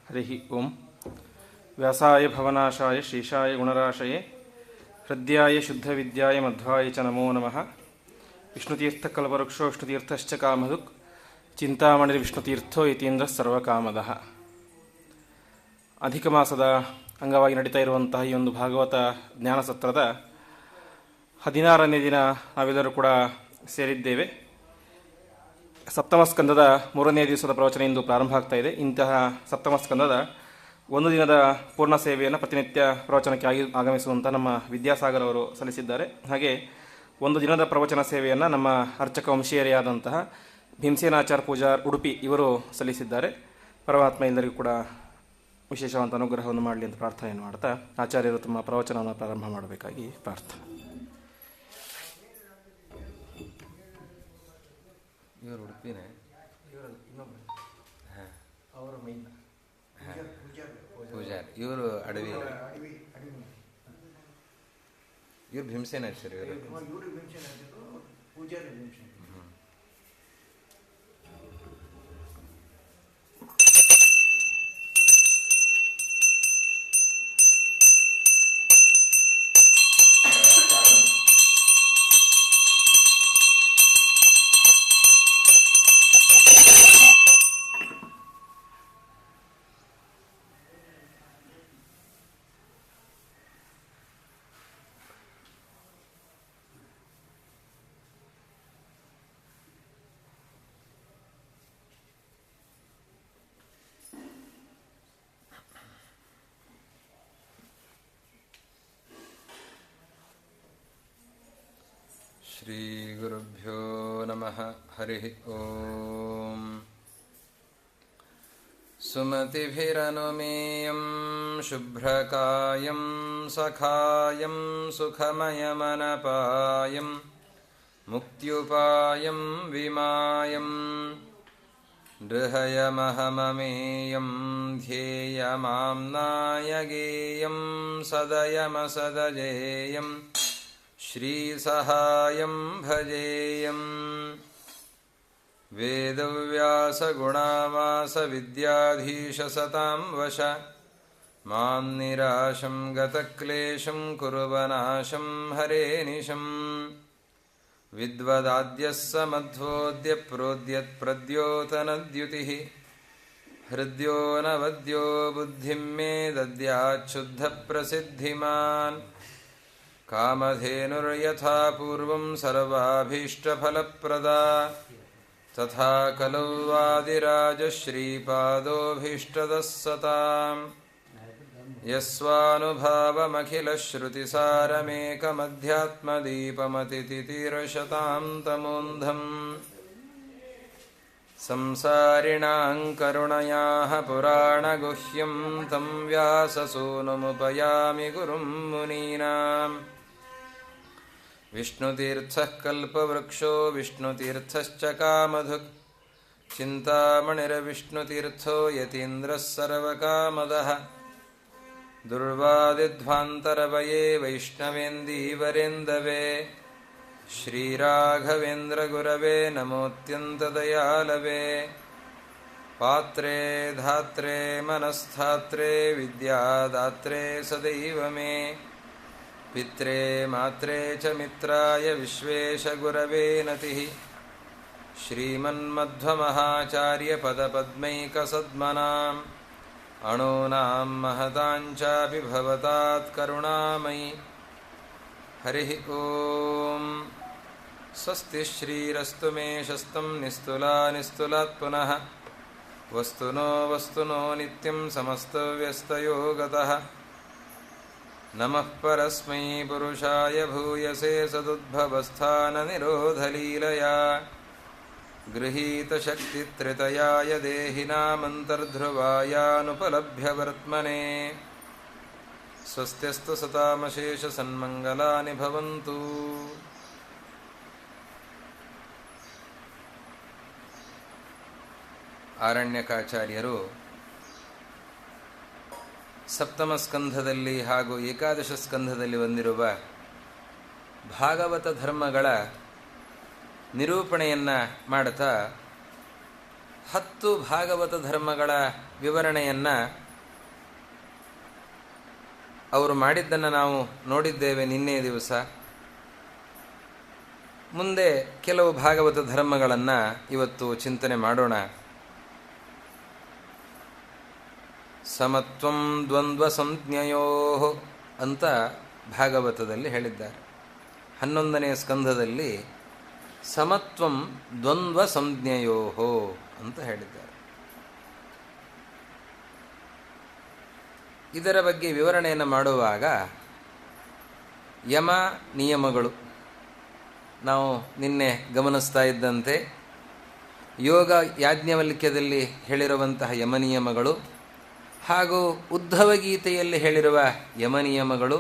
ಹರಿ ಓಂ. ವ್ಯಾಸಾಯ ಭವನಾಶಾಯ ಶ್ರೀಶಾಯ ಗುಣರಾಶಯೇ ಹೃದ್ಯಾಯ ಶುದ್ಧವಿದ್ಯಾಯ ಮಧ್ವಾಯ ಚ ನಮೋ ನಮಃ. ವಿಷ್ಣುತೀರ್ಥಕಲ್ಪವೃಕ್ಷೋ ವಿಷ್ಣುತೀರ್ಥಶ್ಚ ಕಾಮಧುಕ್ ಚಿಂತಾಮಣಿರ್ವಿಷ್ಣುತೀರ್ಥೋ ಯತೀಂದ್ರ ಸರ್ವಕಾಮದಃ. ಅಧಿಕ ಮಾಸದ ಅಂಗವಾಗಿ ನಡೀತಾ ಇರುವಂತಹ ಈ ಒಂದು ಭಾಗವತ ಜ್ಞಾನ ಸತ್ರದ 16ನೇ ದಿನ ನಾವೆಲ್ಲರೂ ಕೂಡ ಸೇರಿದ್ದೇವೆ. ಸಪ್ತಮ ಸ್ಕಂದದ 3ನೇ ದಿವಸದ ಪ್ರವಚನ ಇಂದು ಪ್ರಾರಂಭ ಆಗ್ತಾ ಇದೆ. ಇಂತಹ ಸಪ್ತಮ ಸ್ಕಂದದ ಒಂದು ದಿನದ ಪೂರ್ಣ ಸೇವೆಯನ್ನು ಪ್ರತಿನಿತ್ಯ ಪ್ರವಚನಕ್ಕೆ ಆಗಮಿಸುವಂಥ ನಮ್ಮ ವಿದ್ಯಾಸಾಗರ್ ಅವರು ಸಲ್ಲಿಸಿದ್ದಾರೆ. ಹಾಗೆ ಒಂದು ದಿನದ ಪ್ರವಚನ ಸೇವೆಯನ್ನು ನಮ್ಮ ಅರ್ಚಕ ವಂಶೀಯರಿಯಾದಂತಹ ಭೀಮಸೇನಾಚಾರ್ಯ ಪೂಜಾರ್ ಉಡುಪಿ ಇವರು ಸಲ್ಲಿಸಿದ್ದಾರೆ. ಪರಮಾತ್ಮ ಎಲ್ಲರಿಗೂ ಕೂಡ ವಿಶೇಷವಾದ ಅನುಗ್ರಹವನ್ನು ಮಾಡಲಿ ಅಂತ ಪ್ರಾರ್ಥನೆಯನ್ನು ಮಾಡ್ತಾ ಆಚಾರ್ಯರು ತಮ್ಮ ಪ್ರವಚನವನ್ನು ಪ್ರಾರಂಭ ಮಾಡಬೇಕಾಗಿ ಪ್ರಾರ್ಥನೆ. ಇವರು ಉಡುಪಿನೇ ಅವರು ಮೈನ್ ಪೂಜಾರಿ, ಇವರು ಅಡವಿ, ಇವರು ಭೀಮಸೇನಾಚಾರ್ಯ, ಶ್ರೀ ಗುರುಭ್ಯೋ ನಮಃ. ಹರಿ ಓಂ. ಸುಮತಿಭಿರನುಮೇಯಂ ಶುಭ್ರಕಾಯಂ ಸಖಾಯಂ ಸುಖಮಯಮನಪಾಯಂ ಮುಕ್ತ್ಯುಪಾಯಂ ವಿಮಾಯಂ ನೃಹಯಮಹಮಮೇಯಂ ಧ್ಯೇಯಮಾಮ್ನಾಯಗೇಯಂ ಸದಯಮಸದಜೇಯಂ ಶ್ರೀಸಹಾಯಂ ಭಜೇಯಂ. ವೇದವ್ಯಾಸಗುಣಾವಾಸವಿದ್ಯಾಧೀಶಸತಾಂ ವಶ ಮಾಂ ನಿರಾಶಂ ಗತಕ್ಲೇಶಂ ಕುರುವನಾಶಂ ಹರೇನಿಶಂ. ವಿದ್ವದಾದ್ಯಃ ಸಮಧ್ವೋದ್ಯ ಪ್ರೋದ್ಯತ್ಪ್ರದ್ಯೋತನದ್ಯುತಿಃ ಹೃದ್ಯೋ ನವದ್ಯೋ ಬುದ್ಧಿಂ ಮೇ ದದ್ಯಾಚ್ಛುದ್ಧಪ್ರಸಿದ್ಧಿಮಾನ್. ಕಾಮಧೇನುರ್ಯಥಾ ಪೂರ್ವಂ ಸರ್ವಾಭೀಷ್ಟಫಲಪ್ರದಾ ತಥಾ ಕಲೌ ವಾದಿರಾಜಶ್ರೀಪಾದೋಭೀಷ್ಟದಃ ಸತಾಂ. ಯಸ್ವಾನುಭಾವಮಖಿಲಶ್ರುತಿಸಾರಮೇಕಮಧ್ಯಾತ್ಮದೀಪಮತಿತಿತೀರ್ಷತಾಂ ತಮೋಂಧಂ. ಸಂಸಾರಿಣಾಂ ಕರುಣಯಾಃ ಪುರಾಣಗುಹ್ಯಂ ತಂ ವ್ಯಾಸಸೂನುಮುಪಯಾಮಿ ಗುರುಂ ಮುನೀನಾಂ. ವಿಷ್ಣುತೀರ್ಥಃ ಕಲ್ಪವೃಕ್ಷೋ ವಿಷ್ಣುತೀರ್ಥಶ್ಚ ಕಾಮಧುಕ್ ಚಿಂತಾಮಣಿರ್ವಿಷ್ಣುತೀರ್ಥೋ ಯತೀಂದ್ರಃ ಸರ್ವಕಾಮದಃ. ದುರ್ವಾದಿಧ್ವಾಂತರವಯೇ ವೈಷ್ಣವೇಂದೀವರೇಂದವೇ ಶ್ರೀರಾಘವೇಂದ್ರಗುರವೇ ನಮೋತ್ಯಂತದಯಾಲವೇ. ಪಾತ್ರೇ ಧಾತ್ರೇ ಮನಸ್ಥಾತ್ರೇ ವಿದ್ಯಾದಾತ್ರೇ ಸದೈವ ಮೇ. ಪಿತ್ರೇ ಮಾತ್ರೇ ಚ ಮಿತ್ರಾಯ ವಿಶ್ವೇಶಗುರವೇ ನತಿಃ. ಶ್ರೀಮನ್ಮಧ್ವಮಹಾಚಾರ್ಯ ಪದಪದ್ಮೈಕಸದ್ಮನಾಂ ಅಣೂನಾಂ ಮಹತಾಂಚಾಪಿ ಭವತಾತ್ ಕರುಣಾಮಯಿ. ಹರಿ ಓಂ. ಸ್ವಸ್ತಿ ಶ್ರೀರಸ್ತು ಮೇ ಶಸ್ತಂ ನಿಸ್ತುಲಾತ್ ಪುನಃ. ವಸ್ತುನೋ ನಿತ್ಯಂ ಸಮಸ್ತವ್ಯಸ್ತಯೋಗತಃ. ನಮಃ ಪರಸ್ಮೈ ಪುರುಷಾಯ ಭೂಯಸೆ ಸದುದ್ಭವಸ್ಥಾನನಿರೋಧಲೀಲಯಾ. ಗೃಹೀತಶಕ್ತಿತ್ರಿತಯಾಯ ದೇಹಿನಾಮಂತರ್ಧ್ರುವಾಯಾನುಪಲಭ್ಯವರ್ತ್ಮನೆ. ಸ್ವಸ್ತ್ಯಸ್ತು ಸತಾಮಶೇಷಸನ್ಮಂಗಲಾನಿ ಭವಂತು. ಆರಣ್ಯಕಾಚಾರ್ಯರು ಸಪ್ತಮ ಸ್ಕಂಧದಲ್ಲಿ ಹಾಗೂ ಏಕಾದಶ ಸ್ಕಂಧದಲ್ಲಿ ಬಂದಿರುವ ಭಾಗವತ ಧರ್ಮಗಳ ನಿರೂಪಣೆಯನ್ನು ಮಾಡುತ್ತಾ 10 ಭಾಗವತ ಧರ್ಮಗಳ ವಿವರಣೆಯನ್ನು ಅವರು ಮಾಡಿದ್ದನ್ನು ನಾವು ನೋಡಿದ್ದೇವೆ ನಿನ್ನೆ ದಿವಸ. ಮುಂದೆ ಕೆಲವು ಭಾಗವತ ಧರ್ಮಗಳನ್ನು ಇವತ್ತು ಚಿಂತನೆ ಮಾಡೋಣ. ಸಮತ್ವಂ ದ್ವಂದ್ವ ಸಂಜ್ಞಯೋ ಅಂತ ಭಾಗವತದಲ್ಲಿ ಹೇಳಿದ್ದಾರೆ. 11ನೇ ಸ್ಕಂಧದಲ್ಲಿ ಸಮತ್ವಂ ದ್ವಂದ್ವ ಸಂಜ್ಞಯೋ ಅಂತ ಹೇಳಿದ್ದಾರೆ. ಇದರ ಬಗ್ಗೆ ವಿವರಣೆಯನ್ನು ಮಾಡುವಾಗ ಯಮ ನಿಯಮಗಳು ನಾವು ನಿನ್ನೆ ಗಮನಿಸ್ತಾ ಇದ್ದಂತೆ ಯೋಗ ಯಾಜ್ಞವಲ್ಕ್ಯದಲ್ಲಿ ಹೇಳಿರುವಂತಹ ಯಮನಿಯಮಗಳು ಹಾಗೂ ಉದ್ಧವ ಗೀತೆಯಲ್ಲಿ ಹೇಳಿರುವ ಯಮನಿಯಮಗಳು,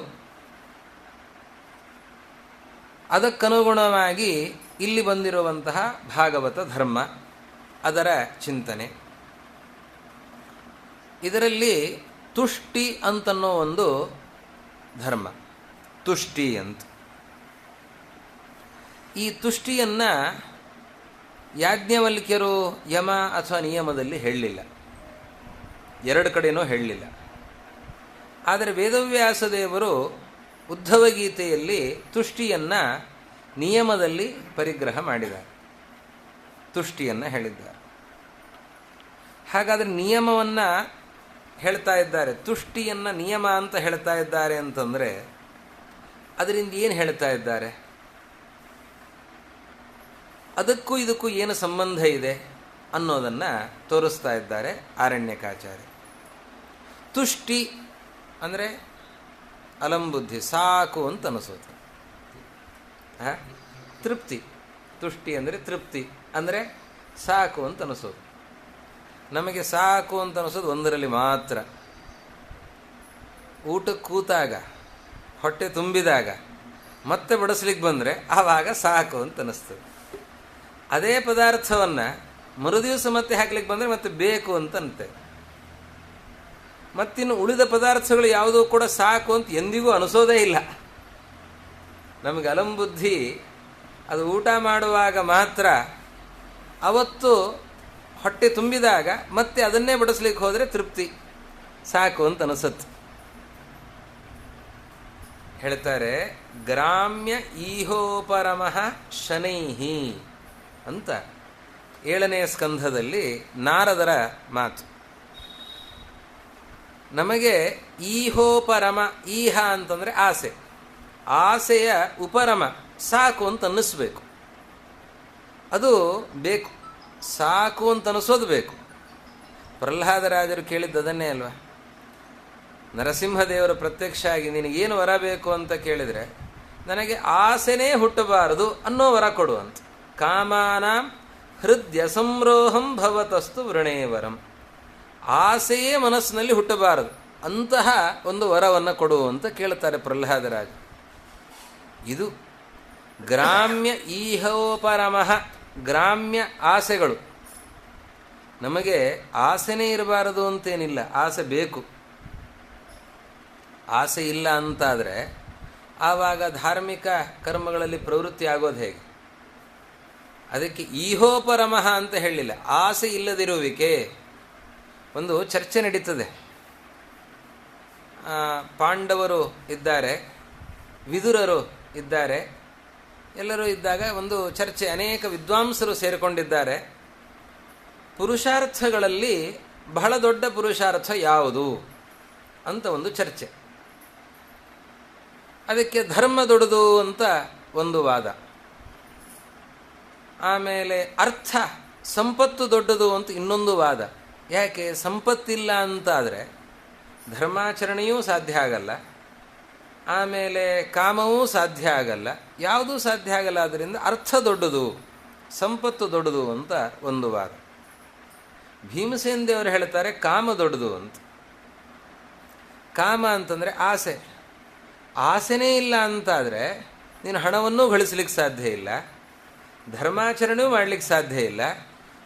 ಅದಕ್ಕನುಗುಣವಾಗಿ ಇಲ್ಲಿ ಬಂದಿರುವಂತಹ ಭಾಗವತ ಧರ್ಮ, ಅದರ ಚಿಂತನೆ. ಇದರಲ್ಲಿ ತುಷ್ಟಿ ಅಂತನ್ನೋ ಒಂದು ಧರ್ಮ, ತುಷ್ಟಿ ಅಂತ. ಈ ತುಷ್ಟಿಯನ್ನು ಯಾಜ್ಞವಲ್ಕ್ಯರು ಯಮ ಅಥವಾ ನಿಯಮದಲ್ಲಿ ಹೇಳಲಿಲ್ಲ, 2 ಕಡೆನೂ ಹೇಳಲಿಲ್ಲ. ಆದರೆ ವೇದವ್ಯಾಸ ದೇವರು ಉದ್ಧವ ಗೀತೆಯಲ್ಲಿ ತುಷ್ಟಿಯನ್ನು ನಿಯಮದಲ್ಲಿ ಪರಿಗ್ರಹ ಮಾಡಿದ್ದಾರೆ, ತುಷ್ಟಿಯನ್ನು ಹೇಳಿದ್ದಾರೆ. ಹಾಗಾದರೆ ನಿಯಮವನ್ನು ಹೇಳ್ತಾ ಇದ್ದಾರೆ, ತುಷ್ಟಿಯನ್ನು ನಿಯಮ ಅಂತ ಹೇಳ್ತಾ ಇದ್ದಾರೆ ಅಂತಂದರೆ ಅದರಿಂದ ಏನು ಹೇಳ್ತಾ ಇದ್ದಾರೆ, ಅದಕ್ಕೂ ಇದಕ್ಕೂ ಏನು ಸಂಬಂಧ ಇದೆ ಅನ್ನೋದನ್ನು ತೋರಿಸ್ತಾ ಇದ್ದಾರೆ ಆರಣ್ಯಕಾಚಾರ್ಯ. ತುಷ್ಟಿ ಅಂದರೆ ಅಲಂಬುದ್ಧಿ, ಸಾಕು ಅಂತ ಅನಿಸೋದು, ತೃಪ್ತಿ. ತುಷ್ಟಿ ಅಂದರೆ ತೃಪ್ತಿ, ಅಂದರೆ ಸಾಕು ಅಂತ ಅನಿಸೋದು. ನಮಗೆ ಸಾಕು ಅಂತ ಅನಿಸೋದು ಒಂದರಲ್ಲಿ ಮಾತ್ರ, ಊಟಕ್ಕೆ ಕೂತಾಗ, ಹೊಟ್ಟೆ ತುಂಬಿದಾಗ, ಮತ್ತೆ ಬಡಿಸ್ಲಿಕ್ಕೆ ಬಂದರೆ ಆವಾಗ ಸಾಕು ಅಂತ ಅನಿಸ್ತದೆ. ಅದೇ ಪದಾರ್ಥವನ್ನು ಮರುದಿವಸ ಮತ್ತೆ ಹಾಕ್ಲಿಕ್ಕೆ ಬಂದರೆ ಮತ್ತೆ ಬೇಕು ಅಂತ ಅಂತೆ. ಮತ್ತಿನ್ನು ಉಳಿದ ಪದಾರ್ಥಗಳು ಯಾವುದೂ ಕೂಡ ಸಾಕು ಅಂತ ಎಂದಿಗೂ ಅನಿಸೋದೇ ಇಲ್ಲ. ನಮಗೆ ಅಲಂಬುದ್ಧಿ ಅದು ಊಟ ಮಾಡುವಾಗ ಮಾತ್ರ, ಅವತ್ತು ಹೊಟ್ಟೆ ತುಂಬಿದಾಗ ಮತ್ತೆ ಅದನ್ನೇ ಬಡಿಸ್ಲಿಕ್ಕೆ ಹೋದರೆ ತೃಪ್ತಿ, ಸಾಕು ಅಂತ ಅನಿಸುತ್ತೆ. ಹೇಳ್ತಾರೆ, ಗ್ರಾಮ್ಯ ಈಹೋಪರಮಃ ಶನೈಹಿ ಅಂತ 7ನೇ ಸ್ಕಂಧದಲ್ಲಿ ನಾರದರ ಮಾತು. ನಮಗೆ ಈಹೋಪರಮ, ಈಹ ಅಂತಂದರೆ ಆಸೆ, ಆಸೆಯ ಉಪರಮ ಸಾಕು ಅಂತ ಅನ್ನಿಸ್ಬೇಕು, ಅದು ಬೇಕು, ಸಾಕು ಅಂತ ಅನಿಸೋದು ಬೇಕು. ಪ್ರಹ್ಲಾದರಾಜರು ಕೇಳಿದ್ದು ಅದನ್ನೇ ಅಲ್ವಾ. ನರಸಿಂಹದೇವರು ಪ್ರತ್ಯಕ್ಷ ಆಗಿ ನಿನಗೇನು ವರ ಬೇಕು ಅಂತ ಕೇಳಿದರೆ, ನನಗೆ ಆಸೆನೇ ಹುಟ್ಟಬಾರದು ಅನ್ನೋ ವರ ಕೊಡು ಅಂತ. ಕಾಮಾನಾಂ ಹೃದಯ ಸಂರೋಹಂ ಭವತಸ್ತು ವೃಣೇವರಂ, ಆಸೆಯೇ ಮನಸ್ಸಿನಲ್ಲಿ ಹುಟ್ಟಬಾರದು ಅಂತಹ ಒಂದು ವರವನ್ನು ಕೊಡು ಅಂತ ಕೇಳ್ತಾರೆ ಪ್ರಹ್ಲಾದರಾಜ. ಇದು ಗ್ರಾಮ್ಯ ಈಹೋಪರಮಃ, ಗ್ರಾಮ್ಯ ಆಸೆಗಳು. ನಮಗೆ ಆಸೆನೇ ಇರಬಾರದು ಅಂತೇನಿಲ್ಲ, ಆಸೆ ಬೇಕು. ಆಸೆ ಇಲ್ಲ ಅಂತಾದರೆ ಆವಾಗ ಧಾರ್ಮಿಕ ಕರ್ಮಗಳಲ್ಲಿ ಪ್ರವೃತ್ತಿ ಆಗೋದು ಹೇಗೆ? ಅದಕ್ಕೆ ಈಹೋಪರಮಃ ಅಂತ ಹೇಳಲಿಲ್ಲ, ಆಸೆ ಇಲ್ಲದಿರುವಿಕೆ. ಒಂದು ಚರ್ಚೆ ನಡೀತದೆ. ಪಾಂಡವರು ಇದ್ದಾರೆ, ವಿದುರರು ಇದ್ದಾರೆ, ಎಲ್ಲರೂ ಇದ್ದಾಗ ಒಂದು ಚರ್ಚೆ, ಅನೇಕ ವಿದ್ವಾಂಸರು ಸೇರಿಕೊಂಡಿದ್ದಾರೆ. ಪುರುಷಾರ್ಥಗಳಲ್ಲಿ ಬಹಳ ದೊಡ್ಡ ಪುರುಷಾರ್ಥ ಯಾವುದು ಅಂತ ಒಂದು ಚರ್ಚೆ. ಅದಕ್ಕೆ ಧರ್ಮ ದೊಡ್ಡದು ಅಂತ ಒಂದು ವಾದ. ಆಮೇಲೆ ಅರ್ಥ, ಸಂಪತ್ತು ದೊಡ್ಡದು ಅಂತ ಇನ್ನೊಂದು ವಾದ. ಯಾಕೆ? ಸಂಪತ್ತಿಲ್ಲ ಅಂತಾದರೆ ಧರ್ಮಾಚರಣೆಯೂ ಸಾಧ್ಯ ಆಗಲ್ಲ, ಆಮೇಲೆ ಕಾಮವೂ ಸಾಧ್ಯ ಆಗಲ್ಲ, ಯಾವುದೂ ಸಾಧ್ಯ ಆಗಲ್ಲ. ಆದ್ದರಿಂದ ಅರ್ಥ ದೊಡ್ಡದು, ಸಂಪತ್ತು ದೊಡ್ಡದು ಅಂತ ಒಂದು ವಾದ. ಭೀಮಸೇನ ದೇವರು ಹೇಳ್ತಾರೆ ಕಾಮ ದೊಡ್ಡದು ಅಂತ. ಕಾಮ ಅಂತಂದರೆ ಆಸೆ. ಆಸೆನೇ ಇಲ್ಲ ಅಂತಾದರೆ ನೀನು ಹಣವನ್ನೂ ಗಳಿಸ್ಲಿಕ್ಕೆ ಸಾಧ್ಯ ಇಲ್ಲ, ಧರ್ಮಾಚರಣೆಯೂ ಮಾಡಲಿಕ್ಕೆ ಸಾಧ್ಯ ಇಲ್ಲ,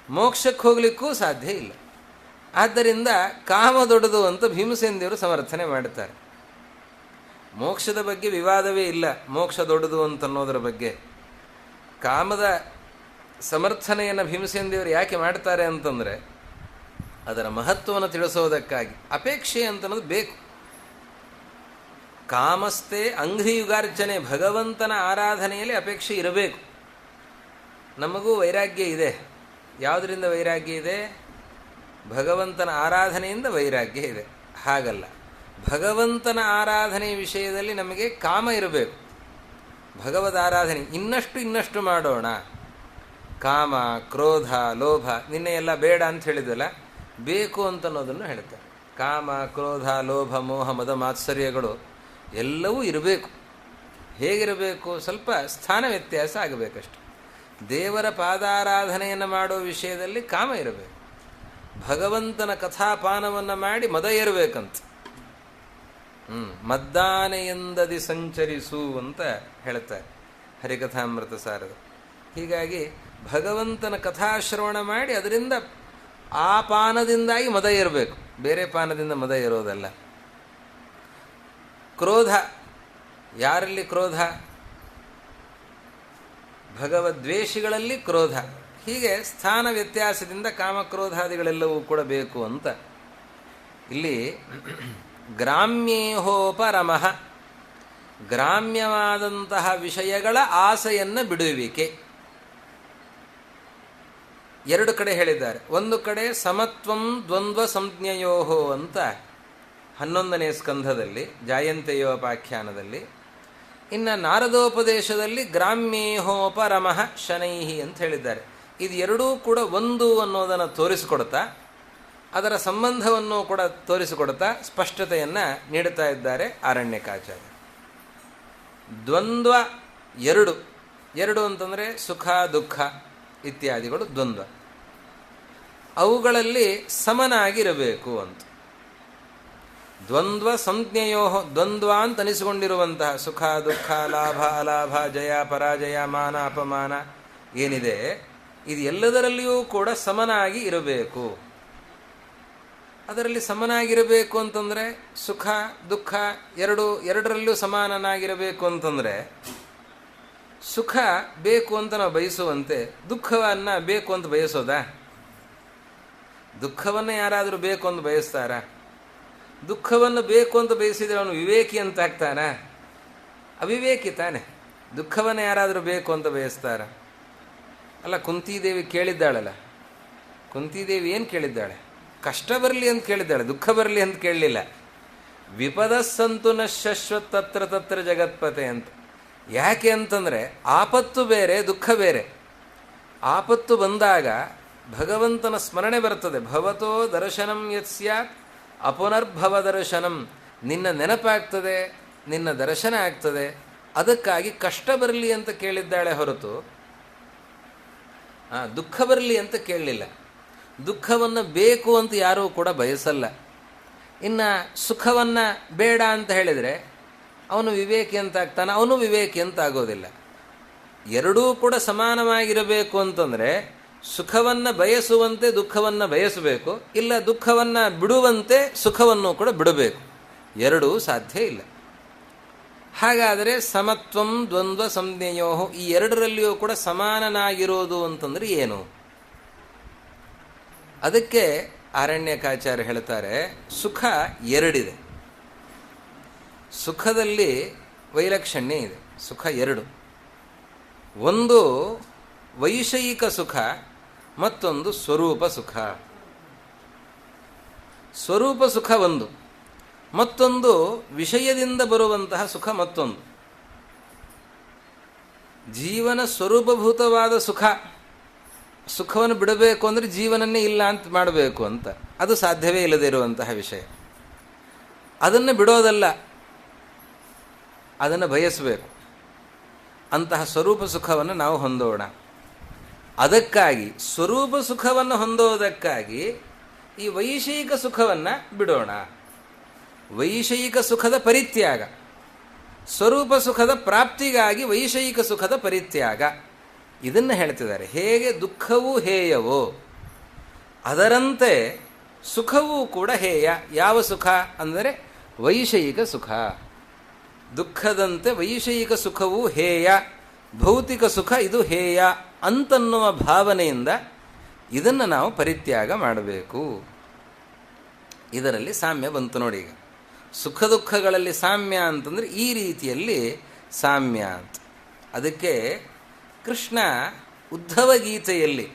ಮೋಕ್ಷಕ್ಕೆ ಹೋಗ್ಲಿಕ್ಕೂ ಸಾಧ್ಯ ಇಲ್ಲ. ಆದ್ದರಿಂದ ಕಾಮ ದೊಡ್ಡದು ಅಂತ ಭೀಮಸೇನ ದೇವರು ಸಮರ್ಥನೆ ಮಾಡುತ್ತಾರೆ. ಮೋಕ್ಷದ ಬಗ್ಗೆ ವಿವಾದವೇ ಇಲ್ಲ, ಮೋಕ್ಷ ದೊಡ್ಡದು ಅಂತನ್ನೋದರ ಬಗ್ಗೆ. ಕಾಮದ ಸಮರ್ಥನೆಯನ್ನು ಭೀಮಸೇನ ಯಾಕೆ ಮಾಡ್ತಾರೆ ಅಂತಂದರೆ ಅದರ ಮಹತ್ವವನ್ನು ತಿಳಿಸೋದಕ್ಕಾಗಿ. ಅಪೇಕ್ಷೆ ಅಂತನ್ನೋದು ಬೇಕು. ಕಾಮಸ್ತೆ ಅಂಘ್ರಿಯುಗಾರ್ಚನೆ, ಭಗವಂತನ ಆರಾಧನೆಯಲ್ಲಿ ಅಪೇಕ್ಷೆ ಇರಬೇಕು. ನಮಗೂ ವೈರಾಗ್ಯ ಇದೆ. ಯಾವುದರಿಂದ ವೈರಾಗ್ಯ ಇದೆ? ಭಗವಂತನ ಆರಾಧನೆಯಿಂದ ವೈರಾಗ್ಯ ಇದೆ. ಹಾಗಲ್ಲ, ಭಗವಂತನ ಆರಾಧನೆ ವಿಷಯದಲ್ಲಿ ನಮಗೆ ಕಾಮ ಇರಬೇಕು. ಭಗವದ್ ಆರಾಧನೆ ಇನ್ನಷ್ಟು ಮಾಡೋಣ. ಕಾಮ, ಕ್ರೋಧ, ಲೋಭ ನಿನ್ನೆ ಎಲ್ಲ ಬೇಡ ಅಂತ ಹೇಳಿದ್ವಲ್ಲ, ಬೇಕು ಅಂತನ್ನೋದನ್ನು ಹೇಳ್ತಾರೆ. ಕಾಮ, ಕ್ರೋಧ, ಲೋಭ, ಮೋಹ, ಮದ, ಮಾತ್ಸರ್ಯಗಳು ಎಲ್ಲವೂ ಇರಬೇಕು. ಹೇಗಿರಬೇಕು? ಸ್ವಲ್ಪ ಸ್ಥಾನ ವ್ಯತ್ಯಾಸ ಆಗಬೇಕಷ್ಟು. ದೇವರ ಪಾದಾರಾಧನೆಯನ್ನು ಮಾಡೋ ವಿಷಯದಲ್ಲಿ ಕಾಮ ಇರಬೇಕು. ಭಗವಂತನ ಕಥಾಪಾನವನ್ನು ಮಾಡಿ ಮದ ಏರಬೇಕಂತ. ಮದ್ದಾನೆಯಂದದಿ ಸಂಚರಿಸು ಅಂತ ಹೇಳ್ತಾರೆ ಹರಿಕಥಾಮೃತ ಸಾರದ. ಹೀಗಾಗಿ ಭಗವಂತನ ಕಥಾಶ್ರವಣ ಮಾಡಿ ಅದರಿಂದ ಆ ಪಾನದಿಂದಾಗಿ ಮದ ಏರಬೇಕು, ಬೇರೆ ಪಾನದಿಂದ ಮದ ಏರೋದಲ್ಲ. ಕ್ರೋಧ, ಯಾರಲ್ಲಿ ಕ್ರೋಧ? ಭಗವದ್ವೇಷಿಗಳಲ್ಲಿ ಕ್ರೋಧ. ಹೀಗೆ ಸ್ಥಾನ ವ್ಯತ್ಯಾಸದಿಂದ ಕಾಮಕ್ರೋಧಾದಿಗಳೆಲ್ಲವೂ ಕೂಡ ಬೇಕು ಅಂತ. ಇಲ್ಲಿ ಗ್ರಾಮ್ಯೇಹೋಪರಮಃ, ಗ್ರಾಮ್ಯವಾದಂತಹ ವಿಷಯಗಳ ಆಸೆಯನ್ನು ಬಿಡುವಿಕೆ. ಎರಡು ಕಡೆ ಹೇಳಿದ್ದಾರೆ. ಒಂದು ಕಡೆ ಸಮತ್ವಂ ದ್ವಂದ್ವ ಸಂಜ್ಞೆಯೋಹೋ ಅಂತ 11ನೇ ಸ್ಕಂಧದಲ್ಲಿ ಜಾಯಂತೆಯೋಪಾಖ್ಯಾನದಲ್ಲಿ, ಇನ್ನು ನಾರದೋಪದೇಶದಲ್ಲಿ ಗ್ರಾಮ್ಯೇಹೋಪರಮಃ ಶನೈಹಿ ಅಂತ ಹೇಳಿದ್ದಾರೆ. ಇದು ಎರಡೂ ಕೂಡ ಒಂದು ಅನ್ನೋದನ್ನು ತೋರಿಸಿಕೊಡ್ತಾ, ಅದರ ಸಂಬಂಧವನ್ನು ಕೂಡ ತೋರಿಸಿಕೊಡ್ತಾ ಸ್ಪಷ್ಟತೆಯನ್ನು ನೀಡುತ್ತಾ ಇದ್ದಾರೆ ಆರಣ್ಯಕಾಚಾರ್ಯ. ದ್ವಂದ್ವ ಎರಡು ಅಂತಂದರೆ ಸುಖ ದುಃಖ ಇತ್ಯಾದಿಗಳು ದ್ವಂದ್ವ. ಅವುಗಳಲ್ಲಿ ಸಮನಾಗಿರಬೇಕು ಅಂತ. ದ್ವಂದ್ವ ಸಂಜ್ಞೆಯೋ, ದ್ವಂದ್ವ ಅಂತ ಅನಿಸಿಕೊಂಡಿರುವಂತಹ ಸುಖ ದುಃಖ, ಲಾಭ ಅಲಾಭ, ಜಯ ಪರಾಜಯ, ಮಾನ ಅಪಮಾನ ಏನಿದೆ, ಇದು ಎಲ್ಲದರಲ್ಲಿಯೂ ಕೂಡ ಸಮನಾಗಿ ಇರಬೇಕು. ಅದರಲ್ಲಿ ಸಮನಾಗಿರಬೇಕು ಅಂತಂದರೆ ಸುಖ ದುಃಖ ಎರಡರಲ್ಲೂ ಸಮಾನನಾಗಿರಬೇಕು ಅಂತಂದರೆ, ಸುಖ ಬೇಕು ಅಂತ ನಾವು ಬಯಸುವಂತೆ ದುಃಖವನ್ನು ಬೇಕು ಅಂತ ಬಯಸೋದಾ? ದುಃಖವನ್ನು ಯಾರಾದರೂ ಬೇಕು ಅಂತ ಬಯಸ್ತಾರ? ದುಃಖವನ್ನು ಬೇಕು ಅಂತ ಬಯಸಿದರೆ ಅವನು ವಿವೇಕಿ ಅಂತ ಆಗ್ತಾನ? ಅವಿವೇಕಿ ತಾನೆ. ದುಃಖವನ್ನು ಯಾರಾದರೂ ಬೇಕು ಅಂತ ಬಯಸ್ತಾರ? ಅಲ್ಲ, ಕುಂತಿದೇವಿ ಕೇಳಿದ್ದಾಳಲ್ಲ, ಕುಂತಿದೇವಿ ಏನು ಕೇಳಿದ್ದಾಳೆ? ಕಷ್ಟ ಬರಲಿ ಅಂತ ಕೇಳಿದ್ದಾಳೆ, ದುಃಖ ಬರಲಿ ಅಂತ ಕೇಳಲಿಲ್ಲ. ವಿಪದಸ್ಸಂತು ನ ಶಶ್ವತ್ ತತ್ರ ತತ್ರ ಜಗತ್ಪತೆ ಅಂತ. ಯಾಕೆ ಅಂತಂದರೆ ಆಪತ್ತು ಬೇರೆ, ದುಃಖ ಬೇರೆ. ಆಪತ್ತು ಬಂದಾಗ ಭಗವಂತನ ಸ್ಮರಣೆ ಬರ್ತದೆ. ಭವತೋ ದರ್ಶನಂ ಯತ್ ಸ್ಯಾತ್ ಅಪುನರ್ಭವ ದರ್ಶನಂ. ನಿನ್ನ ನೆನಪಾಗ್ತದೆ, ನಿನ್ನ ದರ್ಶನ ಆಗ್ತದೆ. ಅದಕ್ಕಾಗಿ ಕಷ್ಟ ಬರಲಿ ಅಂತ ಕೇಳಿದ್ದಾಳೆ ಹೊರತು ದುಃಖ ಬರಲಿ ಅಂತ ಕೇಳಲಿಲ್ಲ. ದುಃಖವನ್ನು ಬೇಕು ಅಂತ ಯಾರೂ ಕೂಡ ಬಯಸಲ್ಲ. ಇನ್ನು ಸುಖವನ್ನು ಬೇಡ ಅಂತ ಹೇಳಿದರೆ ಅವನು ವಿವೇಕಿ ಅಂತ ಆಗ್ತಾನೆ, ಅವನು ವಿವೇಕಿ ಅಂತ ಆಗೋದಿಲ್ಲ. ಎರಡೂ ಕೂಡ ಸಮಾನವಾಗಿರಬೇಕು ಅಂತಂದರೆ ಸುಖವನ್ನು ಬಯಸುವಂತೆ ದುಃಖವನ್ನು ಬಯಸಬೇಕು, ಇಲ್ಲ ದುಃಖವನ್ನು ಬಿಡುವಂತೆ ಸುಖವನ್ನು ಕೂಡ ಬಿಡಬೇಕು. ಎರಡೂ ಸಾಧ್ಯ ಇಲ್ಲ. ಹಾಗಾದರೆ ಸಮತ್ವಂ ದ್ವಂದ್ವ ಸಂಜ್ಞೆಯೋ, ಈ ಎರಡರಲ್ಲಿಯೂ ಕೂಡ ಸಮಾನನಾಗಿರೋದು ಅಂತಂದರೆ ಏನು? ಅದಕ್ಕೆ ಆರಣ್ಯಕಾಚಾರ್ಯ ಹೇಳ್ತಾರೆ, ಸುಖ ಎರಡಿದೆ. ಸುಖದಲ್ಲಿ ವೈಲಕ್ಷಣ್ಯ ಇದೆ. ಸುಖ ಎರಡು. ಒಂದು ವೈಷಯಿಕ ಸುಖ, ಮತ್ತೊಂದು ಸ್ವರೂಪ ಸುಖ. ಸ್ವರೂಪ ಸುಖ ಒಂದು, ಮತ್ತೊಂದು ವಿಷಯದಿಂದ ಬರುವಂತಹ ಸುಖ ಮತ್ತೊಂದು. ಜೀವನ ಸ್ವರೂಪಭೂತವಾದ ಸುಖವನ್ನು ಬಿಡಬೇಕು ಅಂದರೆ ಜೀವನನ್ನೇ ಇಲ್ಲ ಅಂತ ಮಾಡಬೇಕು ಅಂತ, ಅದು ಸಾಧ್ಯವೇ ಇಲ್ಲದೆ ಇರುವಂತಹ ವಿಷಯ. ಅದನ್ನು ಬಿಡೋದಲ್ಲ, ಅದನ್ನು ಬಯಸಬೇಕು. ಅಂತಹ ಸ್ವರೂಪ ಸುಖವನ್ನು ನಾವು ಹೊಂದೋಣ. ಅದಕ್ಕಾಗಿ ಸ್ವರೂಪ ಸುಖವನ್ನು ಹೊಂದೋದಕ್ಕಾಗಿ ಈ ವೈಷಯಿಕ ಸುಖವನ್ನು ಬಿಡೋಣ. ವೈಷಯಿಕ ಸುಖದ ಪರಿತ್ಯಾಗ, ಸ್ವರೂಪ ಸುಖದ ಪ್ರಾಪ್ತಿಗಾಗಿ ವೈಷಯಿಕ ಸುಖದ ಪರಿತ್ಯಾಗ, ಇದನ್ನು ಹೇಳ್ತಿದ್ದಾರೆ. ಹೇಗೆ ದುಃಖವೂ ಹೇಯವೋ ಅದರಂತೆ ಸುಖವೂ ಕೂಡ ಹೇಯ. ಯಾವ ಸುಖ ಅಂದರೆ ವೈಷಯಿಕ ಸುಖ. ದುಃಖದಂತೆ ವೈಷಯಿಕ ಸುಖವೂ ಹೇಯ, ಭೌತಿಕ ಸುಖ ಇದು ಹೇಯ ಅಂತನ್ನುವ ಭಾವನೆಯಿಂದ ಇದನ್ನು ನಾವು ಪರಿತ್ಯಾಗ ಮಾಡಬೇಕು. ಇದರಲ್ಲಿ ಸಾಮ್ಯ ಬಂತು ನೋಡಿ. ಈಗ ಸುಖ ದುಃಖಗಳಲ್ಲಿ ಸಾಮ್ಯ ಅಂತಂದರೆ ಈ ರೀತಿಯಲ್ಲಿ ಸಾಮ್ಯ ಅಂತ. ಅದಕ್ಕೆ ಕೃಷ್ಣ ಉದ್ಧವ ಗೀತೆಯಲ್ಲಿ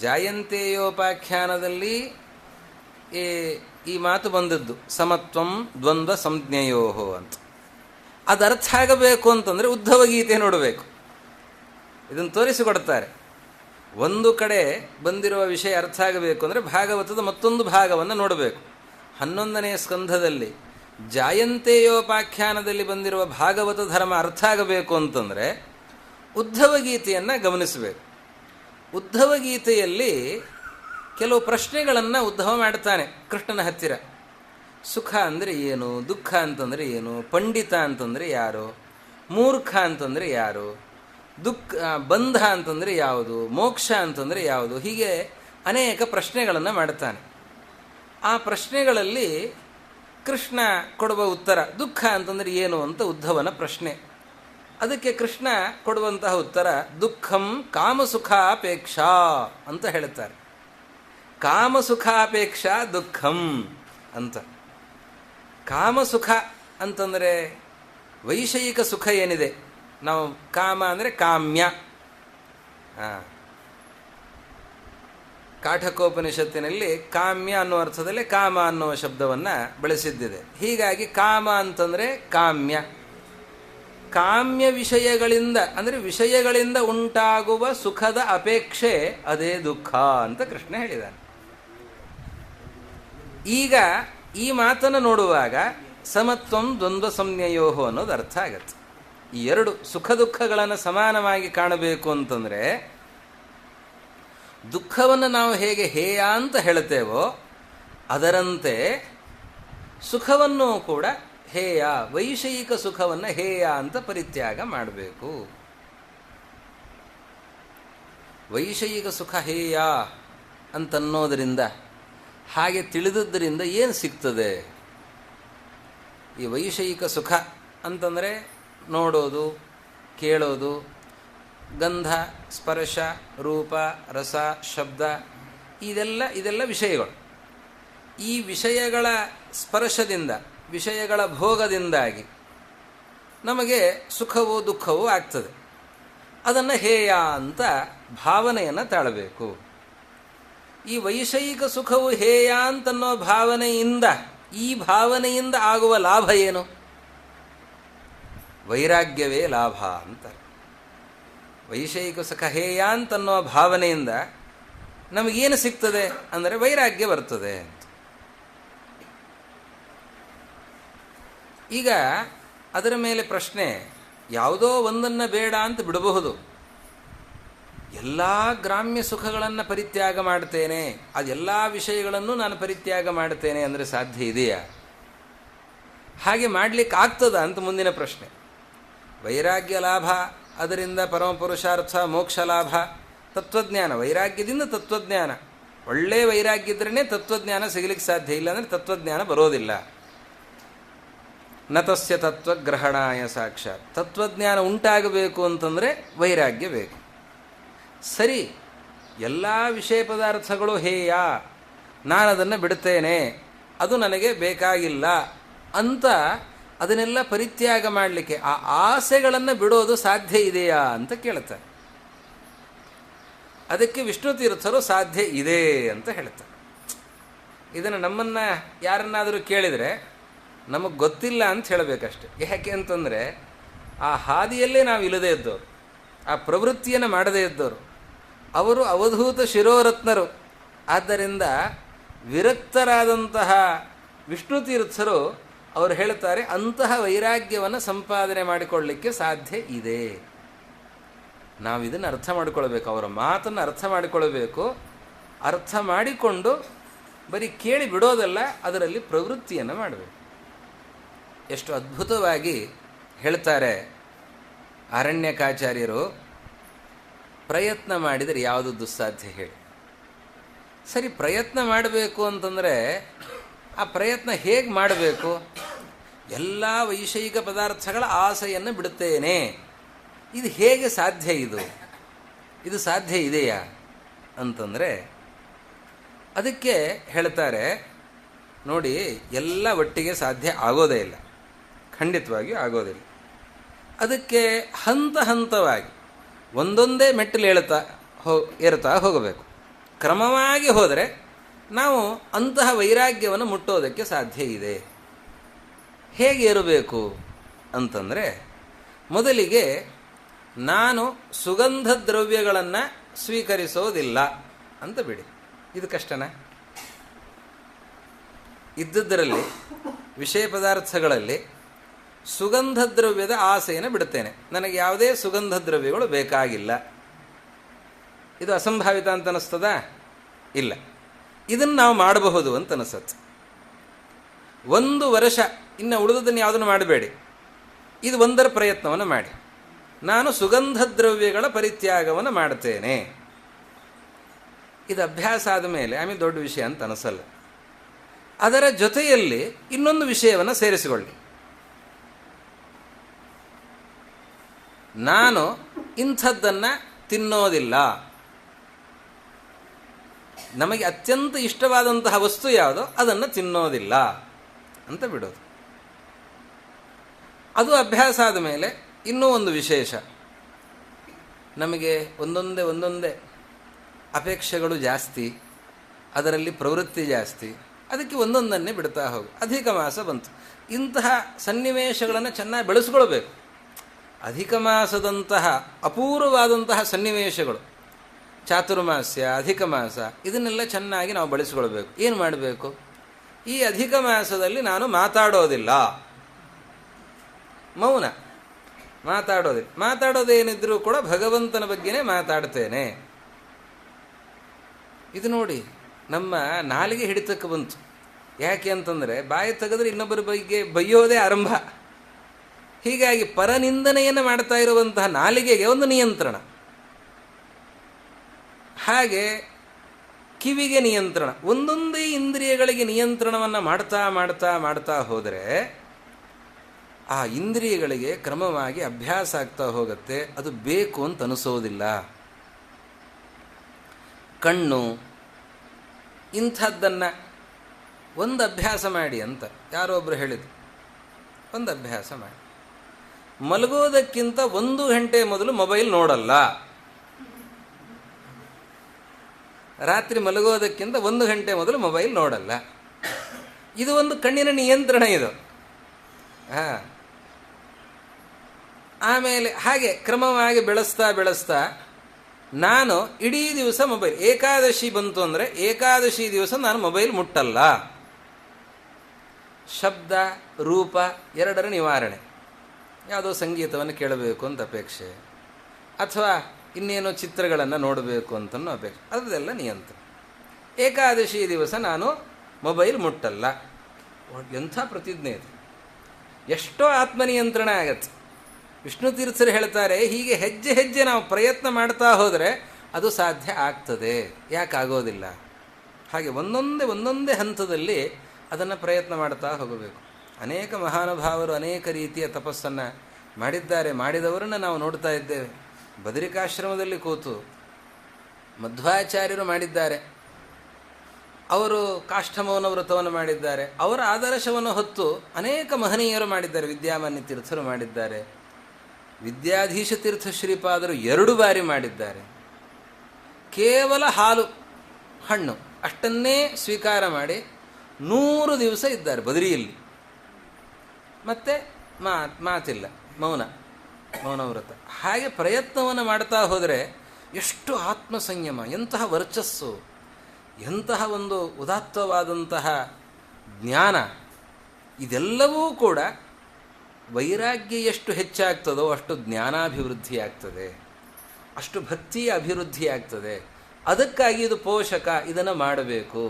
ಜಾಯಂತೆಯೋಪಾಖ್ಯಾನದಲ್ಲಿ ಈ ಮಾತು ಬಂದದ್ದು, ಸಮತ್ವಂ ದ್ವಂದ್ವ ಸಂಜ್ಞೆಯೋ ಅಂತ. ಅದು ಅರ್ಥ ಆಗಬೇಕು ಅಂತಂದರೆ ಉದ್ಧವ ಗೀತೆ ನೋಡಬೇಕು. ಇದನ್ನು ತೋರಿಸಿಕೊಡ್ತಾರೆ. ಒಂದು ಕಡೆ ಬಂದಿರುವ ವಿಷಯ ಅರ್ಥ ಆಗಬೇಕು ಅಂದರೆ ಭಾಗವತದ ಮತ್ತೊಂದು ಭಾಗವನ್ನು ನೋಡಬೇಕು. 11ನೇ ಸ್ಕಂಧದಲ್ಲಿ ಜಾಯಂತೆಯೋಪಾಖ್ಯಾನದಲ್ಲಿ ಬಂದಿರುವ ಭಾಗವತ ಧರ್ಮ ಅರ್ಥ ಆಗಬೇಕು ಅಂತಂದರೆ ಉದ್ಧವ ಗೀತೆಯನ್ನು ಗಮನಿಸಬೇಕು. ಉದ್ಧವ ಗೀತೆಯಲ್ಲಿ ಕೆಲವು ಪ್ರಶ್ನೆಗಳನ್ನು ಉದ್ಧವ ಮಾಡ್ತಾನೆ ಕೃಷ್ಣನ ಹತ್ತಿರ. ಸುಖ ಅಂದರೆ ಏನು, ದುಃಖ ಅಂತಂದರೆ ಏನು, ಪಂಡಿತ ಅಂತಂದರೆ ಯಾರು, ಮೂರ್ಖ ಅಂತಂದರೆ ಯಾರು, ಬಂಧ ಅಂತಂದರೆ ಯಾವುದು, ಮೋಕ್ಷ ಅಂತಂದರೆ ಯಾವುದು, ಹೀಗೆ ಅನೇಕ ಪ್ರಶ್ನೆಗಳನ್ನು ಮಾಡ್ತಾನೆ. ಆ ಪ್ರಶ್ನೆಗಳಲ್ಲಿ ಕೃಷ್ಣ ಕೊಡುವ ಉತ್ತರ ದುಃಖ ಅಂತಂದರೆ ಏನು ಅಂತ ಉದ್ಧವನ ಪ್ರಶ್ನೆ. ಅದಕ್ಕೆ ಕೃಷ್ಣ ಕೊಡುವಂತಹ ಉತ್ತರ ದುಃಖಂ ಕಾಮಸುಖಾಪೇಕ್ಷಾ ಅಂತ ಹೇಳುತ್ತಾರೆ. ಕಾಮಸುಖಾಪೇಕ್ಷಾ ದುಃಖಂ ಅಂತ. ಕಾಮಸುಖ ಅಂತಂದರೆ ವೈಷಯಿಕ ಸುಖ ಏನಿದೆ, ನಾವು ಕಾಮ ಅಂದರೆ ಕಾಮ್ಯ, ಕಾಠಕೋಪನಿಷತ್ತಿನಲ್ಲಿ ಕಾಮ್ಯ ಅನ್ನೋ ಅರ್ಥದಲ್ಲಿ ಕಾಮ ಅನ್ನುವ ಶಬ್ದವನ್ನು ಬಳಸಿದ್ದಿದೆ. ಹೀಗಾಗಿ ಕಾಮ ಅಂತಂದರೆ ಕಾಮ್ಯ, ಕಾಮ್ಯ ವಿಷಯಗಳಿಂದ ಅಂದರೆ ವಿಷಯಗಳಿಂದ ಉಂಟಾಗುವ ಸುಖದ ಅಪೇಕ್ಷೆ ಅದೇ ದುಃಖ ಅಂತ ಕೃಷ್ಣ ಹೇಳಿದ್ದಾನೆ. ಈಗ ಈ ಮಾತನ್ನು ನೋಡುವಾಗ ಸಮತ್ವಂ ದ್ವಂದ್ವ ಸಂಜ್ಞೆಯೋ ಅನ್ನೋದು ಅರ್ಥ ಆಗತ್ತೆ. ಈ ಎರಡು ಸುಖ ದುಃಖಗಳನ್ನು ಸಮಾನವಾಗಿ ಕಾಣಬೇಕು ಅಂತಂದರೆ ದುಃಖವನ್ನು ನಾವು ಹೇಗೆ ಹೇಯ ಅಂತ ಹೇಳ್ತೇವೋ ಅದರಂತೆ ಸುಖವನ್ನು ಕೂಡ ಹೇಯ, ವೈಷಯಿಕ ಸುಖವನ್ನು ಹೇಯ ಅಂತ ಪರಿತ್ಯಾಗ ಮಾಡಬೇಕು. ವೈಷಯಿಕ ಸುಖ ಹೇಯ ಅಂತನ್ನೋದರಿಂದ, ಹಾಗೆ ತಿಳಿದದ್ದರಿಂದ ಏನು ಸಿಗ್ತದೆ? ಈ ವೈಷಯಿಕ ಸುಖ ಅಂತಂದರೆ ನೋಡೋದು, ಕೇಳೋದು, ಗಂಧ, ಸ್ಪರ್ಶ, ರೂಪ, ರಸ, ಶಬ್ದ, ಇದೆಲ್ಲ ವಿಷಯಗಳು. ಈ ವಿಷಯಗಳ ಸ್ಪರ್ಶದಿಂದ, ವಿಷಯಗಳ ಭೋಗದಿಂದಾಗಿ ನಮಗೆ ಸುಖವೂ ದುಃಖವೂ ಆಗ್ತದೆ. ಅದನ್ನು ಹೇಯ ಅಂತ ಭಾವನೆಯನ್ನು ತಾಳಬೇಕು. ಈ ವೈಷಯಿಕ ಸುಖವು ಹೇಯ ಅಂತನ್ನೋ ಭಾವನೆಯಿಂದ, ಈ ಭಾವನೆಯಿಂದ ಆಗುವ ಲಾಭ ಏನು? ವೈರಾಗ್ಯವೇ ಲಾಭ ಅಂತ. ವೈಷಯಿಕ ಸುಖ ಹೇಯ ಅಂತನ್ನೋ ಭಾವನೆಯಿಂದ ನಮಗೇನು ಸಿಗ್ತದೆ ಅಂದರೆ ವೈರಾಗ್ಯ ಬರ್ತದೆ ಅಂತ. ಈಗ ಅದರ ಮೇಲೆ ಪ್ರಶ್ನೆ, ಯಾವುದೋ ಒಂದನ್ನು ಬೇಡ ಅಂತ ಬಿಡಬಹುದು. ಎಲ್ಲ ಗ್ರಾಮ್ಯ ಸುಖಗಳನ್ನು ಪರಿತ್ಯಾಗ ಮಾಡ್ತೇನೆ, ಅದೆಲ್ಲ ವಿಷಯಗಳನ್ನು ನಾನು ಪರಿತ್ಯಾಗ ಮಾಡ್ತೇನೆ ಅಂದರೆ ಸಾಧ್ಯ ಇದೆಯಾ? ಹಾಗೆ ಮಾಡಲಿಕ್ಕೆ ಆಗ್ತದ ಅಂತ ಮುಂದಿನ ಪ್ರಶ್ನೆ. ವೈರಾಗ್ಯ ಲಾಭ, ಅದರಿಂದ ಪರಮಪುರುಷಾರ್ಥ, ಮೋಕ್ಷ ಲಾಭ, ತತ್ವಜ್ಞಾನ, ವೈರಾಗ್ಯದಿಂದ ತತ್ವಜ್ಞಾನ. ಒಳ್ಳೆಯ ವೈರಾಗ್ಯ ಇದ್ರೇ ತತ್ವಜ್ಞಾನ ಸಿಗಲಿಕ್ಕೆ ಸಾಧ್ಯ, ಇಲ್ಲ ಅಂದರೆ ತತ್ವಜ್ಞಾನ ಬರೋದಿಲ್ಲ. ನತಸ್ಯ ತತ್ವಗ್ರಹಣಾಯ ಸಾಕ್ಷಾತ್. ತತ್ವಜ್ಞಾನ ಉಂಟಾಗಬೇಕು ಅಂತಂದರೆ ವೈರಾಗ್ಯ ಬೇಕು. ಸರಿ, ಎಲ್ಲ ವಿಷಯ ಪದಾರ್ಥಗಳು ಹೇಯ, ನಾನು ಅದನ್ನು ಬಿಡ್ತೇನೆ, ಅದು ನನಗೆ ಬೇಕಾಗಿಲ್ಲ ಅಂತ ಅದನ್ನೆಲ್ಲ ಪರಿತ್ಯಾಗ ಮಾಡಲಿಕ್ಕೆ ಆ ಆಸೆಗಳನ್ನು ಬಿಡೋದು ಸಾಧ್ಯ ಇದೆಯಾ ಅಂತ ಕೇಳ್ತಾರೆ. ಅದಕ್ಕೆ ವಿಷ್ಣು ತೀರ್ಥರು ಸಾಧ್ಯ ಇದೆ ಅಂತ ಹೇಳ್ತಾರೆ. ಇದನ್ನು ನಮ್ಮನ್ನು ಯಾರನ್ನಾದರೂ ಕೇಳಿದರೆ ನಮಗೆ ಗೊತ್ತಿಲ್ಲ ಅಂತ ಹೇಳಬೇಕಷ್ಟೆ. ಯಾಕೆ ಅಂತಂದರೆ ಆ ಹಾದಿಯಲ್ಲೇ ನಾವು ಇಲ್ಲದೇ ಇದ್ದವರು, ಆ ಪ್ರವೃತ್ತಿಯನ್ನು ಮಾಡದೇ ಇದ್ದವರು, ಅವರು ಅವಧೂತ ಶಿರೋರತ್ನರು. ಆದ್ದರಿಂದ ವಿರಕ್ತರಾದಂತಹ ವಿಷ್ಣು ತೀರ್ಥರು ಅವರು ಹೇಳ್ತಾರೆ, ಅಂತಹ ವೈರಾಗ್ಯವನ್ನು ಸಂಪಾದನೆ ಮಾಡಿಕೊಳ್ಳಲಿಕ್ಕೆ ಸಾಧ್ಯ ಇದೆ. ನಾವು ಇದನ್ನು ಅರ್ಥ ಮಾಡಿಕೊಳ್ಬೇಕು, ಅವರ ಮಾತನ್ನು ಅರ್ಥ ಮಾಡಿಕೊಳ್ಬೇಕು. ಅರ್ಥ ಮಾಡಿಕೊಂಡು ಬರೀ ಕೇಳಿ ಬಿಡೋದಲ್ಲ, ಅದರಲ್ಲಿ ಪ್ರವೃತ್ತಿಯನ್ನು ಮಾಡಬೇಕು. ಎಷ್ಟು ಅದ್ಭುತವಾಗಿ ಹೇಳ್ತಾರೆ ಆರಣ್ಯಕಾಚಾರ್ಯರು, ಪ್ರಯತ್ನ ಮಾಡಿದರೆ ಯಾವುದು ದುಸ್ಸಾಧ್ಯ ಹೇಳಿ. ಸರಿ, ಪ್ರಯತ್ನ ಮಾಡಬೇಕು ಅಂತಂದರೆ ಆ ಪ್ರಯತ್ನ ಹೇಗೆ ಮಾಡಬೇಕು? ಎಲ್ಲ ವೈಷಯಿಕ ಪದಾರ್ಥಗಳ ಆಸೆಯನ್ನು ಬಿಡುತ್ತೇನೆ, ಇದು ಹೇಗೆ ಸಾಧ್ಯ? ಇದು ಇದು ಸಾಧ್ಯ ಇದೆಯಾ ಅಂತಂದರೆ ಅದಕ್ಕೆ ಹೇಳ್ತಾರೆ ನೋಡಿ, ಎಲ್ಲ ಒಟ್ಟಿಗೆ ಸಾಧ್ಯ ಆಗೋದೇ ಇಲ್ಲ, ಖಂಡಿತವಾಗಿಯೂ ಆಗೋದಿಲ್ಲ. ಅದಕ್ಕೆ ಹಂತ ಹಂತವಾಗಿ ಒಂದೊಂದೇ ಮೆಟ್ಟಲು ಏರುತ್ತಾ ಹೋಗಬೇಕು. ಕ್ರಮವಾಗಿ ಹೋದರೆ ನಾವು ಅಂತಹ ವೈರಾಗ್ಯವನ್ನು ಮುಟ್ಟೋದಕ್ಕೆ ಸಾಧ್ಯ ಇದೆ. ಹೇಗೆ ಇರಬೇಕು ಅಂತಂದರೆ, ಮೊದಲಿಗೆ ನಾನು ಸುಗಂಧ ದ್ರವ್ಯಗಳನ್ನು ಸ್ವೀಕರಿಸೋದಿಲ್ಲ ಅಂತ ಬಿಡಿ. ಇದು ಕಷ್ಟನಾ? ಇದ್ದದ್ದರಲ್ಲಿ ವಿಷಯ ಪದಾರ್ಥಗಳಲ್ಲಿ ಸುಗಂಧ ದ್ರವ್ಯದ ಆಸೆಯನ್ನು ಬಿಡುತ್ತೇನೆ. ನನಗೆ ಯಾವುದೇ ಸುಗಂಧ ದ್ರವ್ಯಗಳು ಬೇಕಾಗಿಲ್ಲ. ಇದು ಅಸಂಭಾವಿತ ಅಂತ ಅನ್ನಿಸ್ತದಾ? ಇಲ್ಲ. ಇದನ್ನು ನಾವು ಮಾಡಬಹುದು ಅಂತ ಅನಿಸುತ್ತೆ. 1 ವರ್ಷ ಇನ್ನು ಉಳಿದದನ್ನು ಯಾವುದನ್ನು ಮಾಡಬೇಡಿ, ಇದು ಒಂದರ ಪ್ರಯತ್ನವನ್ನು ಮಾಡಿ. ನಾನು ಸುಗಂಧ ದ್ರವ್ಯಗಳ ಪರಿತ್ಯಾಗವನ್ನು ಮಾಡ್ತೇನೆ. ಇದು ಅಭ್ಯಾಸ ಆದ ಮೇಲೆ ಆಮೇಲೆ ದೊಡ್ಡ ವಿಷಯ ಅಂತ ಅನಿಸಲ್ಲ. ಅದರ ಜೊತೆಯಲ್ಲಿ ಇನ್ನೊಂದು ವಿಷಯವನ್ನು ಸೇರಿಸಿಕೊಳ್ಳಿ. ನಾನು ಇಂಥದ್ದನ್ನು ತಿನ್ನೋದಿಲ್ಲ. ನಮಗೆ ಅತ್ಯಂತ ಇಷ್ಟವಾದಂತಹ ವಸ್ತು ಯಾವುದೋ ಅದನ್ನು ತಿನ್ನೋದಿಲ್ಲ ಅಂತ ಬಿಡೋದು. ಅದು ಅಭ್ಯಾಸ ಆದ ಮೇಲೆ ಇನ್ನೂ ಒಂದು ವಿಶೇಷ, ನಮಗೆ ಒಂದೊಂದೇ ಅಪೇಕ್ಷೆಗಳು ಜಾಸ್ತಿ, ಅದರಲ್ಲಿ ಪ್ರವೃತ್ತಿ ಜಾಸ್ತಿ, ಅದಕ್ಕೆ ಒಂದೊಂದನ್ನೇ ಬಿಡ್ತಾ ಹೋಗು. ಅಧಿಕ ಮಾಸ ಬಂತು. ಇಂತಹ ಸನ್ನಿವೇಶಗಳನ್ನು ಚೆನ್ನಾಗಿ ಬೆಳೆಸ್ಕೊಳ್ಬೇಕು. ಅಧಿಕ ಮಾಸದಂತಹ ಅಪೂರ್ವವಾದಂತಹ ಸನ್ನಿವೇಶಗಳು, ಚಾತುರ್ಮಾಸ್ಯ, ಅಧಿಕ ಮಾಸ, ಇದನ್ನೆಲ್ಲ ಚೆನ್ನಾಗಿ ನಾವು ಬಳಸಿಕೊಳ್ಬೇಕು. ಏನು ಮಾಡಬೇಕು? ಈ ಅಧಿಕ ಮಾಸದಲ್ಲಿ ನಾನು ಮಾತಾಡೋದಿಲ್ಲ, ಮೌನ, ಮಾತಾಡೋದೇನಿದ್ರೂ ಕೂಡ ಭಗವಂತನ ಬಗ್ಗೆನೇ ಮಾತಾಡ್ತೇನೆ. ಇದು ನೋಡಿ, ನಮ್ಮ ನಾಲಿಗೆ ಹಿಡಿತಕ್ಕೆ ಬಂತು. ಯಾಕೆ ಅಂತಂದರೆ ಬಾಯಿ ತೆಗೆದ್ರೆ ಇನ್ನೊಬ್ಬರ ಬಗ್ಗೆ ಬೈಯೋದೇ ಆರಂಭ. ಹೀಗಾಗಿ ಪರನಿಂದನೆಯನ್ನು ಮಾಡ್ತಾ ಇರುವಂತಹ ನಾಲಿಗೆಗೆ ಒಂದು ನಿಯಂತ್ರಣ, ಹಾಗೆ ಕಿವಿಗೆ ನಿಯಂತ್ರಣ, ಒಂದೊಂದೇ ಇಂದ್ರಿಯಗಳಿಗೆ ನಿಯಂತ್ರಣವನ್ನು ಮಾಡ್ತಾ ಮಾಡ್ತಾ ಮಾಡ್ತಾ ಹೋದರೆ ಆ ಇಂದ್ರಿಯಗಳಿಗೆ ಕ್ರಮವಾಗಿ ಅಭ್ಯಾಸ ಆಗ್ತಾ ಹೋಗುತ್ತೆ. ಅದು ಬೇಕು ಅಂತ ಅನಿಸೋದಿಲ್ಲ. ಕಣ್ಣು ಇಂಥದ್ದನ್ನು ಒಂದು ಅಭ್ಯಾಸ ಮಾಡಿ ಅಂತ ಯಾರೋ ಒಬ್ಬರು ಹೇಳಿದರು. ಒಂದು ಅಭ್ಯಾಸ ಮಾಡಿ, ಮಲಗೋದಕ್ಕಿಂತ 1 ಗಂಟೆ ಮೊದಲು ಮೊಬೈಲ್ ನೋಡಲ್ಲ. ರಾತ್ರಿ ಮಲಗೋದಕ್ಕಿಂತ 1 ಗಂಟೆ ಮೊದಲು ಮೊಬೈಲ್ ನೋಡಲ್ಲ. ಇದು ಒಂದು ಕಣ್ಣಿನ ನಿಯಂತ್ರಣ ಇದು. ಆಮೇಲೆ ಹಾಗೆ ಕ್ರಮವಾಗಿ ಬೆಳೆಸ್ತಾ ನಾನು ಇಡೀ ದಿವಸ ಮೊಬೈಲ್, ಏಕಾದಶಿ ಬಂತು ಅಂದರೆ ಏಕಾದಶಿ ದಿವಸ ನಾನು ಮೊಬೈಲ್ ಮುಟ್ಟಲ್ಲ. ಶಬ್ದ ರೂಪ ಎರಡರ ನಿವಾರಣೆ, ಯಾವುದೋ ಸಂಗೀತವನ್ನು ಕೇಳಬೇಕು ಅಂತ ಅಪೇಕ್ಷೆ, ಅಥವಾ ಇನ್ನೇನೋ ಚಿತ್ರಗಳನ್ನು ನೋಡಬೇಕು ಅಂತನೋ ಅಪೇಕ್ಷೆ, ಅದರದೆಲ್ಲ ನಿಯಂತ್ರಣ. ಏಕಾದಶಿ ದಿವಸ ನಾನು ಮೊಬೈಲ್ ಮುಟ್ಟಲ್ಲ. ಎಂಥ ಪ್ರತಿಜ್ಞೆ ಇದು! ಎಷ್ಟೋ ಆತ್ಮನಿಯಂತ್ರಣ ಆಗತ್ತೆ. ವಿಷ್ಣು ತೀರ್ಥರು ಹೇಳ್ತಾರೆ, ಹೀಗೆ ಹೆಜ್ಜೆ ಹೆಜ್ಜೆ ನಾವು ಪ್ರಯತ್ನ ಮಾಡ್ತಾ ಹೋದರೆ ಅದು ಸಾಧ್ಯ ಆಗ್ತದೆ. ಯಾಕಾಗೋದಿಲ್ಲ? ಹಾಗೆ ಒಂದೊಂದೇ ಹಂತದಲ್ಲಿ ಅದನ್ನು ಪ್ರಯತ್ನ ಮಾಡ್ತಾ ಹೋಗಬೇಕು. ಅನೇಕ ಮಹಾನುಭಾವರು ಅನೇಕ ರೀತಿಯ ತಪಸ್ಸನ್ನು ಮಾಡಿದ್ದಾರೆ. ಮಾಡಿದವರನ್ನು ನಾವು ನೋಡ್ತಾ ಇದ್ದೇವೆ. ಬದರಿಕಾಶ್ರಮದಲ್ಲಿ ಕೂತು ಮಧ್ವಾಚಾರ್ಯರು ಮಾಡಿದ್ದಾರೆ. ಅವರು ಕಾಷ್ಠಮೌನ ವ್ರತವನ್ನು ಮಾಡಿದ್ದಾರೆ. ಅವರ ಆದರ್ಶವನ್ನು ಹೊತ್ತು ಅನೇಕ ಮಹನೀಯರು ಮಾಡಿದ್ದಾರೆ. ವಿದ್ಯಾಮಾನ್ಯ ತೀರ್ಥರು ಮಾಡಿದ್ದಾರೆ. ವಿದ್ಯಾಧೀಶ ತೀರ್ಥ ಶ್ರೀಪಾದರು 2 ಬಾರಿ ಮಾಡಿದ್ದಾರೆ. ಕೇವಲ ಹಾಲು ಹಣ್ಣು ಅಷ್ಟನ್ನೇ ಸ್ವೀಕಾರ ಮಾಡಿ 100 ದಿವಸ ಇದ್ದಾರೆ ಬದರಿಯಲ್ಲಿ. ಮತ್ತೆ ಮಾತಿಲ್ಲ, ಮೌನ ವ್ರತ. ಹಾಗೆ ಪ್ರಯತ್ನವನ್ನು ಮಾಡ್ತಾ ಹೋದರೆ ಎಷ್ಟು ಆತ್ಮಸಂಯಮ, ಎಂತಹ ವರ್ಚಸ್ಸು, ಎಂತಹ ಒಂದು ಉದಾತ್ತವಾದಂತಹ ಜ್ಞಾನ. ಇದೆಲ್ಲವೂ ಕೂಡ ವೈರಾಗ್ಯ ಎಷ್ಟು ಹೆಚ್ಚಾಗ್ತದೋ ಅಷ್ಟು ಜ್ಞಾನಾಭಿವೃದ್ಧಿ ಆಗ್ತದೆ, ಅಷ್ಟು ಭಕ್ತಿಯ ಅಭಿವೃದ್ಧಿ ಆಗ್ತದೆ. ಅದಕ್ಕಾಗಿ ಇದು ಪೋಷಕ, ಇದನ್ನು ಮಾಡಬೇಕು.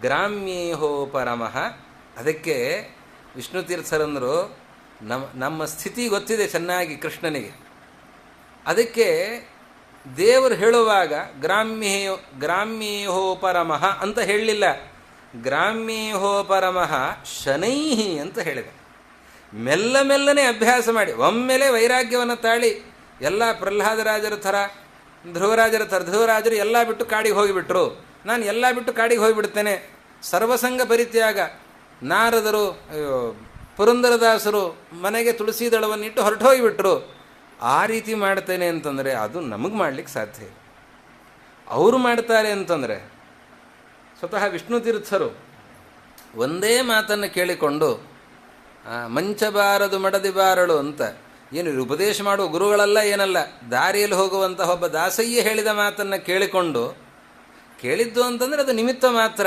ಗ್ರಾಮ್ಯೇಹೋ ಪರಮಃ. ಅದಕ್ಕೆ ವಿಷ್ಣು ತೀರ್ಥರಂದರು ನಮ್ಮ ಸ್ಥಿತಿ ಗೊತ್ತಿದೆ ಚೆನ್ನಾಗಿ ಕೃಷ್ಣನಿಗೆ. ಅದಕ್ಕೆ ದೇವರು ಹೇಳುವಾಗ ಗ್ರಾಮ್ಯೇಹೋ ಪರಮಃ ಅಂತ ಹೇಳಲಿಲ್ಲ, ಗ್ರಾಮ್ಯೇಹೋ ಪರಮಃ ಶನೈಹಿ ಅಂತ ಹೇಳಿದ. ಮೆಲ್ಲನೆ ಅಭ್ಯಾಸ ಮಾಡಿ ಒಮ್ಮೆಲೆ ವೈರಾಗ್ಯವನ್ನು ತಾಳಿ ಎಲ್ಲ ಪ್ರಹ್ಲಾದರಾಜರ ಥರ ಧ್ರುವರಾಜರು ಎಲ್ಲ ಬಿಟ್ಟು ಕಾಡಿಗೆ ಹೋಗಿಬಿಟ್ರು, ನಾನು ಎಲ್ಲ ಬಿಟ್ಟು ಕಾಡಿಗೆ ಹೋಗಿಬಿಡ್ತೇನೆ, ಸರ್ವಸಂಗ ಪರಿತ್ಯಾಗ. ನಾರದರು ಪುರಂದರದಾಸರು ಮನೆಗೆ ತುಳಸಿ ದಳವನ್ನಿಟ್ಟು ಹೊರಟು ಹೋಗಿಬಿಟ್ರು. ಆ ರೀತಿ ಮಾಡ್ತೇನೆ ಅಂತಂದರೆ ಅದು ನಮಗೆ ಮಾಡಲಿಕ್ಕೆ ಸಾಧ್ಯ ಇಲ್ಲ. ಅವರು ಮಾಡ್ತಾರೆ ಅಂತಂದರೆ, ಸ್ವತಃ ವಿಷ್ಣು ತೀರ್ಥರು ಒಂದೇ ಮಾತನ್ನು ಕೇಳಿಕೊಂಡು ಮಂಚಬಾರದು ಮಡದಿ ಬಾರಳು ಅಂತ, ಏನು ಉಪದೇಶ ಮಾಡುವ ಗುರುಗಳಲ್ಲ ಏನಲ್ಲ, ದಾರಿಯಲ್ಲಿ ಹೋಗುವಂತಹ ಒಬ್ಬ ದಾಸಯ್ಯ ಹೇಳಿದ ಮಾತನ್ನು ಕೇಳಿದ್ದು ಅಂತಂದರೆ ಅದು ನಿಮಿತ್ತ ಮಾತ್ರ.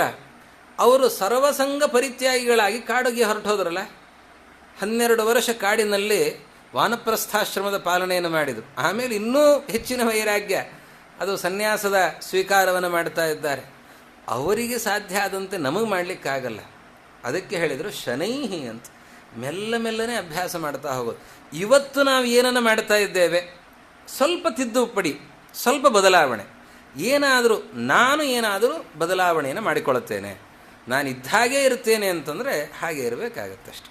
ಅವರು ಸರ್ವಸಂಗ ಪರಿತ್ಯಾಗಿಗಳಾಗಿ ಕಾಡಿಗೆ ಹೊರಟು ಹೋದ್ರಲ್ಲ. 12 ವರ್ಷ ಕಾಡಿನಲ್ಲಿ ವಾನಪ್ರಸ್ಥಾಶ್ರಮದ ಪಾಲನೆಯನ್ನು ಮಾಡಿದರು. ಆಮೇಲೆ ಇನ್ನೂ ಹೆಚ್ಚಿನ ವೈರಾಗ್ಯ, ಅದು ಸನ್ಯಾಸದ ಸ್ವೀಕಾರವನ್ನು ಮಾಡ್ತಾ ಇದ್ದಾರೆ. ಅವರಿಗೆ ಸಾಧ್ಯ ಆದಂತೆ ನಮಗೆ ಮಾಡಲಿಕ್ಕಾಗಲ್ಲ. ಅದಕ್ಕೆ ಹೇಳಿದರು ಶನೈಹಿ ಅಂತ, ಮೆಲ್ಲನೆ ಅಭ್ಯಾಸ ಮಾಡ್ತಾ ಹೋಗೋದು. ಇವತ್ತು ನಾವು ಏನನ್ನು ಮಾಡ್ತಾ ಇದ್ದೇವೆ, ಸ್ವಲ್ಪ ತಿದ್ದುಪಡಿ, ಸ್ವಲ್ಪ ಬದಲಾವಣೆ, ಏನಾದರೂ ಬದಲಾವಣೆಯನ್ನು ಮಾಡಿಕೊಳ್ಳುತ್ತೇನೆ. ನಾನು ಇದ್ದಾಗೇ ಇರ್ತೇನೆ ಅಂತಂದರೆ ಹಾಗೆ ಇರಬೇಕಾಗತ್ತಷ್ಟೆ.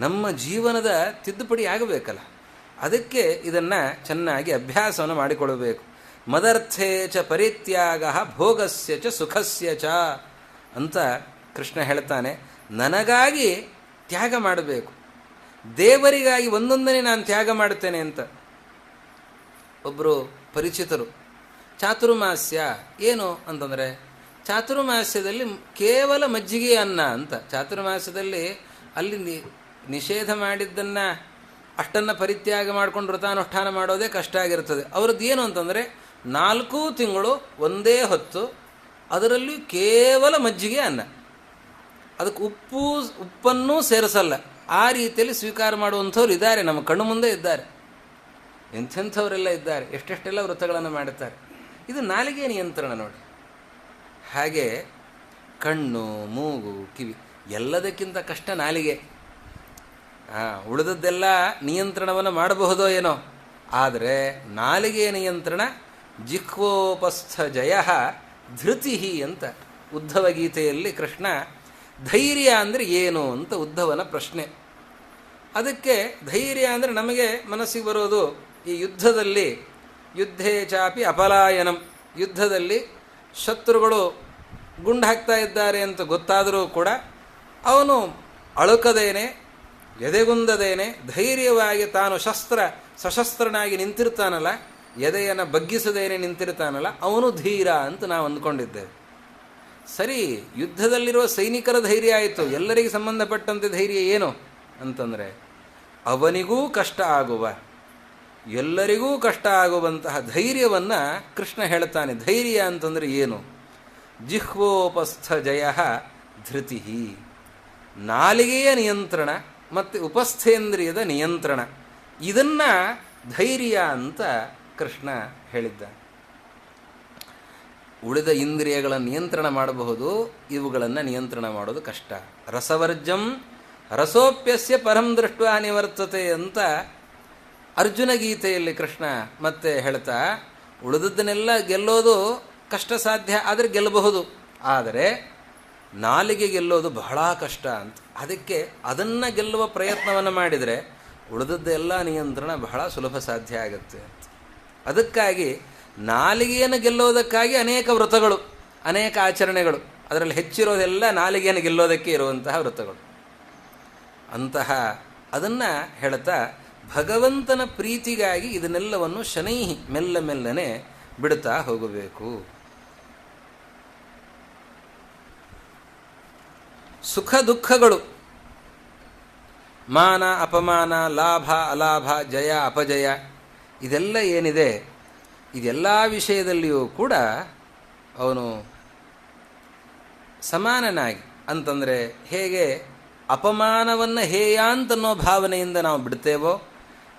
ನಮ್ಮ ಜೀವನದ ತಿದ್ದುಪಡಿ ಆಗಬೇಕಲ್ಲ, ಅದಕ್ಕೆ ಇದನ್ನು ಚೆನ್ನಾಗಿ ಅಭ್ಯಾಸವನ್ನು ಮಾಡಿಕೊಳ್ಳಬೇಕು. ಮದರ್ಥೇ ಚ ಪರಿತ್ಯಾಗ ಭೋಗಸ್ಯ ಚ ಸುಖಸ್ಯ ಚ ಅಂತ ಕೃಷ್ಣ ಹೇಳ್ತಾನೆ. ನನಗಾಗಿ ತ್ಯಾಗ ಮಾಡಬೇಕು, ದೇವರಿಗಾಗಿ ಒಂದೊಂದನೇ ನಾನು ತ್ಯಾಗ ಮಾಡುತ್ತೇನೆ ಅಂತ. ಒಬ್ಬರು ಪರಿಚಿತರು ಚಾತುರ್ಮಾಸ್ಯ ಏನು ಅಂತಂದರೆ, ಚಾತುರ್ಮಾಸ್ಯದಲ್ಲಿ ಕೇವಲ ಮಜ್ಜಿಗೆ ಅನ್ನ ಅಂತ. ಚಾತುರ್ಮಾಸ್ಯದಲ್ಲಿ ಅಲ್ಲಿ ನಿಷೇಧ ಮಾಡಿದ್ದನ್ನು ಅಷ್ಟನ್ನು ಪರಿತ್ಯಾಗ ಮಾಡ್ಕೊಂಡು ವ್ರತಾನುಷ್ಠಾನ ಮಾಡೋದೇ ಕಷ್ಟ ಆಗಿರ್ತದೆ. ಅವ್ರದ್ದು ಏನು ಅಂತಂದರೆ 4 ತಿಂಗಳು ಒಂದೇ ಹೊತ್ತು, ಅದರಲ್ಲಿ ಕೇವಲ ಮಜ್ಜಿಗೆ ಅನ್ನ, ಅದಕ್ಕೆ ಉಪ್ಪನ್ನೂ ಸೇರಿಸಲ್ಲ. ಆ ರೀತಿಯಲ್ಲಿ ಸ್ವೀಕಾರ ಮಾಡುವಂಥವ್ರು ಇದ್ದಾರೆ, ನಮ್ಮ ಕಣ್ಣು ಮುಂದೆ ಇದ್ದಾರೆ. ಎಂಥೆಂಥವರೆಲ್ಲ ಇದ್ದಾರೆ, ಎಷ್ಟೆಷ್ಟೆಲ್ಲ ವ್ರತಗಳನ್ನು ಮಾಡುತ್ತಾರೆ. ಇದು ನಾಲಿಗೆ ನಿಯಂತ್ರಣ ನೋಡಿ. ಹಾಗೆ ಕಣ್ಣು, ಮೂಗು, ಕಿವಿ ಎಲ್ಲದಕ್ಕಿಂತ ಕಷ್ಟ ನಾಲಿಗೆ. ಉಳಿದದ್ದೆಲ್ಲ ನಿಯಂತ್ರಣವನ್ನು ಮಾಡಬಹುದೋ ಏನೋ, ಆದರೆ ನಾಲಿಗೆಯ ನಿಯಂತ್ರಣ ಜಿಹ್ವೋಪಸ್ಥ ಜಯ ಧೃತಿ ಅಂತ ಉದ್ಧವ ಗೀತೆಯಲ್ಲಿ ಕೃಷ್ಣ, ಧೈರ್ಯ ಅಂದರೆ ಏನು ಅಂತ ಉದ್ಧವನ ಪ್ರಶ್ನೆ. ಅದಕ್ಕೆ ಧೈರ್ಯ ಅಂದರೆ ನಮಗೆ ಮನಸ್ಸಿಗೆ ಬರೋದು ಈ ಯುದ್ಧದಲ್ಲಿ, ಯುದ್ಧೇ ಚಾಪಿ ಅಪಲಾಯನಂ, ಯುದ್ಧದಲ್ಲಿ ಶತ್ರುಗಳು ಗುಂಡು ಹಾಕ್ತಾ ಇದ್ದಾರೆ ಅಂತ ಗೊತ್ತಾದರೂ ಕೂಡ ಅವನು ಅಳುಕದೇನೆ, ಎದೆಗುಂದದೇನೆ ಧೈರ್ಯವಾಗಿ ತಾನು ಸಶಸ್ತ್ರನಾಗಿ ನಿಂತಿರ್ತಾನಲ್ಲ, ಎದೆಯನ್ನು ಬಗ್ಗಿಸದೇನೆ ನಿಂತಿರ್ತಾನಲ್ಲ, ಅವನು ಧೀರ ಅಂತ ನಾವು ಅಂದ್ಕೊಂಡಿದ್ದೇವೆ. ಸರಿ, ಯುದ್ಧದಲ್ಲಿರುವ ಸೈನಿಕರ ಧೈರ್ಯ ಆಯಿತು, ಎಲ್ಲರಿಗೆ ಸಂಬಂಧಪಟ್ಟಂತೆ ಧೈರ್ಯ ಏನು ಅಂತಂದರೆ, ಅವನಿಗೂ ಕಷ್ಟ ಆಗುವ, ಎಲ್ಲರಿಗೂ ಕಷ್ಟ ಆಗುವಂತಹ ಧೈರ್ಯವನ್ನು ಕೃಷ್ಣ ಹೇಳ್ತಾನೆ. ಧೈರ್ಯ ಅಂತಂದರೆ ಏನು? ಜಿಹ್ವೋಪಸ್ಥ ಜಯ ಧೃತಿ, ನಾಲಿಗೆಯ ನಿಯಂತ್ರಣ ಮತ್ತು ಉಪಸ್ಥೇಂದ್ರಿಯದ ನಿಯಂತ್ರಣ, ಇದನ್ನು ಧೈರ್ಯ ಅಂತ ಕೃಷ್ಣ ಹೇಳಿದ್ದ. ಉಳಿದ ಇಂದ್ರಿಯಗಳ ನಿಯಂತ್ರಣ ಮಾಡಬಹುದು, ಇವುಗಳನ್ನು ನಿಯಂತ್ರಣ ಮಾಡೋದು ಕಷ್ಟ. ರಸವರ್ಜಂ ರಸೋಪ್ಯಸ್ಯ ಪರಂ ದೃಷ್ಟ ನಿವರ್ತತೆ ಅಂತ ಅರ್ಜುನ ಗೀತೆಯಲ್ಲಿ ಕೃಷ್ಣ ಮತ್ತೆ ಹೇಳ್ತಾ, ಉಳಿದದ್ದನ್ನೆಲ್ಲ ಗೆಲ್ಲೋದು ಕಷ್ಟ ಸಾಧ್ಯ, ಆದರೆ ಗೆಲ್ಲಬಹುದು, ಆದರೆ ನಾಲಿಗೆ ಗೆಲ್ಲೋದು ಬಹಳ ಕಷ್ಟ ಅಂತ. ಅದಕ್ಕೆ ಅದನ್ನು ಗೆಲ್ಲುವ ಪ್ರಯತ್ನವನ್ನು ಮಾಡಿದರೆ ಉಳಿದದ್ದೆಲ್ಲ ನಿಯಂತ್ರಣ ಬಹಳ ಸುಲಭ ಸಾಧ್ಯ ಆಗುತ್ತೆ ಅಂತ. ಅದಕ್ಕಾಗಿ ನಾಲಿಗೆಯನ್ನು ಗೆಲ್ಲೋದಕ್ಕಾಗಿ ಅನೇಕ ವ್ರತಗಳು, ಅನೇಕ ಆಚರಣೆಗಳು, ಅದರಲ್ಲಿ ಹೆಚ್ಚಿರೋದೆಲ್ಲ ನಾಲಿಗೆಯನ್ನು ಗೆಲ್ಲೋದಕ್ಕೆ ಇರುವಂತಹ ವ್ರತಗಳು. ಅಂತಹ ಅದನ್ನು ಹೇಳ್ತಾ ಭಗವಂತನ ಪ್ರೀತಿಗಾಗಿ ಇದನ್ನೆಲ್ಲವನ್ನು ಶನೈಹಿ ಮೆಲ್ಲನೆ ಬಿಡುತ್ತಾ ಹೋಗಬೇಕು. ಸುಖ ದುಃಖಗಳು, ಮಾನ ಅಪಮಾನ, ಲಾಭ ಅಲಾಭ, ಜಯ ಅಪಜಯ, ಇದೆಲ್ಲ ಏನಿದೆ, ಇದೆಲ್ಲ ವಿಷಯದಲ್ಲಿಯೂ ಕೂಡ ಅವನು ಸಮಾನನಾಗಿ, ಅಂತಂದರೆ ಹೇಗೆ ಅಪಮಾನವನ್ನು ಹೇಯ ಅಂತನ್ನೋ ಭಾವನೆಯಿಂದ ನಾವು ಬಿಡ್ತೇವೋ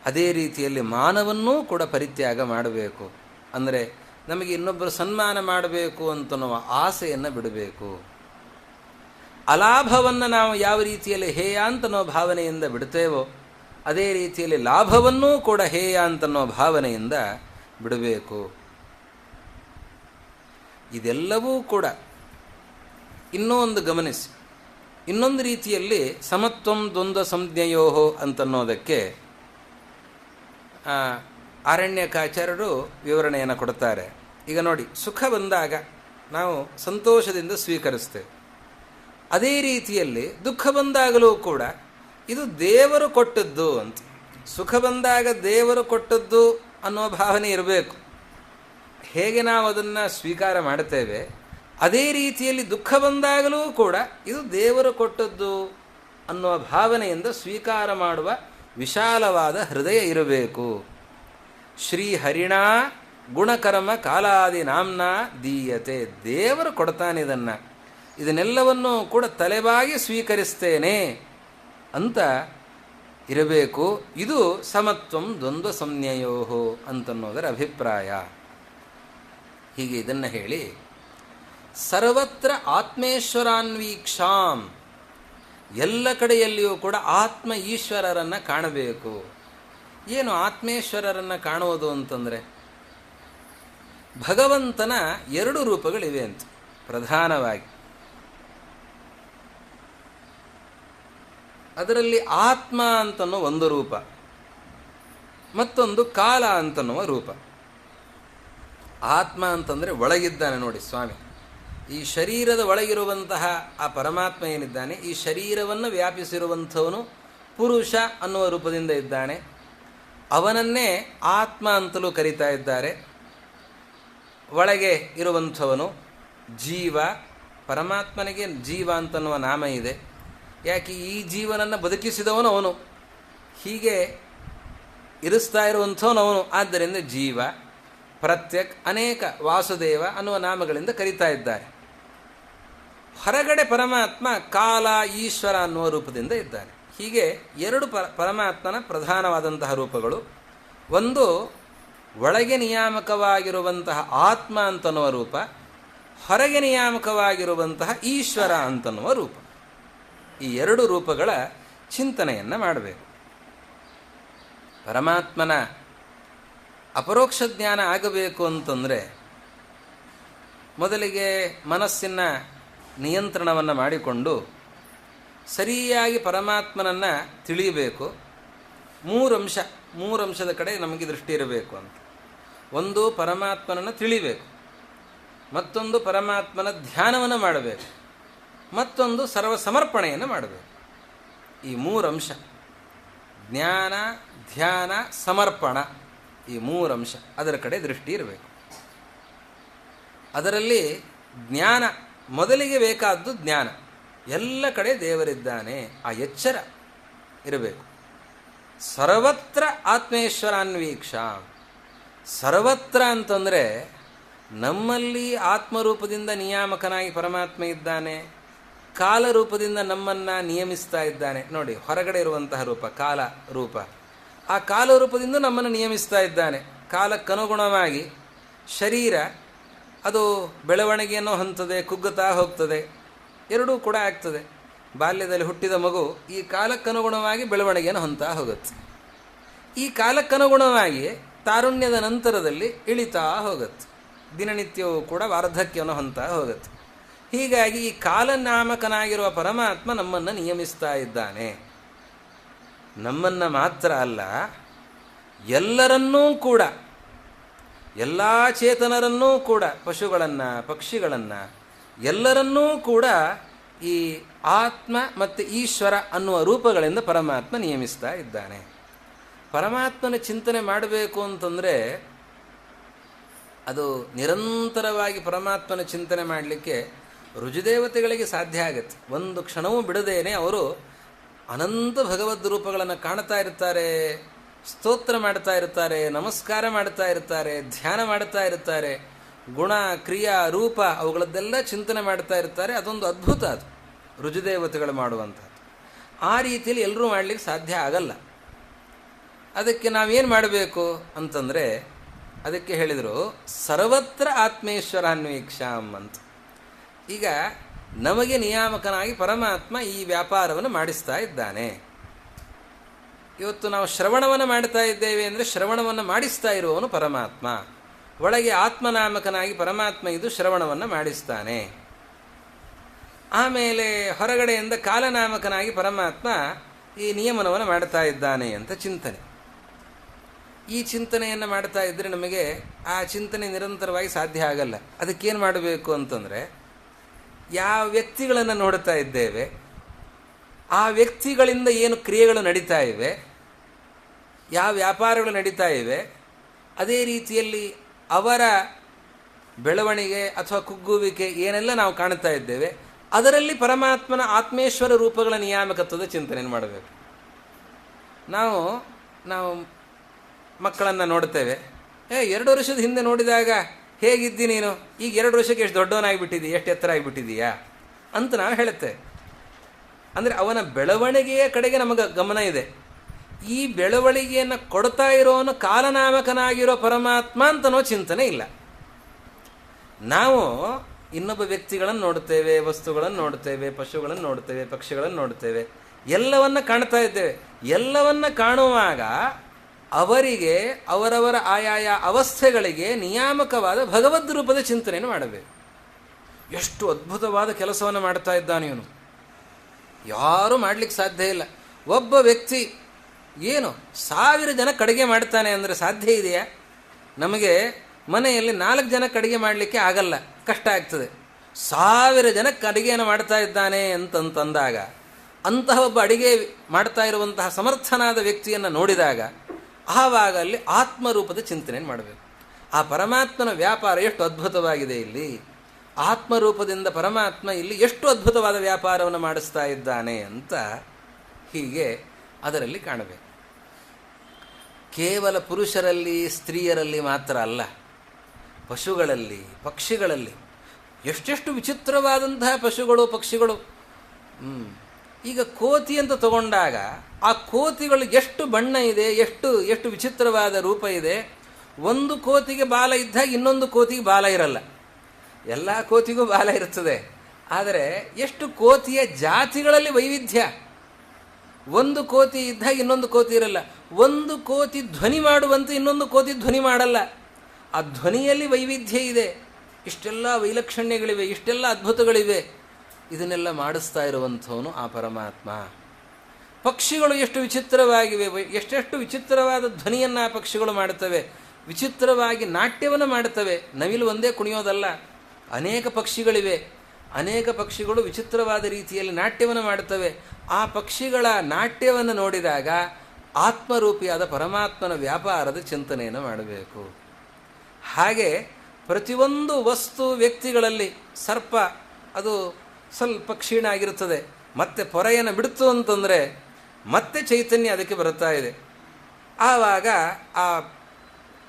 ಅದೇ ರೀತಿಯಲ್ಲಿ ಮಾನವನ್ನೂ ಕೂಡ ಪರಿತ್ಯಾಗ ಮಾಡಬೇಕು. ಅಂದರೆ ನಮಗೆ ಇನ್ನೊಬ್ಬರು ಸನ್ಮಾನ ಮಾಡಬೇಕು ಅಂತನ್ನುವ ಆಸೆಯನ್ನು ಬಿಡಬೇಕು. ಅಲಾಭವನ್ನು ನಾವು ಯಾವ ರೀತಿಯಲ್ಲಿ ಹೇಯ ಅಂತನ್ನೋ ಭಾವನೆಯಿಂದ ಬಿಡ್ತೇವೋ ಅದೇ ರೀತಿಯಲ್ಲಿ ಲಾಭವನ್ನೂ ಕೂಡ ಹೇಯ ಅಂತನ್ನೋ ಭಾವನೆಯಿಂದ ಬಿಡಬೇಕು. ಇದೆಲ್ಲವೂ ಕೂಡ ಇನ್ನೂ ಒಂದು ಗಮನಿಸಿ, ಇನ್ನೊಂದು ರೀತಿಯಲ್ಲಿ ಸಮತ್ವಂ ದ್ವಂದ್ವ ಸಂಜ್ಞೆಯೋ ಅಂತನ್ನೋದಕ್ಕೆ ಆರಣ್ಯಕಾಚಾರ್ಯರು ವಿವರಣೆಯನ್ನು ಕೊಡ್ತಾರೆ. ಈಗ ನೋಡಿ, ಸುಖ ಬಂದಾಗ ನಾವು ಸಂತೋಷದಿಂದ ಸ್ವೀಕರಿಸ್ತೇವೆ. ಅದೇ ರೀತಿಯಲ್ಲಿ ದುಃಖ ಬಂದಾಗಲೂ ಕೂಡ ಇದು ದೇವರು ಕೊಟ್ಟದ್ದು ಅಂತ. ಸುಖ ಬಂದಾಗ ದೇವರು ಕೊಟ್ಟದ್ದು ಅನ್ನುವ ಭಾವನೆ ಇರಬೇಕು. ಹೇಗೆ ನಾವು ಅದನ್ನು ಸ್ವೀಕಾರ ಮಾಡ್ತೇವೆ, ಅದೇ ರೀತಿಯಲ್ಲಿ ದುಃಖ ಬಂದಾಗಲೂ ಕೂಡ ಇದು ದೇವರು ಕೊಟ್ಟದ್ದು ಅನ್ನುವ ಭಾವನೆಯಿಂದ ಸ್ವೀಕಾರ ಮಾಡುವ ವಿಶಾಲವಾದ ಹೃದಯ ಇರಬೇಕು. ಶ್ರೀಹರಿಣ ಗುಣಕರ್ಮ ಕಾಲಾದಿ ನಾಮ್ನ ದೀಯತೆ. ದೇವರು ಕೊಡ್ತಾನೆ ಇದನ್ನೆಲ್ಲವನ್ನೂ ಕೂಡ ತಲೆಬಾಗಿ ಸ್ವೀಕರಿಸ್ತೇನೆ ಅಂತ ಇರಬೇಕು. ಇದು ಸಮತ್ವಂ ದ್ವಂದ್ವ ಸಂಜ್ಞೆಯೋ ಅಂತನ್ನೋದರ ಅಭಿಪ್ರಾಯ. ಹೀಗೆ ಇದನ್ನು ಹೇಳಿ, ಸರ್ವತ್ರ ಆತ್ಮೇಶ್ವರಾನ್ವೀಕ್ಷಾಂ, ಎಲ್ಲ ಕಡೆಯಲ್ಲಿಯೂ ಕೂಡ ಆತ್ಮ ಈಶ್ವರರನ್ನು ಕಾಣಬೇಕು. ಏನು ಆತ್ಮೇಶ್ವರರನ್ನು ಕಾಣುವುದು ಅಂತಂದರೆ, ಭಗವಂತನ ಎರಡು ರೂಪಗಳಿವೆ ಅಂತ. ಪ್ರಧಾನವಾಗಿ ಅದರಲ್ಲಿ ಆತ್ಮ ಅಂತನ್ನೋ ಒಂದು ರೂಪ, ಮತ್ತೊಂದು ಕಾಲ ಅಂತನ್ನುವ ರೂಪ. ಆತ್ಮ ಅಂತಂದರೆ ಒಳಗಿದ್ದಾನೆ ನೋಡಿ ಸ್ವಾಮಿ. ಈ ಶರೀರದ ಒಳಗಿರುವಂತಹ ಆ ಪರಮಾತ್ಮ ಏನಿದ್ದಾನೆ, ಈ ಶರೀರವನ್ನು ವ್ಯಾಪಿಸಿರುವಂಥವನು ಪುರುಷ ಅನ್ನುವ ರೂಪದಿಂದ ಇದ್ದಾನೆ. ಅವನನ್ನೇ ಆತ್ಮ ಅಂತಲೂ ಕರೀತಾ ಇದ್ದಾರೆ. ಒಳಗೆ ಇರುವಂಥವನು ಜೀವ. ಪರಮಾತ್ಮನಿಗೆ ಜೀವ ಅಂತನ್ನುವ ನಾಮ ಇದೆ. ಯಾಕೆ, ಈ ಜೀವನನ್ನು ಬದುಕಿಸಿದವನು ಅವನು, ಹೀಗೆ ಇರಿಸ್ತಾ ಇರುವಂಥವನು ಅವನು. ಆದ್ದರಿಂದ ಜೀವ, ಪ್ರತ್ಯಕ್, ಅನೇಕ ವಾಸುದೇವ ಅನ್ನುವ ನಾಮಗಳಿಂದ ಕರೀತಾ ಇದ್ದಾರೆ. ಹೊರಗಡೆ ಪರಮಾತ್ಮ ಕಾಲ, ಈಶ್ವರ ಅನ್ನುವ ರೂಪದಿಂದ ಇದ್ದಾನೆ. ಹೀಗೆ ಎರಡು ಪರಮಾತ್ಮನ ಪ್ರಧಾನವಾದಂತಹ ರೂಪಗಳು. ಒಂದು ಒಳಗೆ ನಿಯಾಮಕವಾಗಿರುವಂತಹ ಆತ್ಮ ಅಂತನ್ನುವ ರೂಪ, ಹೊರಗೆ ನಿಯಾಮಕವಾಗಿರುವಂತಹ ಈಶ್ವರ ಅಂತನ್ನುವ ರೂಪ. ಈ ಎರಡು ರೂಪಗಳ ಚಿಂತನೆಯನ್ನು ಮಾಡಬೇಕು. ಪರಮಾತ್ಮನ ಅಪರೋಕ್ಷ ಜ್ಞಾನ ಆಗಬೇಕು ಅಂತಂದರೆ ಮೊದಲಿಗೆ ಮನಸ್ಸಿನ ನಿಯಂತ್ರಣವನ್ನು ಮಾಡಿಕೊಂಡು ಸರಿಯಾಗಿ ಪರಮಾತ್ಮನನ್ನು ತಿಳಿಯಬೇಕು. ಮೂರಂಶದ ಕಡೆ ನಮಗೆ ದೃಷ್ಟಿ ಇರಬೇಕು ಅಂತ. ಒಂದು, ಪರಮಾತ್ಮನನ್ನು ತಿಳಿಬೇಕು. ಮತ್ತೊಂದು, ಪರಮಾತ್ಮನ ಧ್ಯಾನವನ್ನು ಮಾಡಬೇಕು. ಮತ್ತೊಂದು, ಸರ್ವ ಸಮರ್ಪಣೆಯನ್ನು ಮಾಡಬೇಕು. ಈ ಮೂರಂಶ, ಜ್ಞಾನ, ಧ್ಯಾನ, ಸಮರ್ಪಣ, ಈ ಮೂರಂಶ, ಅದರ ಕಡೆ ದೃಷ್ಟಿ ಇರಬೇಕು. ಅದರಲ್ಲಿ ಜ್ಞಾನ ಮೊದಲಿಗೆ ಬೇಕಾದ್ದು. ಜ್ಞಾನ, ಎಲ್ಲ ಕಡೆ ದೇವರಿದ್ದಾನೆ, ಆ ಎಚ್ಚರ ಇರಬೇಕು. ಸರ್ವತ್ರ ಆತ್ಮೇಶ್ವರಾನ್ವೀಕ್ಷ. ಸರ್ವತ್ರ ಅಂತಂದರೆ ನಮ್ಮಲ್ಲಿ ಆತ್ಮರೂಪದಿಂದ ನಿಯಾಮಕನಾಗಿ ಪರಮಾತ್ಮ ಇದ್ದಾನೆ, ಕಾಲರೂಪದಿಂದ ನಮ್ಮನ್ನು ನಿಯಮಿಸ್ತಾ ಇದ್ದಾನೆ. ನೋಡಿ, ಹೊರಗಡೆ ಇರುವಂತಹ ರೂಪ ಕಾಲ ರೂಪ, ಆ ಕಾಲರೂಪದಿಂದ ನಮ್ಮನ್ನು ನಿಯಮಿಸ್ತಾ ಇದ್ದಾನೆ. ಕಾಲಕ್ಕನುಗುಣವಾಗಿ ಶರೀರ ಅದು ಬೆಳವಣಿಗೆಯನ್ನು ಹೊಂದದೆ, ಕುಗ್ಗುತ್ತಾ ಹೋಗ್ತದೆ, ಎರಡೂ ಕೂಡ ಆಗ್ತದೆ. ಬಾಲ್ಯದಲ್ಲಿ ಹುಟ್ಟಿದ ಮಗು ಈ ಕಾಲಕ್ಕನುಗುಣವಾಗಿ ಬೆಳವಣಿಗೆಯನ್ನು ಹೊಂದ್ತಾ ಹೋಗುತ್ತೆ. ಈ ಕಾಲಕ್ಕನುಗುಣವಾಗಿ ತಾರುಣ್ಯದ ನಂತರದಲ್ಲಿ ಇಳಿತಾ ಹೋಗುತ್ತೆ. ದಿನನಿತ್ಯವೂ ಕೂಡ ವಾರ್ಧಕ್ಯವನ್ನು ಹೊಂದ್ತಾ ಹೋಗುತ್ತೆ. ಹೀಗಾಗಿ ಈ ಕಾಲನಾಮಕನಾಗಿರುವ ಪರಮಾತ್ಮ ನಮ್ಮನ್ನು ನಿಯಮಿಸ್ತಾ ಇದ್ದಾನೆ. ನಮ್ಮನ್ನು ಮಾತ್ರ ಅಲ್ಲ, ಎಲ್ಲರನ್ನೂ ಕೂಡ, ಎಲ್ಲ ಚೇತನರನ್ನೂ ಕೂಡ, ಪಶುಗಳನ್ನು, ಪಕ್ಷಿಗಳನ್ನು, ಎಲ್ಲರನ್ನೂ ಕೂಡ ಈ ಆತ್ಮ ಮತ್ತು ಈಶ್ವರ ಅನ್ನುವ ರೂಪಗಳಿಂದ ಪರಮಾತ್ಮ ನಿಯಮಿಸ್ತಾ ಇದ್ದಾನೆ. ಪರಮಾತ್ಮನ ಚಿಂತನೆ ಮಾಡಬೇಕು ಅಂತಂದರೆ ಅದು ನಿರಂತರವಾಗಿ ಪರಮಾತ್ಮನ ಚಿಂತನೆ ಮಾಡಲಿಕ್ಕೆ ರುಜುದೇವತೆಗಳಿಗೆ ಸಾಧ್ಯ ಆಗುತ್ತೆ. ಒಂದು ಕ್ಷಣವೂ ಬಿಡದೇನೆ ಅವರು ಅನಂತ ಭಗವದ್ ರೂಪಗಳನ್ನು ಕಾಣ್ತಾ ಇರ್ತಾರೆ, ಸ್ತೋತ್ರ ಮಾಡ್ತಾ ಇರ್ತಾರೆ, ನಮಸ್ಕಾರ ಮಾಡ್ತಾ ಇರ್ತಾರೆ, ಧ್ಯಾನ ಮಾಡ್ತಾ ಇರ್ತಾರೆ, ಗುಣ, ಕ್ರಿಯಾ, ರೂಪ ಅವುಗಳದ್ದೆಲ್ಲ ಚಿಂತನೆ ಮಾಡ್ತಾ ಇರ್ತಾರೆ. ಅದೊಂದು ಅದ್ಭುತ, ಅದು ರುಜುದೇವತೆಗಳು ಮಾಡುವಂಥದ್ದು. ಆ ರೀತಿಯಲ್ಲಿ ಎಲ್ಲರೂ ಮಾಡಲಿಕ್ಕೆ ಸಾಧ್ಯ ಆಗಲ್ಲ. ಅದಕ್ಕೆ ನಾವೇನು ಮಾಡಬೇಕು ಅಂತಂದರೆ, ಅದಕ್ಕೆ ಹೇಳಿದರು ಸರ್ವತ್ರ ಆತ್ಮೇಶ್ವರಾನ್ವೀಕ್ಷಾಂ ಅಂತ. ಈಗ ನಮಗೆ ನಿಯಾಮಕನಾಗಿ ಪರಮಾತ್ಮ ಈ ವ್ಯಾಪಾರವನ್ನು ಮಾಡಿಸ್ತಾ ಇದ್ದಾನೆ. ಇವತ್ತು ನಾವು ಶ್ರವಣವನ್ನು ಮಾಡ್ತಾ ಇದ್ದೇವೆ ಅಂದರೆ ಶ್ರವಣವನ್ನು ಮಾಡಿಸ್ತಾ ಇರುವವನು ಪರಮಾತ್ಮ. ಒಳಗೆ ಆತ್ಮನಾಮಕನಾಗಿ ಪರಮಾತ್ಮ ಇದು ಶ್ರವಣವನ್ನು ಮಾಡಿಸ್ತಾನೆ. ಆಮೇಲೆ ಹೊರಗಡೆಯಿಂದ ಕಾಲನಾಮಕನಾಗಿ ಪರಮಾತ್ಮ ಈ ನಿಯಮನವನ್ನು ಮಾಡ್ತಾ ಇದ್ದಾನೆ ಅಂತ ಚಿಂತನೆ. ಈ ಚಿಂತನೆಯನ್ನು ಮಾಡ್ತಾ ಇದ್ದರೆ ನಮಗೆ ಆ ಚಿಂತನೆ ನಿರಂತರವಾಗಿ ಸಾಧ್ಯ ಆಗಲ್ಲ. ಅದಕ್ಕೇನು ಮಾಡಬೇಕು ಅಂತಂದರೆ, ಯಾವ ವ್ಯಕ್ತಿಗಳನ್ನು ನೋಡ್ತಾ ಇದ್ದೇವೆ, ಆ ವ್ಯಕ್ತಿಗಳಿಂದ ಏನು ಕ್ರಿಯೆಗಳು ನಡೀತಾ ಇವೆ, ಯಾವ ವ್ಯಾಪಾರಗಳು ನಡೀತಾ ಇವೆ, ಅದೇ ರೀತಿಯಲ್ಲಿ ಅವರ ಬೆಳವಣಿಗೆ ಅಥವಾ ಕುಗ್ಗುವಿಕೆ ಏನೆಲ್ಲ ನಾವು ಕಾಣ್ತಾ ಇದ್ದೇವೆ, ಅದರಲ್ಲಿ ಪರಮಾತ್ಮನ ಆತ್ಮೇಶ್ವರ ರೂಪಗಳ ನಿಯಾಮಕತ್ವದ ಚಿಂತನೆಯನ್ನು ಮಾಡಬೇಕು. ನಾವು ಮಕ್ಕಳನ್ನು ನೋಡ್ತೇವೆ, 2 ವರ್ಷದ ಹಿಂದೆ ನೋಡಿದಾಗ ಹೇಗಿದ್ದಿ ನೀನು, ಈಗ 2 ವರ್ಷಕ್ಕೆ ಎಷ್ಟು ದೊಡ್ಡವನಾಗಿಬಿಟ್ಟಿದ್ದೀಯ, ಎಷ್ಟು ಎತ್ತರ ಆಗಿಬಿಟ್ಟಿದೀಯಾ ಅಂತ ನಾವು ಹೇಳುತ್ತೇವೆ. ಅಂದರೆ ಅವನ ಬೆಳವಣಿಗೆಯ ಕಡೆಗೆ ನಮಗೆ ಗಮನ ಇದೆ. ಈ ಬೆಳವಣಿಗೆಯನ್ನು ಕೊಡ್ತಾ ಇರೋನು ಕಾಲನಾಮಕನಾಗಿರೋ ಪರಮಾತ್ಮ ಅಂತನೋ ಚಿಂತನೆ ಇಲ್ಲ. ನಾವು ಇನ್ನೊಬ್ಬ ವ್ಯಕ್ತಿಗಳನ್ನು ನೋಡ್ತೇವೆ, ವಸ್ತುಗಳನ್ನು ನೋಡ್ತೇವೆ, ಪಶುಗಳನ್ನು ನೋಡ್ತೇವೆ, ಪಕ್ಷಿಗಳನ್ನು ನೋಡ್ತೇವೆ, ಎಲ್ಲವನ್ನ ಕಾಣ್ತಾ ಇದ್ದೇವೆ. ಎಲ್ಲವನ್ನ ಕಾಣುವಾಗ ಅವರಿಗೆ ಅವರವರ ಆಯಾಯ ಅವಸ್ಥೆಗಳಿಗೆ ನಿಯಾಮಕವಾದ ಭಗವದ್ ರೂಪದ ಚಿಂತನೆಯನ್ನು ಮಾಡಬೇಕು. ಎಷ್ಟು ಅದ್ಭುತವಾದ ಕೆಲಸವನ್ನು ಮಾಡ್ತಾ ಇದ್ದಾನೆ ಇವನು, ಯಾರೂ ಮಾಡಲಿಕ್ಕೆ ಸಾಧ್ಯ ಇಲ್ಲ. ಒಬ್ಬ ವ್ಯಕ್ತಿ ಏನು 1000 ಜನಕ್ಕೆ ಅಡುಗೆ ಮಾಡ್ತಾನೆ ಅಂದರೆ ಸಾಧ್ಯ ಇದೆಯಾ? ನಮಗೆ ಮನೆಯಲ್ಲಿ 4 ಜನಕ್ಕೆ ಅಡುಗೆ ಮಾಡಲಿಕ್ಕೆ ಆಗಲ್ಲ, ಕಷ್ಟ ಆಗ್ತದೆ. 1000 ಜನಕ್ಕೆ ಅಡುಗೆಯನ್ನು ಮಾಡ್ತಾ ಇದ್ದಾನೆ ಅಂತಂದಾಗ, ಅಂತಹ ಒಬ್ಬ ಅಡುಗೆ ಮಾಡ್ತಾ ಇರುವಂತಹ ಸಮರ್ಥನಾದ ವ್ಯಕ್ತಿಯನ್ನು ನೋಡಿದಾಗ ಆವಾಗ ಅಲ್ಲಿ ಆತ್ಮರೂಪದ ಚಿಂತನೆಯನ್ನು ಮಾಡಬೇಕು. ಆ ಪರಮಾತ್ಮನ ವ್ಯಾಪಾರ ಎಷ್ಟು ಅದ್ಭುತವಾಗಿದೆ, ಇಲ್ಲಿ ಆತ್ಮರೂಪದಿಂದ ಪರಮಾತ್ಮ ಇಲ್ಲಿ ಎಷ್ಟು ಅದ್ಭುತವಾದ ವ್ಯಾಪಾರವನ್ನು ಮಾಡಿಸ್ತಾ ಇದ್ದಾನೆ ಅಂತ ಹೀಗೆ ಅದರಲ್ಲಿ ಕಾಣಬೇಕು. ಕೇವಲ ಪುರುಷರಲ್ಲಿ ಸ್ತ್ರೀಯರಲ್ಲಿ ಮಾತ್ರ ಅಲ್ಲ, ಪಶುಗಳಲ್ಲಿ ಪಕ್ಷಿಗಳಲ್ಲಿ ಎಷ್ಟೆಷ್ಟು ವಿಚಿತ್ರವಾದಂತಹ ಪಶುಗಳು ಪಕ್ಷಿಗಳು. ಈಗ ಕೋತಿ ಅಂತ ತಗೊಂಡಾಗ ಆ ಕೋತಿಗಳು ಎಷ್ಟು ಬಣ್ಣ ಇದೆ, ಎಷ್ಟು ವಿಚಿತ್ರವಾದ ರೂಪ ಇದೆ. ಒಂದು ಕೋತಿಗೆ ಬಾಲ ಇದ್ದಾಗ ಇನ್ನೊಂದು ಕೋತಿಗೆ ಬಾಲ ಇರಲ್ಲ. ಎಲ್ಲ ಕೋತಿಗೂ ಬಾಲ ಇರ್ತದೆ, ಆದರೆ ಎಷ್ಟು ಕೋತಿಯ ಜಾತಿಗಳಲ್ಲಿ ವೈವಿಧ್ಯ. ಒಂದು ಕೋತಿ ಇದ್ದಾಗ ಇನ್ನೊಂದು ಕೋತಿ ಇರಲ್ಲ. ಒಂದು ಕೋತಿ ಧ್ವನಿ ಮಾಡುವಂತೆ ಇನ್ನೊಂದು ಕೋತಿ ಧ್ವನಿ ಮಾಡಲ್ಲ. ಆ ಧ್ವನಿಯಲ್ಲಿ ವೈವಿಧ್ಯ ಇದೆ. ಇಷ್ಟೆಲ್ಲ ವೈಲಕ್ಷಣ್ಯಗಳಿವೆ, ಇಷ್ಟೆಲ್ಲ ಅದ್ಭುತಗಳಿವೆ. ಇದನ್ನೆಲ್ಲ ಮಾಡಿಸ್ತಾ ಇರುವಂಥವನು ಆ ಪರಮಾತ್ಮ. ಪಕ್ಷಿಗಳು ಎಷ್ಟು ವಿಚಿತ್ರವಾಗಿವೆ, ಎಷ್ಟೆಷ್ಟು ವಿಚಿತ್ರವಾದ ಧ್ವನಿಯನ್ನು ಆ ಪಕ್ಷಿಗಳು ಮಾಡುತ್ತವೆ, ವಿಚಿತ್ರವಾಗಿ ನಾಟ್ಯವನ್ನು ಮಾಡುತ್ತವೆ. ನವಿಲು ಒಂದೇ ಕುಣಿಯೋದಲ್ಲ, ಅನೇಕ ಪಕ್ಷಿಗಳಿವೆ. ಅನೇಕ ಪಕ್ಷಿಗಳು ವಿಚಿತ್ರವಾದ ರೀತಿಯಲ್ಲಿ ನಾಟ್ಯವನ್ನು ಮಾಡುತ್ತವೆ. ಆ ಪಕ್ಷಿಗಳ ನಾಟ್ಯವನ್ನು ನೋಡಿದಾಗ ಆತ್ಮರೂಪಿಯಾದ ಪರಮಾತ್ಮನ ವ್ಯಾಪಾರದ ಚಿಂತನೆಯನ್ನು ಮಾಡಬೇಕು. ಹಾಗೆ ಪ್ರತಿಯೊಂದು ವಸ್ತು ವ್ಯಕ್ತಿಗಳಲ್ಲಿ ಸರ್ಪ ಅದು ಸ್ವಲ್ಪ ಕ್ಷೀಣ ಆಗಿರುತ್ತದೆ, ಮತ್ತೆ ಪೊರೆಯನ್ನು ಬಿಡ್ತು ಅಂತಂದರೆ ಮತ್ತೆ ಚೈತನ್ಯ ಅದಕ್ಕೆ ಬರುತ್ತಾ ಇದೆ. ಆವಾಗ ಆ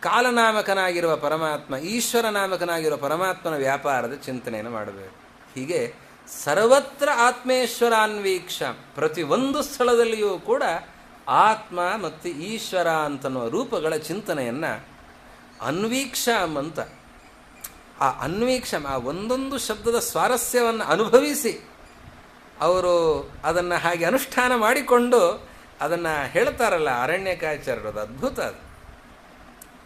ಕಾಲನಾಮಕನಾಗಿರುವ ಪರಮಾತ್ಮ, ಈಶ್ವರ ನಾಮಕನಾಗಿರುವ ಪರಮಾತ್ಮನ ವ್ಯಾಪಾರದ ಚಿಂತನೆಯನ್ನು ಮಾಡಬೇಕು. ಹೀಗೆ ಸರ್ವತ್ರ ಆತ್ಮೇಶ್ವರಾನ್ವೀಕ್ಷ, ಪ್ರತಿಯೊಂದು ಸ್ಥಳದಲ್ಲಿಯೂ ಕೂಡ ಆತ್ಮ ಮತ್ತು ಈಶ್ವರ ಅಂತನ್ನುವ ರೂಪಗಳ ಚಿಂತನೆಯನ್ನು ಅನ್ವೀಕ್ಷಂ ಅಂತ. ಆ ಅನ್ವೀಕ್ಷಂ, ಆ ಒಂದೊಂದು ಶಬ್ದದ ಸ್ವಾರಸ್ಯವನ್ನು ಅನುಭವಿಸಿ ಅವರು ಅದನ್ನು ಹಾಗೆ ಅನುಷ್ಠಾನ ಮಾಡಿಕೊಂಡು ಅದನ್ನು ಹೇಳ್ತಾರಲ್ಲ ಅರಣ್ಯಕಾಚಾರ್ಯರು, ಅದು ಅದ್ಭುತ. ಅದು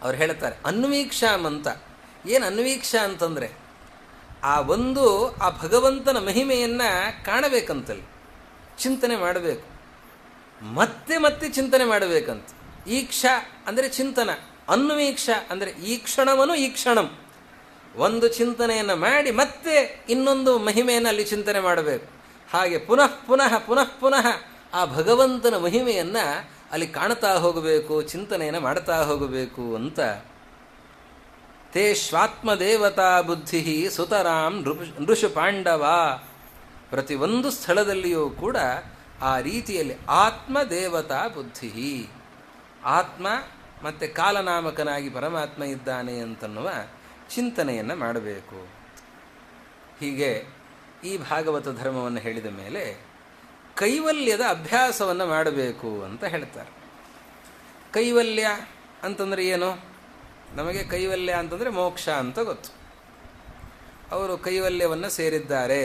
ಅವ್ರು ಹೇಳ್ತಾರೆ ಅನ್ವೀಕ್ಷಂ ಅಂತ. ಏನು ಅನ್ವೀಕ್ಷ ಅಂತಂದರೆ ಆ ಭಗವಂತನ ಮಹಿಮೆಯನ್ನು ಕಾಣಬೇಕಂತಲ್ಲಿ ಚಿಂತನೆ ಮಾಡಬೇಕು, ಮತ್ತೆ ಮತ್ತೆ ಚಿಂತನೆ ಮಾಡಬೇಕಂತ. ಈಕ್ಷ ಅಂದರೆ ಚಿಂತನ, ಅನ್ವೀಕ್ಷ ಅಂದರೆ ಈ ಕ್ಷಣವನು ಈ ಕ್ಷಣಂ, ಒಂದು ಚಿಂತನೆಯನ್ನು ಮಾಡಿ ಮತ್ತೆ ಇನ್ನೊಂದು ಮಹಿಮೆಯನ್ನು ಅಲ್ಲಿ ಚಿಂತನೆ ಮಾಡಬೇಕು. ಹಾಗೆ ಪುನಃ ಪುನಃ ಪುನಃ ಪುನಃ ಆ ಭಗವಂತನ ಮಹಿಮೆಯನ್ನು ಅಲ್ಲಿ ಕಾಣ್ತಾ ಹೋಗಬೇಕು, ಚಿಂತನೆಯನ್ನು ಮಾಡ್ತಾ ಹೋಗಬೇಕು ಅಂತ. ತೇ ಶ್ವಾತ್ಮದೇವತಾ ಬುದ್ಧಿ ಸುತರಾಂ ನೃಷು ಪಾಂಡವ. ಪ್ರತಿಯೊಂದು ಸ್ಥಳದಲ್ಲಿಯೂ ಕೂಡ ಆ ರೀತಿಯಲ್ಲಿ ಆತ್ಮದೇವತಾ ಬುದ್ಧಿ, ಆತ್ಮ ಮತ್ತು ಕಾಲನಾಮಕನಾಗಿ ಪರಮಾತ್ಮ ಇದ್ದಾನೆ ಅಂತನ್ನುವ ಚಿಂತನೆಯನ್ನು ಮಾಡಬೇಕು. ಹೀಗೆ ಈ ಭಾಗವತ ಧರ್ಮವನ್ನು ಹೇಳಿದ ಮೇಲೆ ಕೈವಲ್ಯದ ಅಭ್ಯಾಸವನ್ನು ಮಾಡಬೇಕು ಅಂತ ಹೇಳ್ತಾರೆ. ಕೈವಲ್ಯ ಅಂತಂದರೆ ಏನು? ನಮಗೆ ಕೈವಲ್ಯ ಅಂತಂದರೆ ಮೋಕ್ಷ ಅಂತ ಗೊತ್ತು. ಅವರು ಕೈವಲ್ಯವನ್ನು ಸೇರಿದ್ದಾರೆ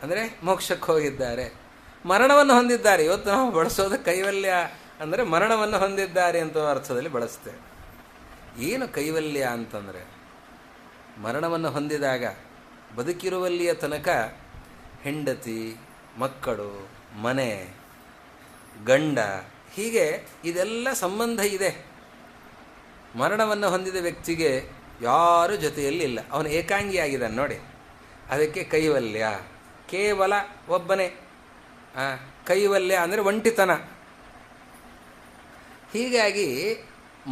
ಅಂದರೆ ಮೋಕ್ಷಕ್ಕೆ ಹೋಗಿದ್ದಾರೆ, ಮರಣವನ್ನು ಹೊಂದಿದ್ದಾರೆ. ಇವತ್ತು ನಾವು ಬಳಸೋದು ಕೈವಲ್ಯ ಅಂದರೆ ಮರಣವನ್ನು ಹೊಂದಿದ್ದಾರೆ ಅಂತ ಅರ್ಥದಲ್ಲಿ ಬಳಸ್ತೇವೆ. ಏನು ಕೈವಲ್ಯ ಅಂತಂದರೆ ಮರಣವನ್ನು ಹೊಂದಿದಾಗ ಬದುಕಿರುವಲ್ಲಿಯ ತನಕ ಹೆಂಡತಿ, ಮಕ್ಕಳು, ಮನೆ, ಗಂಡ, ಹೀಗೆ ಇದೆಲ್ಲ ಸಂಬಂಧ ಇದೆ. ಮರಣವನ್ನು ಹೊಂದಿದ ವ್ಯಕ್ತಿಗೆ ಯಾರೂ ಜೊತೆಯಲ್ಲಿ ಇಲ್ಲ, ಅವನು ಏಕಾಂಗಿಯಾಗಿದ್ದಾನೆ ನೋಡಿ. ಅದಕ್ಕೆ ಕೈವಲ್ಯ, ಕೇವಲ ಒಬ್ಬನೇ. ಕೈವಲ್ಯ ಅಂದರೆ ಒಂಟಿತನ. ಹೀಗಾಗಿ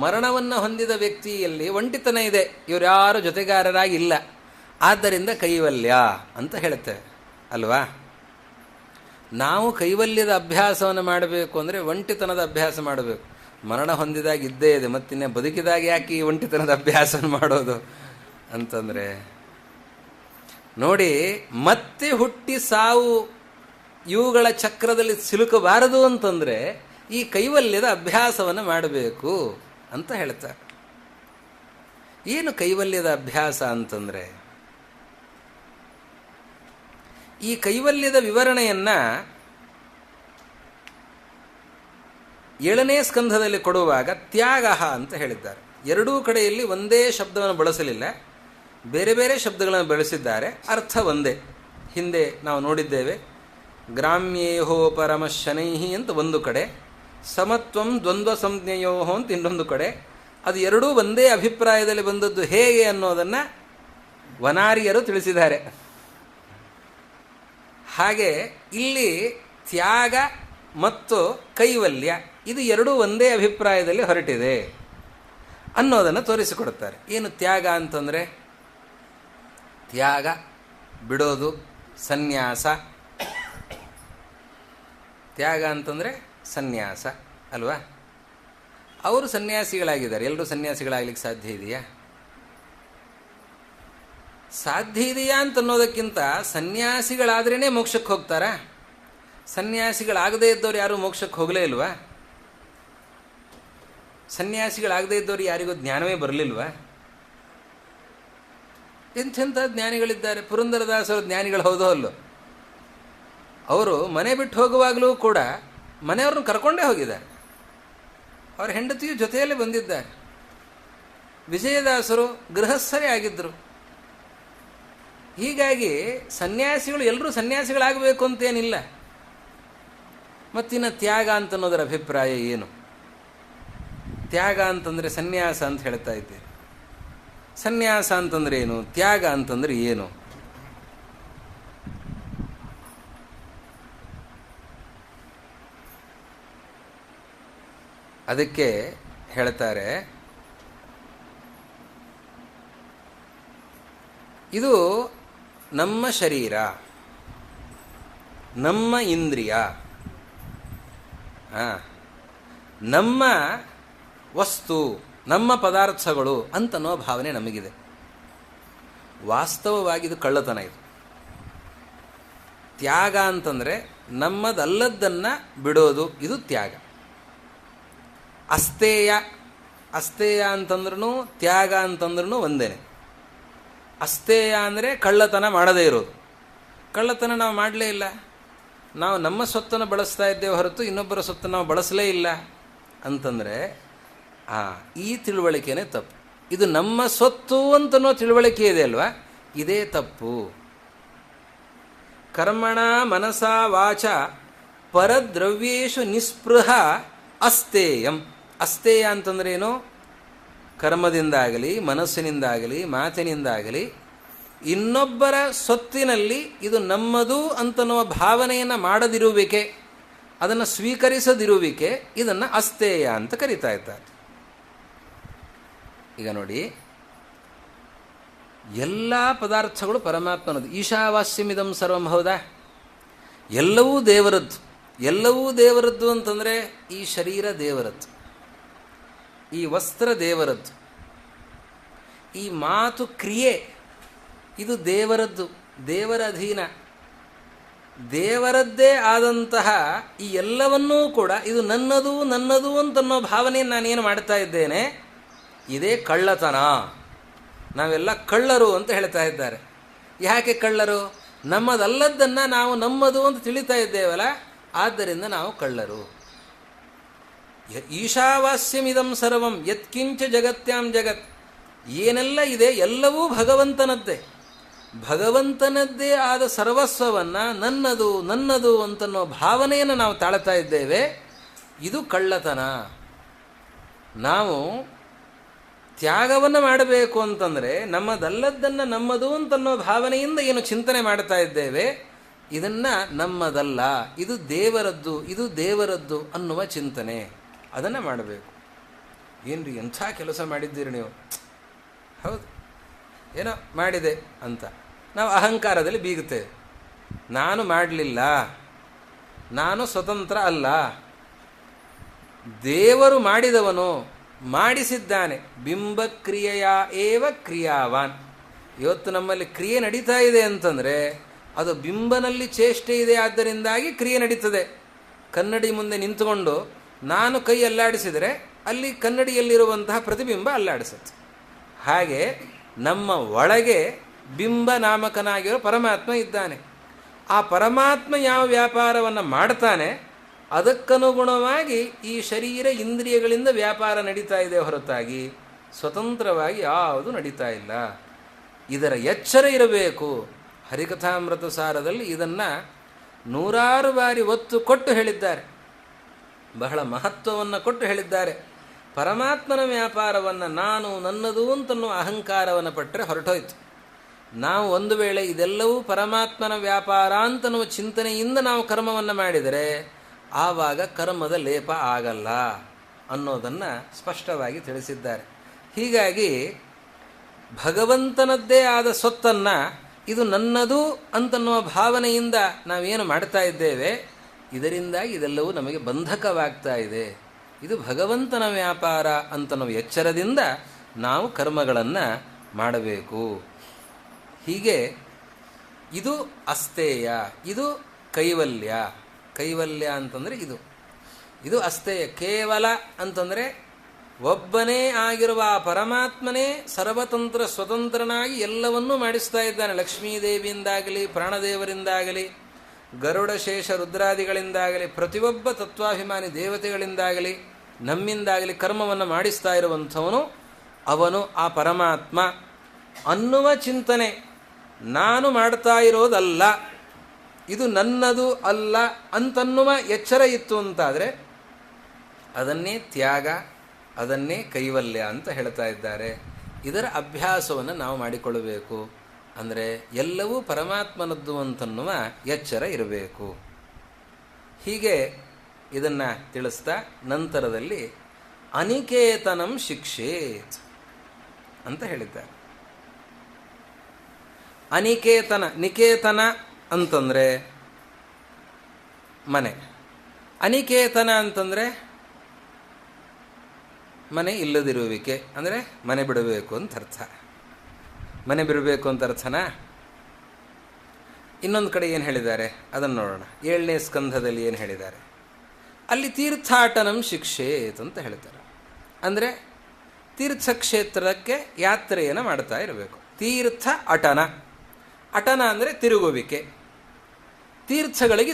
ಮರಣವನ್ನು ಹೊಂದಿದ ವ್ಯಕ್ತಿಯಲ್ಲಿ ಒಂಟಿತನ ಇದೆ, ಇವರು ಯಾರು ಜೊತೆಗಾರರಾಗಿಲ್ಲ. ಆದ್ದರಿಂದ ಕೈವಲ್ಯ ಅಂತ ಹೇಳುತ್ತೆ ಅಲ್ವಾ. ನಾವು ಕೈವಲ್ಯದ ಅಭ್ಯಾಸವನ್ನು ಮಾಡಬೇಕು ಅಂದರೆ ಒಂಟಿತನದ ಅಭ್ಯಾಸ ಮಾಡಬೇಕು. ಮರಣ ಹೊಂದಿದಾಗ ಇದ್ದೇ ಇದೆ, ಮತ್ತಿನ್ನೇ ಬದುಕಿದಾಗ ಯಾಕೆ ಈ ಒಂಟಿತನದ ಅಭ್ಯಾಸ ಮಾಡೋದು ಅಂತಂದರೆ ನೋಡಿ, ಮತ್ತೆ ಹುಟ್ಟಿ ಸಾವು ಇವುಗಳ ಚಕ್ರದಲ್ಲಿ ಸಿಲುಕಬಾರದು ಅಂತಂದರೆ ಈ ಕೈವಲ್ಯದ ಅಭ್ಯಾಸವನ್ನು ಮಾಡಬೇಕು ಅಂತ ಹೇಳ್ತಾರೆ. ಏನು ಕೈವಲ್ಯದ ಅಭ್ಯಾಸ ಅಂತಂದರೆ, ಈ ಕೈವಲ್ಯದ ವಿವರಣೆಯನ್ನು 7ನೇ ಸ್ಕಂಧದಲ್ಲಿ ಕೊಡುವಾಗ ತ್ಯಾಗ ಅಂತ ಹೇಳಿದ್ದಾರೆ. ಎರಡೂ ಕಡೆಯಲ್ಲಿ ಒಂದೇ ಶಬ್ದವನ್ನು ಬಳಸಲಿಲ್ಲ, ಬೇರೆ ಬೇರೆ ಶಬ್ದಗಳನ್ನು ಬಳಸಿದ್ದಾರೆ, ಅರ್ಥ ಒಂದೇ. ಹಿಂದೆ ನಾವು ನೋಡಿದ್ದೇವೆ, ಗ್ರಾಮ್ಯೇಹೋ ಪರಮಶನೈಹಿ ಅಂತ ಒಂದು ಕಡೆ, ಸಮತ್ವಂ ದ್ವಂದ್ವ ಸಂಜ್ಞೆಯೋ ಅಂತ ಇನ್ನೊಂದು ಕಡೆ. ಅದು ಎರಡೂ ಒಂದೇ ಅಭಿಪ್ರಾಯದಲ್ಲಿ ಬಂದದ್ದು ಹೇಗೆ ಅನ್ನೋದನ್ನು ವನಾರಿಯರು ತಿಳಿಸಿದ್ದಾರೆ. ಹಾಗೆ ಇಲ್ಲಿ ತ್ಯಾಗ ಮತ್ತು ಕೈವಲ್ಯ ಇದು ಎರಡೂ ಒಂದೇ ಅಭಿಪ್ರಾಯದಲ್ಲಿ ಹೊರಟಿದೆ ಅನ್ನೋದನ್ನು ತೋರಿಸಿಕೊಡುತ್ತಾರೆ. ಏನು ತ್ಯಾಗ ಅಂತಂದರೆ, ತ್ಯಾಗ ಬಿಡೋದು, ಸನ್ಯಾಸ. ತ್ಯಾಗ ಅಂತಂದರೆ ಸನ್ಯಾಸ ಅಲ್ವಾ. ಅವರು ಸನ್ಯಾಸಿಗಳಾಗಿದ್ದಾರೆ, ಎಲ್ಲರೂ ಸನ್ಯಾಸಿಗಳಾಗಲಿಕ್ಕೆ ಸಾಧ್ಯ ಇದೆಯಾ? ಸಾಧ್ಯ ಇದೆಯಾ ಅಂತನ್ನೋದಕ್ಕಿಂತ ಸನ್ಯಾಸಿಗಳಾದ್ರೇ ಮೋಕ್ಷಕ್ಕೆ ಹೋಗ್ತಾರಾ? ಸನ್ಯಾಸಿಗಳಾಗದೇ ಇದ್ದವ್ರು ಯಾರೂ ಮೋಕ್ಷಕ್ಕೆ ಹೋಗಲೇ ಇಲ್ವಾ? ಸನ್ಯಾಸಿಗಳಾಗದೇ ಇದ್ದವ್ರು ಯಾರಿಗೂ ಜ್ಞಾನವೇ ಬರಲಿಲ್ವಾ? ಎಂಥೆಂಥ ಜ್ಞಾನಿಗಳಿದ್ದಾರೆ. ಪುರಂದರದಾಸರು ಜ್ಞಾನಿಗಳು ಹೌದೋ ಅಲ್ಲೋ. ಅವರು ಮನೆ ಬಿಟ್ಟು ಹೋಗುವಾಗಲೂ ಕೂಡ ಮನೆಯವ್ರನ್ನ ಕರ್ಕೊಂಡೇ ಹೋಗಿದ್ದಾರೆ, ಅವರ ಹೆಂಡತಿಯು ಜೊತೆಯಲ್ಲೇ ಬಂದಿದ್ದಾರೆ. ವಿಜಯದಾಸರು ಗೃಹಸ್ಥರೇ ಆಗಿದ್ದರು. ಹೀಗಾಗಿ ಸನ್ಯಾಸಿಗಳು ಎಲ್ಲರೂ ಸನ್ಯಾಸಿಗಳಾಗಬೇಕು ಅಂತೇನಿಲ್ಲ. ಮತ್ತಿನ್ನು ತ್ಯಾಗ ಅಂತನ್ನೋದರ ಅಭಿಪ್ರಾಯ ಏನು? ತ್ಯಾಗ ಅಂತಂದರೆ ಸನ್ಯಾಸ ಅಂತ ಹೇಳ್ತಾ ಇದ್ದೀರಿ. ಸನ್ಯಾಸ ಅಂತಂದರೆ ಏನು? ತ್ಯಾಗ ಅಂತಂದರೆ ಏನು? ಅದಕ್ಕೆ ಹೇಳ್ತಾರೆ, ಇದು ನಮ್ಮ ಶರೀರ, ನಮ್ಮ ಇಂದ್ರಿಯ, ನಮ್ಮ ವಸ್ತು, ನಮ್ಮ ಪದಾರ್ಥಗಳು ಅಂತನೋ ಭಾವನೆ ನಮಗಿದೆ. ವಾಸ್ತವವಾಗಿ ಇದು ಕಳ್ಳತನ. ಇದು ತ್ಯಾಗ ಅಂತಂದರೆ ನಮ್ಮದಲ್ಲದ್ದನ್ನು ಬಿಡೋದು, ಇದು ತ್ಯಾಗ. ಅಸ್ತೇಯ, ಅಸ್ತೇಯ ಅಂತಂದ್ರೂ ತ್ಯಾಗ ಅಂತಂದ್ರೂ ಒಂದೇನೆ. ಅಸ್ತೇಯ ಅಂದರೆ ಕಳ್ಳತನ ಮಾಡದೇ ಇರೋದು. ಕಳ್ಳತನ ನಾವು ಮಾಡಲೇ ಇಲ್ಲ, ನಾವು ನಮ್ಮ ಸೊತ್ತನ್ನು ಬಳಸ್ತಾ ಇದ್ದೇವೆ ಹೊರತು ಇನ್ನೊಬ್ಬರ ಸೊತ್ತನ್ನು ನಾವು ಬಳಸಲೇ ಇಲ್ಲ ಅಂತಂದರೆ ಈ ತಿಳುವಳಿಕೆನೇ ತಪ್ಪು. ಇದು ನಮ್ಮ ಸೊತ್ತು ಅಂತನೋ ತಿಳುವಳಿಕೆ ಇದೆ ಅಲ್ವಾ, ಇದೇ ತಪ್ಪು. ಕರ್ಮಣ ಮನಸಾ ವಾಚ ಪರದ್ರವ್ಯೇಶು ನಿಸ್ಪೃಹ ಅಸ್ತೇಯಂ. ಅಸ್ತೇಯ ಅಂತಂದ್ರೆ ಏನು? ಕರ್ಮದಿಂದಾಗಲಿ, ಮನಸ್ಸಿನಿಂದಾಗಲಿ, ಮಾತಿನಿಂದಾಗಲಿ ಇನ್ನೊಬ್ಬರ ಸೊತ್ತಿನಲ್ಲಿ ಇದು ನಮ್ಮದು ಅಂತನ್ನುವ ಭಾವನೆಯನ್ನು ಮಾಡದಿರುವಿಕೆ, ಅದನ್ನು ಸ್ವೀಕರಿಸದಿರುವಿಕೆ, ಇದನ್ನು ಅಸ್ತೇಯ ಅಂತ ಕರೀತಾ ಇದ್ದಾರೆ. ಈಗ ನೋಡಿ, ಎಲ್ಲ ಪದಾರ್ಥಗಳು ಪರಮಾತ್ಮನದು. ಈಶಾವಾಸ್ಯಮಿದಂ ಸರ್ವಂ, ಹೌದಾ? ಎಲ್ಲವೂ ದೇವರದ್ದು. ಎಲ್ಲವೂ ದೇವರದ್ದು ಅಂತಂದರೆ ಈ ಶರೀರ ದೇವರದ್ದು, ಈ ವಸ್ತ್ರ ದೇವರದ್ದು, ಈ ಮಾತು ಕ್ರಿಯೆ ಇದು ದೇವರದ್ದು, ದೇವರ ಅಧೀನ. ದೇವರದ್ದೇ ಆದಂತಹ ಈ ಎಲ್ಲವನ್ನೂ ಕೂಡ ಇದು ನನ್ನದು ನನ್ನದು ಅಂತನ್ನೋ ಭಾವನೆಯನ್ನು ನಾನೇನು ಮಾಡ್ತಾ ಇದ್ದೇನೆ, ಇದೇ ಕಳ್ಳತನ. ನಾವೆಲ್ಲ ಕಳ್ಳರು ಅಂತ ಹೇಳ್ತಾ ಇದ್ದಾರೆ. ಯಾಕೆ ಕಳ್ಳರು? ನಮ್ಮದಲ್ಲದ್ದನ್ನು ನಾವು ನಮ್ಮದು ಅಂತ ತಿಳಿತಾ ಇದ್ದೇವಲ್ಲ, ಆದ್ದರಿಂದ ನಾವು ಕಳ್ಳರು. ಈಶಾವಾಸ್ಯಮಿದಂ ಸರ್ವಂ ಯತ್ಕಿಂಚ ಜಗತ್ಯಾಂ ಜಗತ್, ಏನೆಲ್ಲ ಇದೆ ಎಲ್ಲವೂ ಭಗವಂತನದ್ದೇ. ಭಗವಂತನದ್ದೇ ಆದ ಸರ್ವಸ್ವವನ್ನು ನನ್ನದು ನನ್ನದು ಅಂತನ್ನೋ ಭಾವನೆಯನ್ನು ನಾವು ತಾಳ್ತಾ ಇದ್ದೇವೆ, ಇದು ಕಳ್ಳತನ. ನಾವು ತ್ಯಾಗವನ್ನು ಮಾಡಬೇಕು ಅಂತಂದರೆ ನಮ್ಮದಲ್ಲದ್ದನ್ನು ನಮ್ಮದು ಅಂತನ್ನೋ ಭಾವನೆಯಿಂದ ಏನು ಚಿಂತನೆ ಮಾಡ್ತಾ ಇದ್ದೇವೆ, ಇದನ್ನು ನಮ್ಮದಲ್ಲ, ಇದು ದೇವರದ್ದು, ಇದು ದೇವರದ್ದು ಅನ್ನುವ ಚಿಂತನೆ ಅದನ್ನು ಮಾಡಬೇಕು. ಏನ್ರಿ ಎಂಥ ಕೆಲಸ ಮಾಡಿದ್ದೀರಿ ನೀವು, ಹೌದು ಏನೋ ಮಾಡಿದೆ ಅಂತ ನಾವು ಅಹಂಕಾರದಲ್ಲಿ ಬೀಗುತ್ತೇವೆ. ನಾನು ಮಾಡಲಿಲ್ಲ, ನಾನು ಸ್ವತಂತ್ರ ಅಲ್ಲ, ದೇವರು ಮಾಡಿದವನು, ಮಾಡಿಸಿದ್ದಾನೆ. ಬಿಂಬಕ್ರಿಯೆಯ ಏವ ಕ್ರಿಯಾವಾನ್. ಇವತ್ತು ನಮ್ಮಲ್ಲಿ ಕ್ರಿಯೆ ನಡೀತಾ ಇದೆ ಅಂತಂದರೆ ಅದು ಬಿಂಬನಲ್ಲಿ ಚೇಷ್ಟೆ ಇದೆ, ಆದ್ದರಿಂದಾಗಿ ಕ್ರಿಯೆ ನಡೀತದೆ. ಕನ್ನಡಿ ಮುಂದೆ ನಿಂತುಕೊಂಡು ನಾನು ಕೈ ಅಲ್ಲಾಡಿಸಿದರೆ ಅಲ್ಲಿ ಕನ್ನಡಿಯಲ್ಲಿರುವಂತಹ ಪ್ರತಿಬಿಂಬ ಅಲ್ಲಾಡಿಸುತ್ತೆ. ಹಾಗೆ ನಮ್ಮ ಒಳಗೆ ಬಿಂಬ ನಾಮಕನಾಗಿರೋ ಪರಮಾತ್ಮ ಇದ್ದಾನೆ. ಆ ಪರಮಾತ್ಮ ಯಾವ ವ್ಯಾಪಾರವನ್ನು ಮಾಡ್ತಾನೆ ಅದಕ್ಕನುಗುಣವಾಗಿ ಈ ಶರೀರ ಇಂದ್ರಿಯಗಳಿಂದ ವ್ಯಾಪಾರ ನಡೀತಾ ಇದೆ ಹೊರತಾಗಿ ಸ್ವತಂತ್ರವಾಗಿ ಯಾವುದು ನಡೀತಾ ಇಲ್ಲ. ಇದರ ಎಚ್ಚರ ಇರಬೇಕು. ಹರಿಕಥಾಮೃತ ಸಾರದಲ್ಲಿ ಇದನ್ನು 100 ಬಾರಿ ಒತ್ತು ಕೊಟ್ಟು ಹೇಳಿದ್ದಾರೆ, ಬಹಳ ಮಹತ್ವವನ್ನು ಕೊಟ್ಟು ಹೇಳಿದ್ದಾರೆ. ಪರಮಾತ್ಮನ ವ್ಯಾಪಾರವನ್ನು ನಾನು ನನ್ನದು ಅಂತನ್ನುವ ಅಹಂಕಾರವನ್ನು ಪಟ್ಟರೆ ಹೊರಟೋಯ್ತು. ನಾವು ಒಂದು ವೇಳೆ ಇದೆಲ್ಲವೂ ಪರಮಾತ್ಮನ ವ್ಯಾಪಾರ ಅಂತನ್ನುವ ಚಿಂತನೆಯಿಂದ ನಾವು ಕರ್ಮವನ್ನು ಮಾಡಿದರೆ ಆವಾಗ ಕರ್ಮದ ಲೇಪ ಆಗಲ್ಲ ಅನ್ನೋದನ್ನು ಸ್ಪಷ್ಟವಾಗಿ ತಿಳಿಸಿದ್ದಾರೆ. ಹೀಗಾಗಿ ಭಗವಂತನದ್ದೇ ಆದ ಸೊತ್ತನ್ನು ಇದು ನನ್ನದು ಅಂತನ್ನುವ ಭಾವನೆಯಿಂದ ನಾವೇನು ಮಾಡ್ತಾ ಇದ್ದೇವೆ, ಇದರಿಂದಾಗಿ ಇದೆಲ್ಲವೂ ನಮಗೆ ಬಂಧಕವಾಗ್ತಾ ಇದೆ. ಇದು ಭಗವಂತನ ವ್ಯಾಪಾರ ಅಂತನ್ನುವ ಎಚ್ಚರದಿಂದ ನಾವು ಕರ್ಮಗಳನ್ನು ಮಾಡಬೇಕು. ಹೀಗೆ ಇದು ಅಸ್ತೇಯ, ಇದು ಕೈವಲ್ಯ. ಕೈವಲ್ಯ ಅಂತಂದರೆ ಇದು ಅಸ್ತೇಯ. ಕೇವಲ ಅಂತಂದರೆ ಒಬ್ಬನೇ ಆಗಿರುವ ಆ ಪರಮಾತ್ಮನೇ ಸರ್ವತಂತ್ರ ಸ್ವತಂತ್ರನಾಗಿ ಎಲ್ಲವನ್ನೂ ಮಾಡಿಸ್ತಾ ಇದ್ದಾನೆ. ಲಕ್ಷ್ಮೀದೇವಿಯಿಂದಾಗಲಿ, ಪ್ರಾಣದೇವರಿಂದಾಗಲಿ, ಗರುಡ ಶೇಷ ರುದ್ರಾದಿಗಳಿಂದಾಗಲಿ, ಪ್ರತಿಯೊಬ್ಬ ತತ್ವಾಭಿಮಾನಿ ದೇವತೆಗಳಿಂದಾಗಲಿ, ನಮ್ಮಿಂದಾಗಲಿ ಕರ್ಮವನ್ನು ಮಾಡಿಸ್ತಾ ಇರುವಂಥವನು ಅವನು ಆ ಪರಮಾತ್ಮ ಅನ್ನುವ ಚಿಂತನೆ ನಾನು ಮಾಡ್ತಾ ಇರೋದಲ್ಲ, ಇದು ನನ್ನದು ಅಲ್ಲ ಅಂತನ್ನುವ ಎಚ್ಚರ ಇತ್ತು ಅಂತಾದರೆ ಅದನ್ನೇ ತ್ಯಾಗ, ಅದನ್ನೇ ಕೈವಲ್ಯ ಅಂತ ಹೇಳ್ತಾ ಇದ್ದಾರೆ. ಇದರ ಅಭ್ಯಾಸವನ್ನು ನಾವು ಮಾಡಿಕೊಳ್ಳಬೇಕು. ಅಂದರೆ ಎಲ್ಲವೂ ಪರಮಾತ್ಮನದ್ದು ಅಂತನ್ನುವ ಎಚ್ಚರ ಇರಬೇಕು. ಹೀಗೆ ಇದನ್ನು ತಿಳಿಸ್ತಾ ನಂತರದಲ್ಲಿ ಅನಿಕೇತನಂ ಶಿಕ್ಷೇತ್ ಅಂತ ಹೇಳಿದ್ದಾರೆ. ಅನಿಕೇತನ, ನಿಕೇತನ ಅಂತಂದರೆ ಮನೆ, ಅನಿಕೇತನ ಅಂತಂದರೆ ಮನೆ ಇಲ್ಲದಿರುವಿಕೆ, ಅಂದರೆ ಮನೆ ಬಿಡಬೇಕು ಅಂತ ಅರ್ಥ. ಮನೆ ಬಿಡಬೇಕು ಅಂತ ಅರ್ಥನಾ? ಇನ್ನೊಂದು ಕಡೆ ಏನು ಹೇಳಿದ್ದಾರೆ ಅದನ್ನು ನೋಡೋಣ. 7ನೇ ಸ್ಕಂಧದಲ್ಲಿ ಏನು ಹೇಳಿದ್ದಾರೆ, ಅಲ್ಲಿ ತೀರ್ಥಾಟನಂ ಶಿಕ್ಷೇತ್ ಅಂತ ಹೇಳ್ತಾರೆ. ಅಂದರೆ ತೀರ್ಥಕ್ಷೇತ್ರಕ್ಕೆ ಯಾತ್ರೆಯನ್ನು ಮಾಡ್ತಾ ಇರಬೇಕು. ತೀರ್ಥ ಅಟನ, ಅಟನ ಅಂದರೆ ತಿರುಗುವಿಕೆ. ತೀರ್ಥಗಳಿಗೆ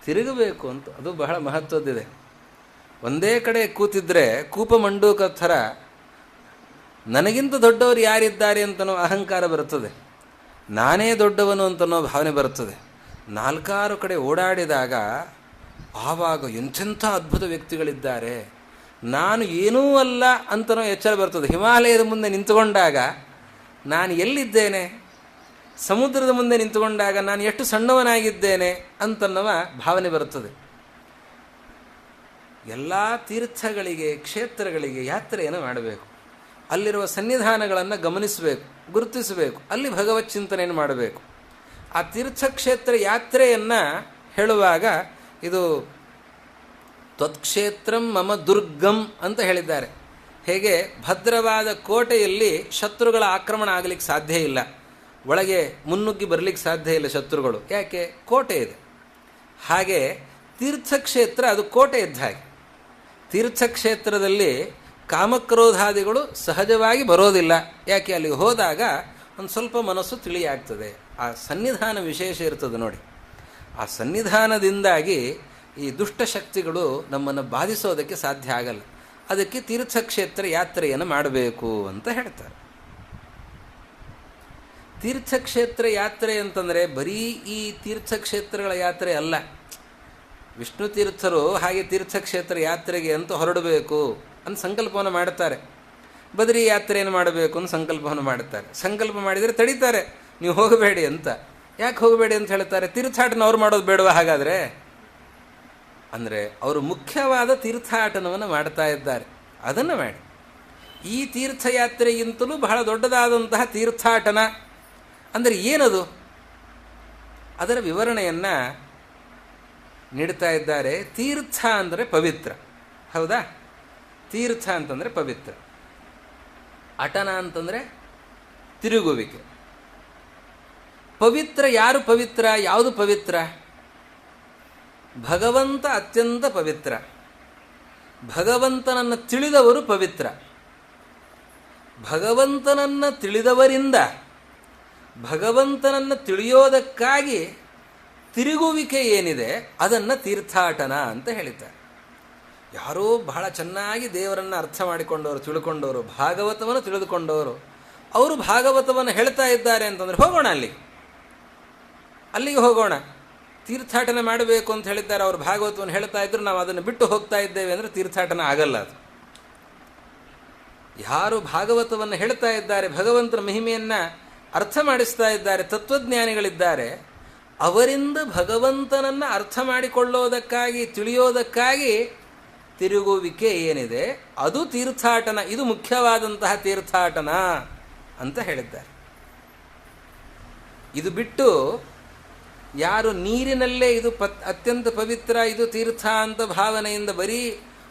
ತಿರುಗಬೇಕು ಅಂತ ಅದು ಬಹಳ ಮಹತ್ವದ್ದಿದೆ. ಒಂದೇ ಕಡೆ ಕೂತಿದ್ರೆ ಕೂಪ ಮಂಡೂಕ ಥರ ನನಗಿಂತ ದೊಡ್ಡವರು ಯಾರಿದ್ದಾರೆ ಅಂತನೋ ಅಹಂಕಾರ ಬರುತ್ತದೆ, ನಾನೇ ದೊಡ್ಡವನು ಅಂತನೋ ಭಾವನೆ ಬರುತ್ತದೆ. 4-6 ಕಡೆ ಓಡಾಡಿದಾಗ ಆವಾಗ ಎಂಥೆಂಥ ಅದ್ಭುತ ವ್ಯಕ್ತಿಗಳಿದ್ದಾರೆ, ನಾನು ಏನೂ ಅಲ್ಲ ಅಂತನೋ ಎಚ್ಚರ ಬರ್ತದೆ. ಹಿಮಾಲಯದ ಮುಂದೆ ನಿಂತುಕೊಂಡಾಗ ನಾನು ಎಲ್ಲಿದ್ದೇನೆ, ಸಮುದ್ರದ ಮುಂದೆ ನಿಂತುಕೊಂಡಾಗ ನಾನು ಎಷ್ಟು ಸಣ್ಣವನಾಗಿದ್ದೇನೆ ಅಂತನ್ನುವ ಭಾವನೆ ಬರುತ್ತದೆ. ಎಲ್ಲ ತೀರ್ಥಗಳಿಗೆ, ಕ್ಷೇತ್ರಗಳಿಗೆ ಯಾತ್ರೆಯನ್ನು ಮಾಡಬೇಕು. ಅಲ್ಲಿರುವ ಸನ್ನಿಧಾನಗಳನ್ನು ಗಮನಿಸಬೇಕು, ಗುರುತಿಸಬೇಕು, ಅಲ್ಲಿ ಭಗವತ್ ಚಿಂತನೆಯನ್ನು ಮಾಡಬೇಕು. ಆ ತೀರ್ಥಕ್ಷೇತ್ರ ಯಾತ್ರೆಯನ್ನು ಹೇಳುವಾಗ ಇದು ತ್ವತ್ಕ್ಷೇತ್ರಂ ಮಮ ದುರ್ಗಂ ಅಂತ ಹೇಳಿದ್ದಾರೆ. ಹೇಗೆ ಭದ್ರವಾದ ಕೋಟೆಯಲ್ಲಿ ಶತ್ರುಗಳ ಆಕ್ರಮಣ ಆಗಲಿಕ್ಕೆ ಸಾಧ್ಯ ಇಲ್ಲ, ಒಳಗೆ ಮುನ್ನುಗ್ಗಿ ಬರಲಿಕ್ಕೆ ಸಾಧ್ಯ ಇಲ್ಲ ಶತ್ರುಗಳು, ಯಾಕೆ ಕೋಟೆ ಇದೆ. ಹಾಗೆ ತೀರ್ಥಕ್ಷೇತ್ರ ಅದು ಕೋಟೆ ಇದ್ದ ಹಾಗೆ. ತೀರ್ಥಕ್ಷೇತ್ರದಲ್ಲಿ ಕಾಮಕ್ರೋಧಾದಿಗಳು ಸಹಜವಾಗಿ ಬರೋದಿಲ್ಲ, ಯಾಕೆ ಅಲ್ಲಿಗೆ ಹೋದಾಗ ಒಂದು ಸ್ವಲ್ಪ ಮನಸ್ಸು ತಿಳಿಯಾಗ್ತದೆ. ಆ ಸನ್ನಿಧಾನ ವಿಶೇಷ ಇರ್ತದೆ ನೋಡಿ. ಆ ಸನ್ನಿಧಾನದಿಂದಾಗಿ ಈ ದುಷ್ಟಶಕ್ತಿಗಳು ನಮ್ಮನ್ನು ಬಾಧಿಸೋದಕ್ಕೆ ಸಾಧ್ಯ ಆಗಲ್ಲ. ಅದಕ್ಕೆ ತೀರ್ಥಕ್ಷೇತ್ರ ಯಾತ್ರೆಯನ್ನು ಮಾಡಬೇಕು ಅಂತ ಹೇಳ್ತಾರೆ. ತೀರ್ಥಕ್ಷೇತ್ರ ಯಾತ್ರೆ ಅಂತಂದರೆ ಬರೀ ಈ ತೀರ್ಥಕ್ಷೇತ್ರಗಳ ಯಾತ್ರೆ ಅಲ್ಲ. ವಿಷ್ಣು ತೀರ್ಥರು ಹಾಗೆ ತೀರ್ಥಕ್ಷೇತ್ರ ಯಾತ್ರೆಗೆ ಅಂತ ಹೊರಡಬೇಕು ಅಂತ ಸಂಕಲ್ಪವನ್ನು ಮಾಡುತ್ತಾರೆ. ಬದರಿ ಯಾತ್ರೆಯನ್ನು ಮಾಡಬೇಕು ಅಂತ ಸಂಕಲ್ಪವನ್ನು ಮಾಡುತ್ತಾರೆ. ಸಂಕಲ್ಪ ಮಾಡಿದರೆ ತಡೀತಾರೆ, ನೀವು ಹೋಗಬೇಡಿ ಅಂತ. ಯಾಕೆ ಹೋಗಬೇಡಿ ಅಂತ ಹೇಳ್ತಾರೆ? ತೀರ್ಥಾಟನ ಅವ್ರು ಮಾಡೋದು ಬೇಡವಾ ಹಾಗಾದರೆ? ಅಂದರೆ ಅವರು ಮುಖ್ಯವಾದ ತೀರ್ಥಾಟನವನ್ನು ಮಾಡ್ತಾ ಇದ್ದಾರೆ, ಅದನ್ನು ಮಾಡಿ. ಈ ತೀರ್ಥಯಾತ್ರೆಗಿಂತಲೂ ಬಹಳ ದೊಡ್ಡದಾದಂತಹ ತೀರ್ಥಾಟನ ಅಂದರೆ ಏನದು? ಅದರ ವಿವರಣೆಯನ್ನು ನೀಡ್ತಾ ಇದ್ದಾರೆ. ತೀರ್ಥ ಅಂದರೆ ಪವಿತ್ರ, ಹೌದಾ? ತೀರ್ಥ ಅಂತಂದರೆ ಪವಿತ್ರ. ಅಟನ ಅಂತಂದರೆ ತಿರುಗುವಿಕೆ. ಪವಿತ್ರ ಯಾರು ಪವಿತ್ರ? ಯಾವುದು ಪವಿತ್ರ? ಭಗವಂತ ಅತ್ಯಂತ ಪವಿತ್ರ. ಭಗವಂತನನ್ನು ತಿಳಿದವರು ಪವಿತ್ರ. ಭಗವಂತನನ್ನು ತಿಳಿದವರಿಂದ ಭಗವಂತನನ್ನು ತಿಳಿಯೋದಕ್ಕಾಗಿ ತಿರುಗುವಿಕೆ ಏನಿದೆ ಅದನ್ನು ತೀರ್ಥಾಟನ ಅಂತ ಹೇಳಿದ್ದಾರೆ. ಯಾರೋ ಬಹಳ ಚೆನ್ನಾಗಿ ದೇವರನ್ನು ಅರ್ಥ ಮಾಡಿಕೊಂಡವರು, ತಿಳ್ಕೊಂಡವರು, ಭಾಗವತವನ್ನು ತಿಳಿದುಕೊಂಡವರು, ಅವರು ಭಾಗವತವನ್ನು ಹೇಳ್ತಾ ಇದ್ದಾರೆ ಅಂತಂದರೆ ಹೋಗೋಣ ಅಲ್ಲಿಗೆ ಹೋಗೋಣ. ತೀರ್ಥಾಟನ ಮಾಡಬೇಕು ಅಂತ ಹೇಳಿದ್ದಾರೆ, ಅವರು ಭಾಗವತವನ್ನು ಹೇಳ್ತಾ ಇದ್ರು, ನಾವು ಅದನ್ನು ಬಿಟ್ಟು ಹೋಗ್ತಾ ಇದ್ದೇವೆ ಅಂದರೆ ತೀರ್ಥಾಟನ ಆಗಲ್ಲ ಅದು. ಯಾರು ಭಾಗವತವನ್ನು ಹೇಳ್ತಾ ಇದ್ದಾರೆ, ಭಗವಂತನ ಮಹಿಮೆಯನ್ನು ಅರ್ಥ ಮಾಡಿಸ್ತಾ ಇದ್ದಾರೆ, ತತ್ವಜ್ಞಾನಿಗಳಿದ್ದಾರೆ, ಅವರಿಂದ ಭಗವಂತನನ್ನು ಅರ್ಥ ಮಾಡಿಕೊಳ್ಳೋದಕ್ಕಾಗಿ, ತಿಳಿಯೋದಕ್ಕಾಗಿ ತಿರುಗುವಿಕೆ ಏನಿದೆ ಅದು ತೀರ್ಥಾಟನ. ಇದು ಮುಖ್ಯವಾದಂತಹ ತೀರ್ಥಾಟನ ಅಂತ ಹೇಳಿದ್ದಾರೆ. ಇದು ಬಿಟ್ಟು ಯಾರು ನೀರಿನಲ್ಲೇ ಇದು ಅತ್ಯಂತ ಪವಿತ್ರ, ಇದು ತೀರ್ಥ ಅಂತ ಭಾವನೆಯಿಂದ ಬರೀ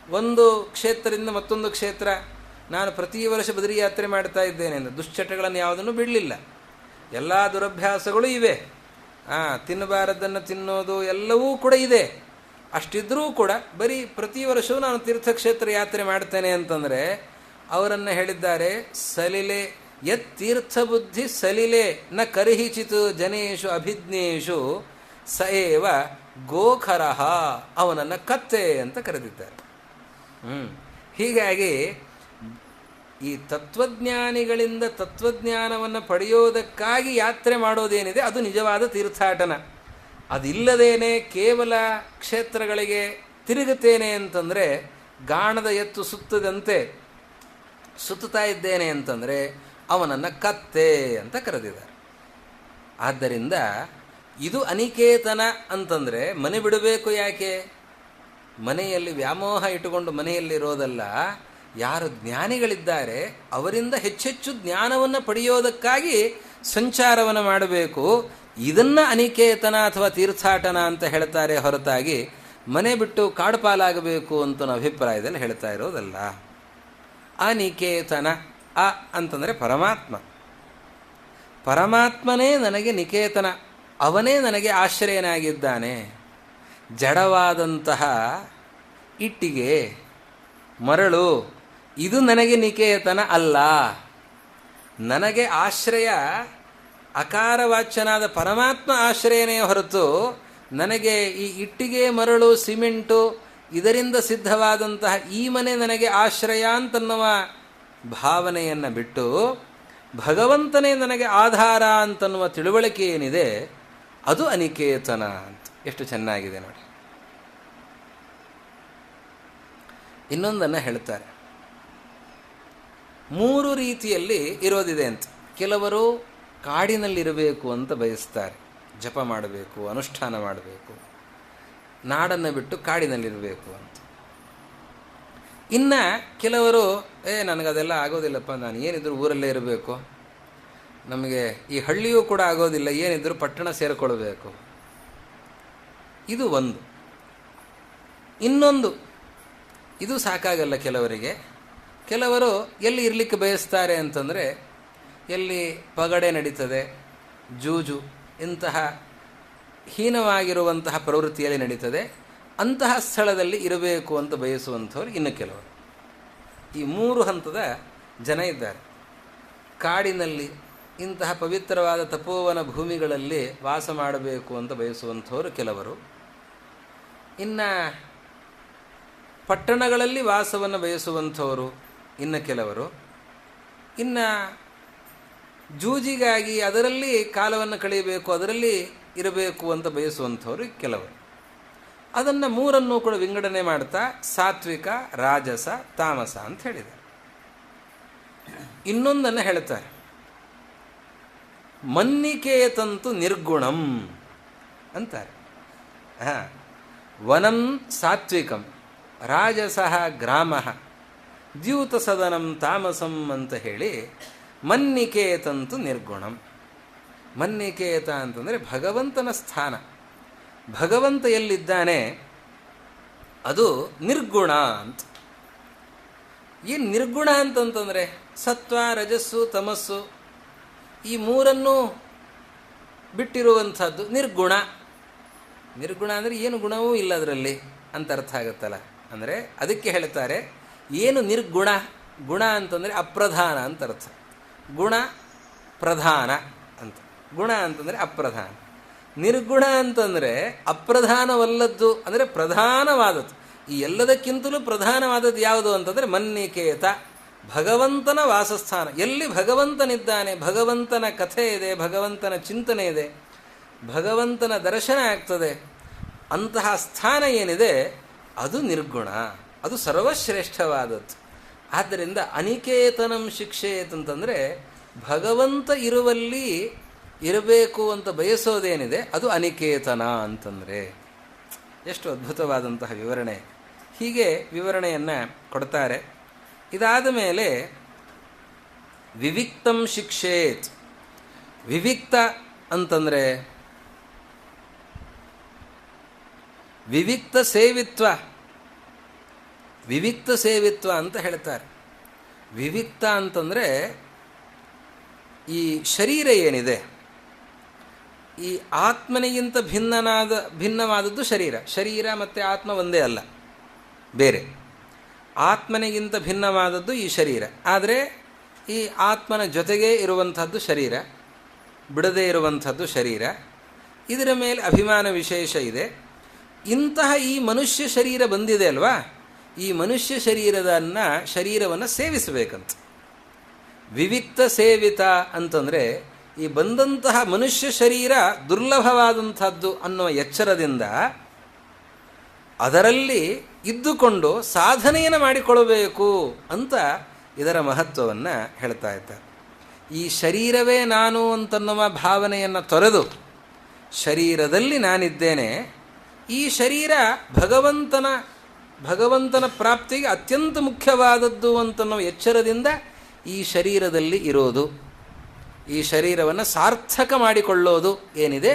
ಒಂದು ಕ್ಷೇತ್ರದಿಂದ ಮತ್ತೊಂದು ಕ್ಷೇತ್ರ, ನಾನು ಪ್ರತಿ ವರ್ಷ ಬದರಿ ಯಾತ್ರೆ ಮಾಡ್ತಾ ಇದ್ದೇನೆ ಅಂದರೆ ದುಶ್ಚಟಗಳನ್ನು ಯಾವುದನ್ನು ಬಿಡಲಿಲ್ಲ. ಎಲ್ಲ ದುರಭ್ಯಾಸಗಳು ಇವೆ, ತಿನ್ನಬಾರದನ್ನು ತಿನ್ನೋದು ಎಲ್ಲವೂ ಕೂಡ ಇದೆ. ಅಷ್ಟಿದ್ರೂ ಕೂಡ ಬರೀ ಪ್ರತಿ ವರ್ಷವೂ ನಾನು ತೀರ್ಥಕ್ಷೇತ್ರ ಯಾತ್ರೆ ಮಾಡ್ತೇನೆ ಅಂತಂದರೆ ಅವರನ್ನು ಹೇಳಿದ್ದಾರೆ, ಸಲಿಲೆ ಯತ್ ತೀರ್ಥಬುದ್ಧಿ ಸಲಿಲೆ ನ ಕರ್ಹಿಚಿತು ಜನೇಶು ಅಭಿಜ್ಞೇಶು ಸಏವ ಗೋಖರಹ, ಅವನನ್ನು ಕತ್ತೆ ಅಂತ ಕರೆದಿದ್ದಾರೆ. ಹೀಗಾಗಿ ಈ ತತ್ವಜ್ಞಾನಿಗಳಿಂದ ತತ್ವಜ್ಞಾನವನ್ನು ಪಡೆಯೋದಕ್ಕಾಗಿ ಯಾತ್ರೆ ಮಾಡೋದೇನಿದೆ ಅದು ನಿಜವಾದ ತೀರ್ಥಾಟನ. ಅದಿಲ್ಲದೇನೆ ಕೇವಲ ಕ್ಷೇತ್ರಗಳಿಗೆ ತಿರುಗುತ್ತೇನೆ ಅಂತಂದರೆ, ಗಾಣದ ಎತ್ತು ಸುತ್ತದಂತೆ ಸುತ್ತುತ್ತಾ ಇದ್ದೇನೆ ಅಂತಂದರೆ ಅವನನ್ನು ಕತ್ತೆ ಅಂತ ಕರೆದಿದ್ದಾರೆ. ಆದ್ದರಿಂದ ಇದು ಅನಿಕೇತನ ಅಂತಂದರೆ ಮನೆ ಬಿಡಬೇಕು ಯಾಕೆ? ಮನೆಯಲ್ಲಿ ವ್ಯಾಮೋಹ ಇಟ್ಟುಕೊಂಡು ಮನೆಯಲ್ಲಿರೋದಲ್ಲ, ಯಾರು ಜ್ಞಾನಿಗಳಿದ್ದಾರೆ ಅವರಿಂದ ಹೆಚ್ಚೆಚ್ಚು ಜ್ಞಾನವನ್ನು ಪಡೆಯೋದಕ್ಕಾಗಿ ಸಂಚಾರವನ್ನು ಮಾಡಬೇಕು. ಇದನ್ನು ಅನಿಕೇತನ ಅಥವಾ ತೀರ್ಥಾಟನ ಅಂತ ಹೇಳ್ತಾರೆ ಹೊರತಾಗಿ ಮನೆ ಬಿಟ್ಟು ಕಾಡು ಪಾಲಾಗಬೇಕು ಅಂತ ಅಭಿಪ್ರಾಯದಲ್ಲಿ ಹೇಳ್ತಾ ಇರೋದಲ್ಲ. ಅನಿಕೇತನ ಅಂತಂದರೆ ಪರಮಾತ್ಮ. ಪರಮಾತ್ಮನೇ ನನಗೆ ನಿಕೇತನ, ಅವನೇ ನನಗೆ ಆಶ್ರಯನಾಗಿದ್ದಾನೆ. ಜಡವಾದಂತಹ ಇಟ್ಟಿಗೆ, ಮರಳು ಇದು ನನಗೆ ನಿಕೇತನ ಅಲ್ಲ. ನನಗೆ ಆಶ್ರಯ ಅಕಾರವಾಚ್ಯನಾದ ಪರಮಾತ್ಮ ಆಶ್ರಯನೇ ಹೊರತು ನನಗೆ ಈ ಇಟ್ಟಿಗೆ, ಮರಳು, ಸಿಮೆಂಟು ಇದರಿಂದ ಸಿದ್ಧವಾದಂತಹ ಈ ಮನೆ ನನಗೆ ಆಶ್ರಯ ಅಂತನ್ನುವ ಭಾವನೆಯನ್ನು ಬಿಟ್ಟು ಭಗವಂತನೇ ನನಗೆ ಆಧಾರ ಅಂತನ್ನುವ ತಿಳುವಳಿಕೆ ಏನಿದೆ ಅದು ಅನಿಕೇತನ ಅಂತ. ಎಷ್ಟು ಚೆನ್ನಾಗಿದೆ ನೋಡಿ. ಇನ್ನೊಂದನ್ನು ಹೇಳ್ತಾರೆ, 3 ರೀತಿಯಲ್ಲಿ ಇರೋದಿದೆ ಅಂತ. ಕೆಲವರು ಕಾಡಿನಲ್ಲಿರಬೇಕು ಅಂತ ಬಯಸ್ತಾರೆ, ಜಪ ಮಾಡಬೇಕು, ಅನುಷ್ಠಾನ ಮಾಡಬೇಕು, ನಾಡನ್ನು ಬಿಟ್ಟು ಕಾಡಿನಲ್ಲಿರಬೇಕು ಅಂತ. ಇನ್ನು ಕೆಲವರು ನನಗದೆಲ್ಲ ಆಗೋದಿಲ್ಲಪ್ಪ, ನಾನು ಏನಿದ್ರು ಊರಲ್ಲೇ ಇರಬೇಕು, ನಮಗೆ ಈ ಹಳ್ಳಿಯೂ ಕೂಡ ಆಗೋದಿಲ್ಲ, ಏನಿದ್ರು ಪಟ್ಟಣ ಸೇರಿಕೊಳ್ಬೇಕು. ಇದು ಒಂದು. ಇನ್ನೊಂದು, ಇದು ಸಾಕಾಗಲ್ಲ ಕೆಲವರಿಗೆ. ಕೆಲವರು ಎಲ್ಲಿ ಇರಲಿಕ್ಕೆ ಬಯಸ್ತಾರೆ ಅಂತಂದರೆ, ಎಲ್ಲಿ ಪಗಡೆ ನಡೀತದೆ, ಜೂಜು ಇಂತಹ ಹೀನವಾಗಿರುವಂತಹ ಪ್ರವೃತ್ತಿಯಲ್ಲಿ ನಡೀತದೆ ಅಂತಹ ಸ್ಥಳದಲ್ಲಿ ಇರಬೇಕು ಅಂತ ಬಯಸುವಂಥವ್ರು ಇನ್ನು ಕೆಲವರು. ಈ 3 ಹಂತದ ಜನ ಇದ್ದಾರೆ. ಕಾಡಿನಲ್ಲಿ ಇಂತಹ ಪವಿತ್ರವಾದ ತಪೋವನ ಭೂಮಿಗಳಲ್ಲಿ ವಾಸ ಮಾಡಬೇಕು ಅಂತ ಬಯಸುವಂಥವರು ಕೆಲವರು. ಇನ್ನು ಪಟ್ಟಣಗಳಲ್ಲಿ ವಾಸವನ್ನು ಬಯಸುವಂಥವರು ಇನ್ನು ಕೆಲವರು. ಇನ್ನು ಜೂಜಿಗಾಗಿ ಅದರಲ್ಲಿ ಕಾಲವನ್ನು ಕಳೆಯಬೇಕು, ಅದರಲ್ಲಿ ಇರಬೇಕು ಅಂತ ಬಯಸುವಂಥವರು ಕೆಲವರು. ಅದನ್ನು ಮೂರನ್ನೂ ಕೂಡ ವಿಂಗಡಣೆ ಮಾಡ್ತಾ ಸಾತ್ವಿಕ, ರಾಜಸ, ತಾಮಸ ಅಂತ ಹೇಳಿದೆ. ಇನ್ನೊಂದನ್ನು ಹೇಳ್ತಾರೆ, ಮನ್ನಿಕೇತಂತು ನಿರ್ಗುಣಂ ಅಂತಾರೆ. ವನಂ ಸಾತ್ವಿಕಂ, ರಾಜಸಃ ಗ್ರಾಮಃ, ದ್ಯೂತ ಸದನಂ ತಾಮಸಂ ಅಂತ ಹೇಳಿ ಮನ್ನಿಕೇತಂತು ನಿರ್ಗುಣಂ. ಮನ್ನಿಕೇತ ಅಂತಂದರೆ ಭಗವಂತನ ಸ್ಥಾನ. ಭಗವಂತ ಎಲ್ಲಿದ್ದಾನೆ ಅದು ನಿರ್ಗುಣ ಅಂತ. ಏನು ನಿರ್ಗುಣ ಅಂತಂತಂದರೆ ಸತ್ವ, ರಜಸ್ಸು, ತಮಸ್ಸು ಈ ಮೂರನ್ನೂ ಬಿಟ್ಟಿರುವಂಥದ್ದು ನಿರ್ಗುಣ. ನಿರ್ಗುಣ ಅಂದರೆ ಏನು ಗುಣವೂ ಇಲ್ಲ ಅದರಲ್ಲಿ ಅಂತ ಅರ್ಥ ಆಗುತ್ತಲ್ಲ. ಅಂದರೆ ಅದಕ್ಕೆ ಹೇಳ್ತಾರೆ ಏನು ನಿರ್ಗುಣ. ಗುಣ ಅಂತಂದರೆ ಅಪ್ರಧಾನ ಅಂತ ಅರ್ಥ. ಗುಣ ಪ್ರಧಾನ ಅಂತ. ಗುಣ ಅಂತಂದರೆ ಅಪ್ರಧಾನ. ನಿರ್ಗುಣ ಅಂತಂದರೆ ಅಪ್ರಧಾನವಲ್ಲದ್ದು, ಅಂದರೆ ಪ್ರಧಾನವಾದದ್ದು. ಈ ಎಲ್ಲದಕ್ಕಿಂತಲೂ ಪ್ರಧಾನವಾದದ್ದು ಯಾವುದು ಅಂತಂದರೆ ಮನ್ನಿಕೇತ, ಭಗವಂತನ ವಾಸಸ್ಥಾನ. ಎಲ್ಲಿ ಭಗವಂತನಿದ್ದಾನೆ, ಭಗವಂತನ ಕಥೆ ಇದೆ, ಭಗವಂತನ ಚಿಂತನೆ ಇದೆ, ಭಗವಂತನ ದರ್ಶನ ಆಗ್ತದೆ, ಅಂತಹ ಸ್ಥಾನ ಏನಿದೆ ಅದು ನಿರ್ಗುಣ, ಅದು ಸರ್ವಶ್ರೇಷ್ಠವಾದದ್ದು. ಆದ್ದರಿಂದ ಅನಿಕೇತನಂ ಶಿಕ್ಷೇತ್ ಅಂತಂದರೆ ಭಗವಂತ ಇರುವಲ್ಲಿ ಇರಬೇಕು ಅಂತ ಬಯಸೋದೇನಿದೆ ಅದು ಅನಿಕೇತನ ಅಂತಂದರೆ. ಎಷ್ಟು ಅದ್ಭುತವಾದಂತಹ ವಿವರಣೆ. ಹೀಗೆ ವಿವರಣೆಯನ್ನು ಕೊಡ್ತಾರೆ. ಇದಾದ ಮೇಲೆ ವಿವಿಕ್ತಂ ಶಿಕ್ಷೇತ್. ವಿವಿಕ್ತ ಅಂತಂದರೆ ವಿವಿಕ್ತ ಸೇವಿತ್ವ. ವಿವಿಕ್ತ ಸೇವಿತ್ವ ಅಂತ ಹೇಳ್ತಾರೆ. ವಿವಿಕ್ತ ಅಂತಂದರೆ ಈ ಶರೀರ ಏನಿದೆ, ಈ ಆತ್ಮನಿಗಿಂತ ಭಿನ್ನವಾದದ್ದು ಶರೀರ. ಶರೀರ ಮತ್ತು ಆತ್ಮ ಒಂದೇ ಅಲ್ಲ, ಬೇರೆ. ಆತ್ಮನಿಗಿಂತ ಭಿನ್ನವಾದದ್ದು ಈ ಶರೀರ. ಆದರೆ ಈ ಆತ್ಮನ ಜೊತೆಗೇ ಇರುವಂಥದ್ದು ಶರೀರ, ಬಿಡದೇ ಇರುವಂಥದ್ದು ಶರೀರ. ಇದರ ಮೇಲೆ ಅಭಿಮಾನ ವಿಶೇಷ ಇದೆ. ಇಂತಹ ಈ ಮನುಷ್ಯ ಶರೀರ ಬಂದಿದೆ ಅಲ್ವಾ, ಈ ಮನುಷ್ಯ ಶರೀರವನ್ನು ಸೇವಿಸಬೇಕಂತ. ವಿವಿಕ್ತ ಸೇವಿತ ಅಂತಂದರೆ ಈ ಬಂದಂತಹ ಮನುಷ್ಯ ಶರೀರ ದುರ್ಲಭವಾದಂಥದ್ದು ಅನ್ನುವ ಎಚ್ಚರದಿಂದ ಅದರಲ್ಲಿ ಇದ್ದುಕೊಂಡು ಸಾಧನೆಯನ್ನು ಮಾಡಿಕೊಳ್ಳಬೇಕು ಅಂತ ಇದರ ಮಹತ್ವವನ್ನು ಹೇಳ್ತಾ ಇದ್ದಾರೆ. ಈ ಶರೀರವೇ ನಾನು ಅಂತನ್ನುವ ಭಾವನೆಯನ್ನು ತೊರೆದು ಶರೀರದಲ್ಲಿ ನಾನಿದ್ದೇನೆ, ಈ ಶರೀರ ಭಗವಂತನ ಪ್ರಾಪ್ತಿಗೆ ಅತ್ಯಂತ ಮುಖ್ಯವಾದದ್ದು ಅಂತನ್ನುವ ಎಚ್ಚರದಿಂದ ಈ ಶರೀರದಲ್ಲಿ ಇರೋದು, ಈ ಶರೀರವನ್ನು ಸಾರ್ಥಕ ಮಾಡಿಕೊಳ್ಳೋದು ಏನಿದೆ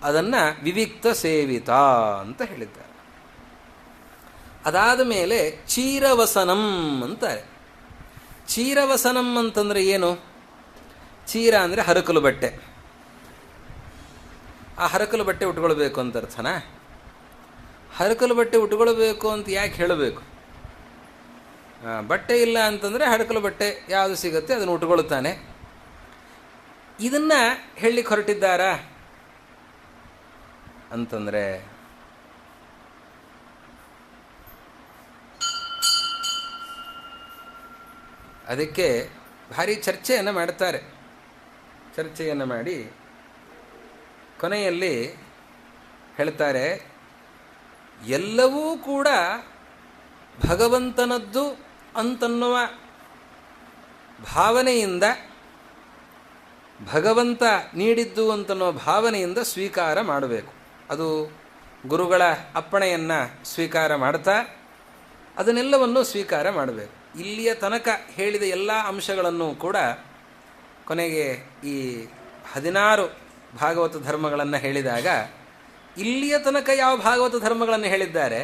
ಅದನ್ನು ವಿವಿಕ್ತ ಸೇವಿತ ಅಂತ ಹೇಳಿದ್ದಾರೆ. ಅದಾದ ಮೇಲೆ ಚೀರವಸನಂ ಅಂತಾರೆ. ಚೀರವಸನಂ ಅಂತಂದರೆ ಏನು? ಚೀರ ಅಂದರೆ ಹರಕಲು ಬಟ್ಟೆ. ಆ ಹರಕಲು ಬಟ್ಟೆ ಉಟ್ಕೊಳ್ಬೇಕು ಅಂತ ಅರ್ಥನಾ? ಹರಕಲು ಬಟ್ಟೆ ಉಟ್ಕೊಳ್ಬೇಕು ಅಂತ ಯಾಕೆ ಹೇಳಬೇಕು? ಬಟ್ಟೆ ಇಲ್ಲ ಅಂತಂದರೆ ಹರಕಲು ಬಟ್ಟೆ ಯಾವುದು ಸಿಗುತ್ತೆ ಅದನ್ನು ಉಟ್ಕೊಳ್ತಾನೆ. ಇದನ್ನು ಹೇಳಲಿಕ್ಕೆ ಹೊರಟಿದ್ದಾರಾ ಅಂತಂದರೆ ಅದಕ್ಕೆ ಭಾರಿ ಚರ್ಚೆಯನ್ನು ಮಾಡ್ತಾರೆ. ಚರ್ಚೆಯನ್ನು ಮಾಡಿ ಕೊನೆಯಲ್ಲಿ ಹೇಳ್ತಾರೆ, ಎಲ್ಲವೂ ಕೂಡ ಭಗವಂತನದ್ದು ಅಂತನ್ನುವ ಭಾವನೆಯಿಂದ, ಭಗವಂತ ನೀಡಿದ್ದು ಅಂತನ್ನುವ ಭಾವನೆಯಿಂದ ಸ್ವೀಕಾರ ಮಾಡಬೇಕು. ಅದು ಗುರುಗಳ ಅಪ್ಪಣೆಯನ್ನು ಸ್ವೀಕಾರ ಮಾಡ್ತಾ ಅದನ್ನೆಲ್ಲವನ್ನೂ ಸ್ವೀಕಾರ ಮಾಡಬೇಕು. ಇಲ್ಲಿಯ ತನಕ ಹೇಳಿದ ಎಲ್ಲ ಅಂಶಗಳನ್ನು ಕೂಡ ಕೊನೆಗೆ ಈ 16 ಭಾಗವತ ಧರ್ಮಗಳನ್ನು ಹೇಳಿದಾಗ ಇಲ್ಲಿಯ ತನಕ ಯಾವ ಭಾಗವತ ಧರ್ಮಗಳನ್ನು ಹೇಳಿದ್ದಾರೆ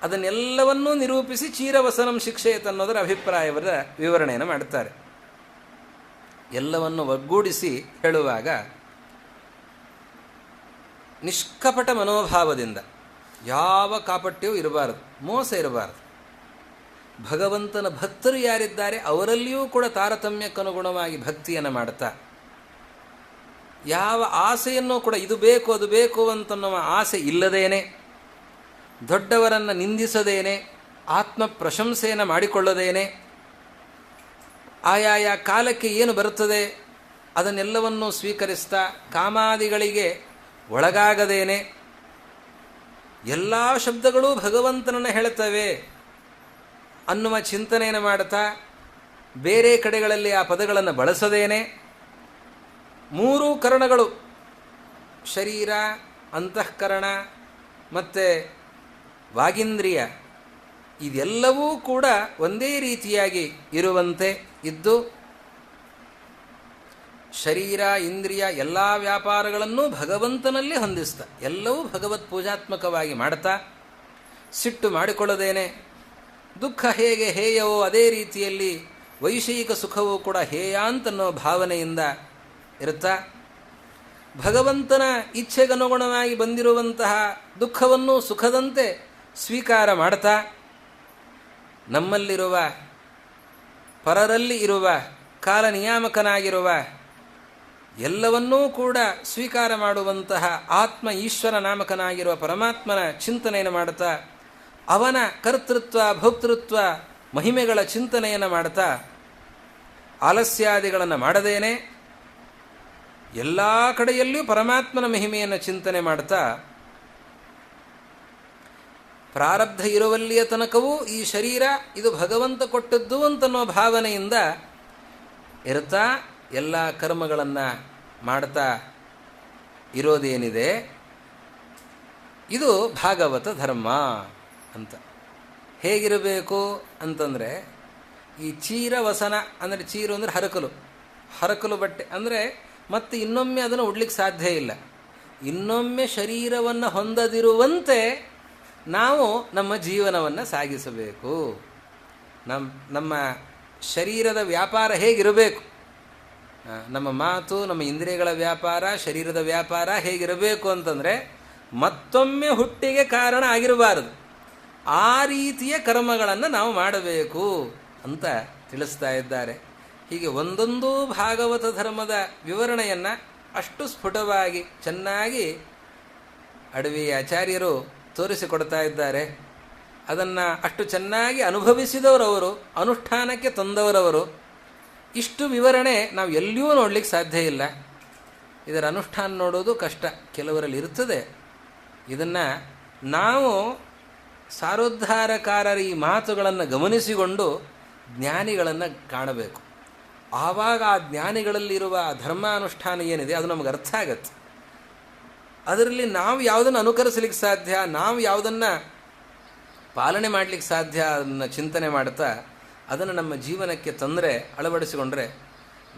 ಅದನ್ನೆಲ್ಲವನ್ನೂ ನಿರೂಪಿಸಿ ಚೀರವಸನಂ ಶಿಕ್ಷೆಯತ್ ಅನ್ನೋದರ ಅಭಿಪ್ರಾಯವರ ವಿವರಣೆಯನ್ನು ಮಾಡ್ತಾರೆ. ಎಲ್ಲವನ್ನು ಒಗ್ಗೂಡಿಸಿ ಹೇಳುವಾಗ ನಿಷ್ಕಪಟ ಮನೋಭಾವದಿಂದ, ಯಾವ ಕಾಪಟ್ಯವೂ ಇರಬಾರದು, ಮೋಸ ಇರಬಾರದು. ಭಗವಂತನ ಭಕ್ತರು ಯಾರಿದ್ದಾರೆ ಅವರಲ್ಲಿಯೂ ಕೂಡ ತಾರತಮ್ಯಕ್ಕನುಗುಣವಾಗಿ ಭಕ್ತಿಯನ್ನು ಮಾಡ್ತಾ, ಯಾವ ಆಸೆಯನ್ನು ಕೂಡ ಇದು ಬೇಕು ಅದು ಬೇಕು ಅಂತನ್ನುವ ಆಸೆ ಇಲ್ಲದೇನೆ, ದೊಡ್ಡವರನ್ನು ನಿಂದಿಸದೇನೆ, ಆತ್ಮ ಪ್ರಶಂಸೆಯನ್ನು ಮಾಡಿಕೊಳ್ಳದೇನೆ, ಆಯಾಯ ಕಾಲಕ್ಕೆ ಏನು ಬರುತ್ತದೆ ಅದನ್ನೆಲ್ಲವನ್ನೂ ಸ್ವೀಕರಿಸ್ತಾ ಕಾಮಾದಿಗಳಿಗೆ ಒಳಗಾಗದೇನೆ, ಎಲ್ಲ ಶಬ್ದಗಳೂ ಭಗವಂತನನ್ನು ಹೇಳ್ತವೆ ಅನ್ನುವ ಚಿಂತನೆಯನ್ನು ಮಾಡ್ತಾ ಬೇರೆ ಕಡೆಗಳಲ್ಲಿ ಆ ಪದಗಳನ್ನು ಬಳಸದೇನೆ ಮೂರೂ ಕರಣಗಳು ಶರೀರ, ಅಂತಃಕರಣ ಮತ್ತು ವಾಗೀಂದ್ರಿಯ ಇದೆಲ್ಲವೂ ಕೂಡ ಒಂದೇ ರೀತಿಯಾಗಿ ಇರುವಂತೆ ಇದ್ದು ಶರೀರ, ಇಂದ್ರಿಯ ಎಲ್ಲ ವ್ಯಾಪಾರಗಳನ್ನೂ ಭಗವಂತನಲ್ಲಿ ಹೊಂದಿಸ್ತಾ ಎಲ್ಲವೂ ಭಗವತ್ ಪೂಜಾತ್ಮಕವಾಗಿ ಮಾಡ್ತಾ ಸಿಟ್ಟು ಮಾಡಿಕೊಳ್ಳದೇನೆ ದುಃಖ ಹೇಗೆ ಹೇಯವೋ ಅದೇ ರೀತಿಯಲ್ಲಿ ವೈಷಯಿಕ ಸುಖವೂ ಕೂಡ ಹೇಯ ಅಂತನ್ನೋ ಭಾವನೆಯಿಂದ ಇರುತ್ತಾ ಭಗವಂತನ ಇಚ್ಛೆಗನುಗುಣವಾಗಿ ಬಂದಿರುವಂತಹ ದುಃಖವನ್ನು ಸುಖದಂತೆ ಸ್ವೀಕಾರ ಮಾಡ್ತಾ ನಮ್ಮಲ್ಲಿರುವ ಪರರಲ್ಲಿ ಇರುವ ಕಾಲ ನಿಯಾಮಕನಾಗಿರುವ ಎಲ್ಲವನ್ನೂ ಕೂಡ ಸ್ವೀಕಾರ ಮಾಡುವಂತಹ ಆತ್ಮ ಈಶ್ವರ ನಾಮಕನಾಗಿರುವ ಪರಮಾತ್ಮನ ಚಿಂತನೆಯನ್ನು ಮಾಡ್ತಾ ಅವನ ಕರ್ತೃತ್ವ ಭೋಕ್ತೃತ್ವ ಮಹಿಮೆಗಳ ಚಿಂತನೆಯನ್ನು ಮಾಡ್ತಾ ಆಲಸ್ಯಾದಿಗಳನ್ನು ಮಾಡದೇನೆ ಎಲ್ಲ ಕಡೆಯಲ್ಲಿಯೂ ಪರಮಾತ್ಮನ ಮಹಿಮೆಯನ್ನು ಚಿಂತನೆ ಮಾಡ್ತಾ ಪ್ರಾರಬ್ಧ ಇರುವಲ್ಲಿಯ ತನಕವೂ ಈ ಶರೀರ ಇದು ಭಗವಂತ ಕೊಟ್ಟದ್ದು ಅಂತನ್ನೋ ಭಾವನೆಯಿಂದ ಇರ್ತಾ ಎಲ್ಲ ಕರ್ಮಗಳನ್ನು ಮಾಡ್ತಾ ಇರೋದೇನಿದೆ ಇದು ಭಾಗವತ ಧರ್ಮ ಅಂತ. ಹೇಗಿರಬೇಕು ಅಂತಂದರೆ ಈ ಚೀರವಸನ ಅಂದರೆ ಚೀರು ಅಂದರೆ ಹರಕಲು ಬಟ್ಟೆ ಅಂದರೆ ಮತ್ತೆ ಇನ್ನೊಮ್ಮೆ ಅದನ್ನು ಉಡ್ಲಿಕ್ಕೆ ಸಾಧ್ಯ ಇಲ್ಲ. ಇನ್ನೊಮ್ಮೆ ಶರೀರವನ್ನು ಹೊಂದದಿರುವಂತೆ ನಾವು ನಮ್ಮ ಜೀವನವನ್ನು ಸಾಗಿಸಬೇಕು. ನಮ್ಮ ಶರೀರದ ವ್ಯಾಪಾರ ಹೇಗಿರಬೇಕು, ನಮ್ಮ ಮಾತು, ನಮ್ಮ ಇಂದ್ರಿಯಗಳ ವ್ಯಾಪಾರ, ಶರೀರದ ವ್ಯಾಪಾರ ಹೇಗಿರಬೇಕು ಅಂತಂದರೆ ಮತ್ತೊಮ್ಮೆ ಹುಟ್ಟಿಗೆ ಕಾರಣ ಆಗಿರಬಾರದು. ಆ ರೀತಿಯ ಕರ್ಮಗಳನ್ನು ನಾವು ಮಾಡಬೇಕು ಅಂತ ತಿಳಿಸ್ತಾ ಇದ್ದಾರೆ. ಹೀಗೆ ಒಂದೊಂದು ಭಾಗವತ ಧರ್ಮದ ವಿವರಣೆಯನ್ನು ಅಷ್ಟು ಸ್ಫುಟವಾಗಿ ಚೆನ್ನಾಗಿ ಅಡವಿಯ ಆಚಾರ್ಯರು ತೋರಿಸಿಕೊಡ್ತಾ ಇದ್ದಾರೆ. ಅದನ್ನು ಅಷ್ಟು ಚೆನ್ನಾಗಿ ಅನುಭವಿಸಿದವರವರು, ಅನುಷ್ಠಾನಕ್ಕೆ ತಂದವರವರು. ಇಷ್ಟು ವಿವರಣೆ ನಾವು ಎಲ್ಲಿಯೂ ನೋಡಲಿಕ್ಕೆ ಸಾಧ್ಯ ಇಲ್ಲ. ಇದರ ಅನುಷ್ಠಾನ ನೋಡೋದು ಕಷ್ಟ, ಕೆಲವರಲ್ಲಿ ಇರ್ತದೆ. ಇದನ್ನು ನಾವು ಸಾರೋದ್ಧಾರಕಾರರ ಈ ಮಾತುಗಳನ್ನು ಗಮನಿಸಿಕೊಂಡು ಜ್ಞಾನಿಗಳನ್ನು ಕಾಣಬೇಕು. ಆವಾಗ ಆ ಜ್ಞಾನಿಗಳಲ್ಲಿರುವ ಧರ್ಮಾನುಷ್ಠಾನ ಏನಿದೆ ಅದು ನಮಗೆ ಅರ್ಥ ಆಗತ್ತೆ. ಅದರಲ್ಲಿ ನಾವು ಯಾವುದನ್ನು ಅನುಕರಿಸಲಿಕ್ಕೆ ಸಾಧ್ಯ, ನಾವು ಯಾವುದನ್ನು ಪಾಲನೆ ಮಾಡಲಿಕ್ಕೆ ಸಾಧ್ಯ ಅದನ್ನು ಚಿಂತನೆ ಮಾಡ್ತಾ ಅದನ್ನು ನಮ್ಮ ಜೀವನಕ್ಕೆ ತಂದರೆ, ಅಳವಡಿಸಿಕೊಂಡ್ರೆ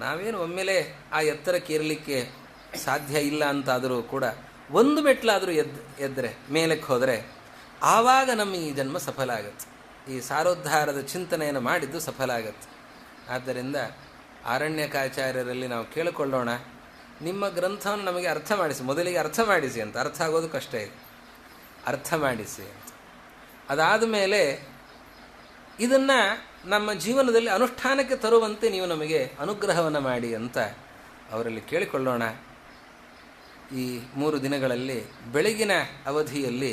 ನಾವೇನು ಒಮ್ಮೆಲೆ ಆ ಎತ್ತರಕ್ಕೆ ಏರಲಿಕ್ಕೆ ಸಾಧ್ಯ ಇಲ್ಲ ಅಂತಾದರೂ ಕೂಡ ಒಂದು ಮೆಟ್ಲಾದರೂ ಎದ್ದರೆ ಮೇಲಕ್ಕೆ ಹೋದರೆ ಆವಾಗ ನಮ್ಮ ಈ ಜನ್ಮ ಸಫಲ ಆಗತ್ತೆ. ಈ ಸಾರೋದ್ಧಾರದ ಚಿಂತನೆಯನ್ನು ಮಾಡಿದ್ದು ಸಫಲ ಆಗತ್ತೆ. ಆದ್ದರಿಂದ ಆರಣ್ಯಕಾಚಾರ್ಯರಲ್ಲಿ ನಾವು ಕೇಳಿಕೊಳ್ಳೋಣ, ನಿಮ್ಮ ಗ್ರಂಥವನ್ನು ನಮಗೆ ಅರ್ಥ ಮಾಡಿಸಿ, ಮೊದಲಿಗೆ ಅರ್ಥ ಮಾಡಿಸಿ ಅಂತ. ಅರ್ಥ ಆಗೋದು ಕಷ್ಟ ಇದೆ, ಅರ್ಥ ಮಾಡಿಸಿ ಅಂತ. ಅದಾದ ಮೇಲೆ ಇದನ್ನು ನಮ್ಮ ಜೀವನದಲ್ಲಿ ಅನುಷ್ಠಾನಕ್ಕೆ ತರುವಂತೆ ನೀವು ನಮಗೆ ಅನುಗ್ರಹವನ್ನು ಮಾಡಿ ಅಂತ ಅವರಲ್ಲಿ ಕೇಳಿಕೊಳ್ಳೋಣ. ಈ 3 ದಿನಗಳಲ್ಲಿ ಬೆಳಗಿನ ಅವಧಿಯಲ್ಲಿ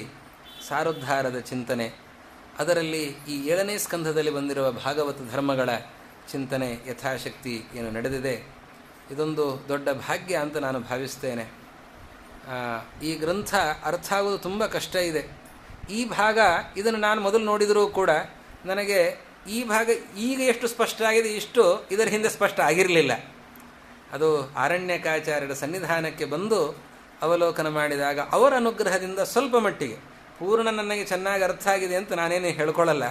ಸಾರೋದ್ಧಾರದ ಚಿಂತನೆ, ಅದರಲ್ಲಿ ಈ 7ನೇ ಸ್ಕಂಧದಲ್ಲಿ ಬಂದಿರುವ ಭಾಗವತ ಧರ್ಮಗಳ ಚಿಂತನೆ ಯಥಾಶಕ್ತಿ ಏನು ನಡೆದಿದೆ, ಇದೊಂದು ದೊಡ್ಡ ಭಾಗ್ಯ ಅಂತ ನಾನು ಭಾವಿಸ್ತೇನೆ. ಈ ಗ್ರಂಥ ಅರ್ಥ ಆಗೋದು ತುಂಬ ಕಷ್ಟ ಇದೆ. ಈ ಭಾಗ ಇದನ್ನು ನಾನು ಮೊದಲು ನೋಡಿದರೂ ಕೂಡ ನನಗೆ ಈ ಭಾಗ ಈಗ ಎಷ್ಟು ಸ್ಪಷ್ಟ ಆಗಿದೆ, ಇಷ್ಟು ಇದರ ಹಿಂದೆ ಸ್ಪಷ್ಟ ಆಗಿರಲಿಲ್ಲ. ಅದು ಆರಣ್ಯಕಾಚಾರ್ಯರ ಸನ್ನಿಧಾನಕ್ಕೆ ಬಂದು ಅವಲೋಕನ ಮಾಡಿದಾಗ ಅವರ ಅನುಗ್ರಹದಿಂದ ಸ್ವಲ್ಪ ಮಟ್ಟಿಗೆ, ಪೂರ್ಣ ನನಗೆ ಚೆನ್ನಾಗಿ ಅರ್ಥ ಆಗಿದೆ ಅಂತ ನಾನೇನು ಹೇಳ್ಕೊಳ್ಳಲ್ಲ,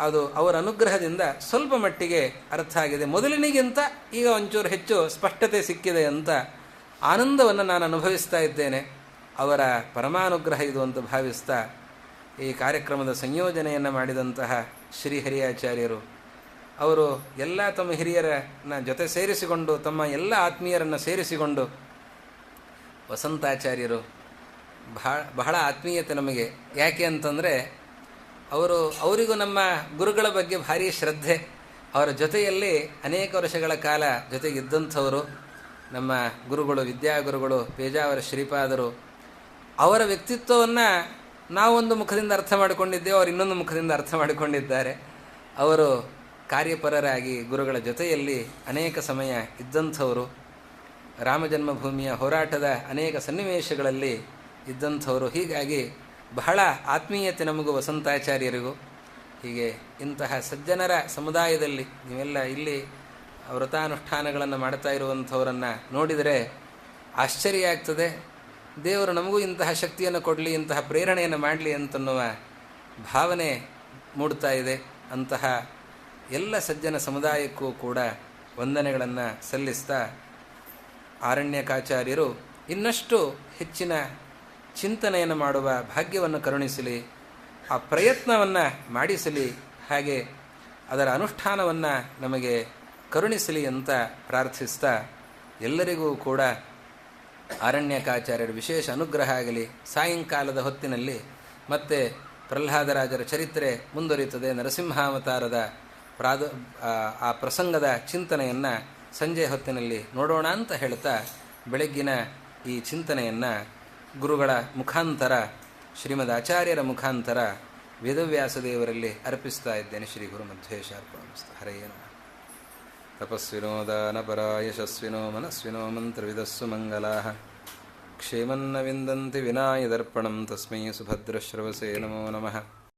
ಅದು ಅವರ ಅನುಗ್ರಹದಿಂದ ಸ್ವಲ್ಪ ಮಟ್ಟಿಗೆ ಅರ್ಥ ಆಗಿದೆ. ಮೊದಲಿನಿಗಿಂತ ಈಗ ಒಂಚೂರು ಹೆಚ್ಚು ಸ್ಪಷ್ಟತೆ ಸಿಕ್ಕಿದೆ ಅಂತ ಆನಂದವನ್ನು ನಾನು ಅನುಭವಿಸ್ತಾ ಇದ್ದೇನೆ. ಅವರ ಪರಮಾನುಗ್ರಹ ಇದು ಅಂತ ಭಾವಿಸ್ತಾ ಈ ಕಾರ್ಯಕ್ರಮದ ಸಂಯೋಜನೆಯನ್ನು ಮಾಡಿದಂತಹ ಶ್ರೀಹರಿಯಾಚಾರ್ಯರು ಅವರು ಎಲ್ಲ ತಮ್ಮ ಹಿರಿಯರನ್ನ ಜೊತೆ ಸೇರಿಸಿಕೊಂಡು, ತಮ್ಮ ಎಲ್ಲ ಆತ್ಮೀಯರನ್ನು ಸೇರಿಸಿಕೊಂಡು, ವಸಂತಾಚಾರ್ಯರು ಬಹಳ ಆತ್ಮೀಯತೆ ನಮಗೆ. ಯಾಕೆ ಅಂತಂದರೆ ಅವರಿಗೂ ನಮ್ಮ ಗುರುಗಳ ಬಗ್ಗೆ ಭಾರಿ ಶ್ರದ್ಧೆ. ಅವರ ಜೊತೆಯಲ್ಲಿ ಅನೇಕ ವರ್ಷಗಳ ಕಾಲ ಜೊತೆಗಿದ್ದಂಥವರು ನಮ್ಮ ಗುರುಗಳು, ವಿದ್ಯಾಗುರುಗಳು ಪೇಜಾವರ ಶ್ರೀಪಾದರು. ಅವರ ವ್ಯಕ್ತಿತ್ವವನ್ನು ನಾವೊಂದು ಮುಖದಿಂದ ಅರ್ಥ ಮಾಡಿಕೊಂಡಿದ್ದೇವೆ, ಅವರು ಇನ್ನೊಂದು ಮುಖದಿಂದ ಅರ್ಥ ಮಾಡಿಕೊಂಡಿದ್ದಾರೆ. ಅವರು ಕಾರ್ಯಪರರಾಗಿ ಗುರುಗಳ ಜೊತೆಯಲ್ಲಿ ಅನೇಕ ಸಮಯ ಇದ್ದಂಥವರು. ರಾಮಜನ್ಮಭೂಮಿಯ ಹೋರಾಟದ ಅನೇಕ ಸನ್ನಿವೇಶಗಳಲ್ಲಿ ಇದ್ದಂಥವರು. ಹೀಗಾಗಿ ಬಹಳ ಆತ್ಮೀಯತೆ ನಮಗೂ ವಸಂತಾಚಾರ್ಯರಿಗೂ. ಹೀಗೆ ಇಂತಹ ಸಜ್ಜನರ ಸಮುದಾಯದಲ್ಲಿ ನೀವೆಲ್ಲ ಇಲ್ಲಿ ವ್ರತಾನುಷ್ಠಾನಗಳನ್ನು ಮಾಡ್ತಾ ಇರುವಂಥವರನ್ನು ನೋಡಿದರೆ ಆಶ್ಚರ್ಯ ಆಗ್ತದೆ. ದೇವರು ನಮಗೂ ಇಂತಹ ಶಕ್ತಿಯನ್ನು ಕೊಡಲಿ, ಇಂತಹ ಪ್ರೇರಣೆಯನ್ನು ಮಾಡಲಿ ಅಂತನ್ನುವ ಭಾವನೆ ಮೂಡ್ತಾ ಇದೆ. ಅಂತಹ ಎಲ್ಲ ಸಜ್ಜನ ಸಮುದಾಯಕ್ಕೂ ಕೂಡ ವಂದನೆಗಳನ್ನು ಸಲ್ಲಿಸ್ತಾ ಆರಣ್ಯಕಾಚಾರ್ಯರು ಇನ್ನಷ್ಟು ಹೆಚ್ಚಿನ ಚಿಂತನೆಯನ್ನು ಮಾಡುವ ಭಾಗ್ಯವನ್ನು ಕರುಣಿಸಲಿ, ಆ ಪ್ರಯತ್ನವನ್ನು ಮಾಡಿಸಲಿ, ಹಾಗೆ ಅದರ ಅನುಷ್ಠಾನವನ್ನು ನಮಗೆ ಕರುಣಿಸಲಿ ಅಂತ ಪ್ರಾರ್ಥಿಸ್ತಾ ಎಲ್ಲರಿಗೂ ಕೂಡ ಆರಣ್ಯಕಾಚಾರ್ಯರ ವಿಶೇಷ ಅನುಗ್ರಹ ಆಗಲಿ. ಸಾಯಂಕಾಲದ ಹೊತ್ತಿನಲ್ಲಿ ಮತ್ತೆ ಪ್ರಹ್ಲಾದರಾಜರ ಚರಿತ್ರೆ ಮುಂದುವರಿಯುತ್ತದೆ. ನರಸಿಂಹಾವತಾರದ ಆ ಪ್ರಸಂಗದ ಚಿಂತನೆಯನ್ನು ಸಂಜೆ ಹೊತ್ತಿನಲ್ಲಿ ನೋಡೋಣ ಅಂತ ಹೇಳ್ತಾ ಬೆಳಗ್ಗಿನ ಈ ಚಿಂತನೆಯನ್ನು ಗುರುಗಳ ಮುಖಾಂತರ, ಶ್ರೀಮದ್ ಆಚಾರ್ಯರ ಮುಖಾಂತರ ವೇದವ್ಯಾಸದೇವರಲ್ಲಿ ಅರ್ಪಿಸ್ತಾ ಇದ್ದೇನೆ. ಶ್ರೀ ಗುರು ಮಧ್ವೇಶಾರ್ಪಣಮಸ್ತು. ಹರೆಯೇ ನಮಃ. ತಪಸ್ವಿನೋ ದಾನಪರಾ ಯಶಸ್ವಿನೋ ಮನಸ್ವಿನೋ ಮಂತ್ರವಿದಸ್ಸು ಮಂಗಲಾಃ ಕ್ಷೇಮನ್ನ ವಿಂದಂತಿ ವಿನಾಯದರ್ಪಣಂ ತಸ್ಮೈ ಸುಭದ್ರಶ್ರವಸೇ ನಮೋ ನಮಃ.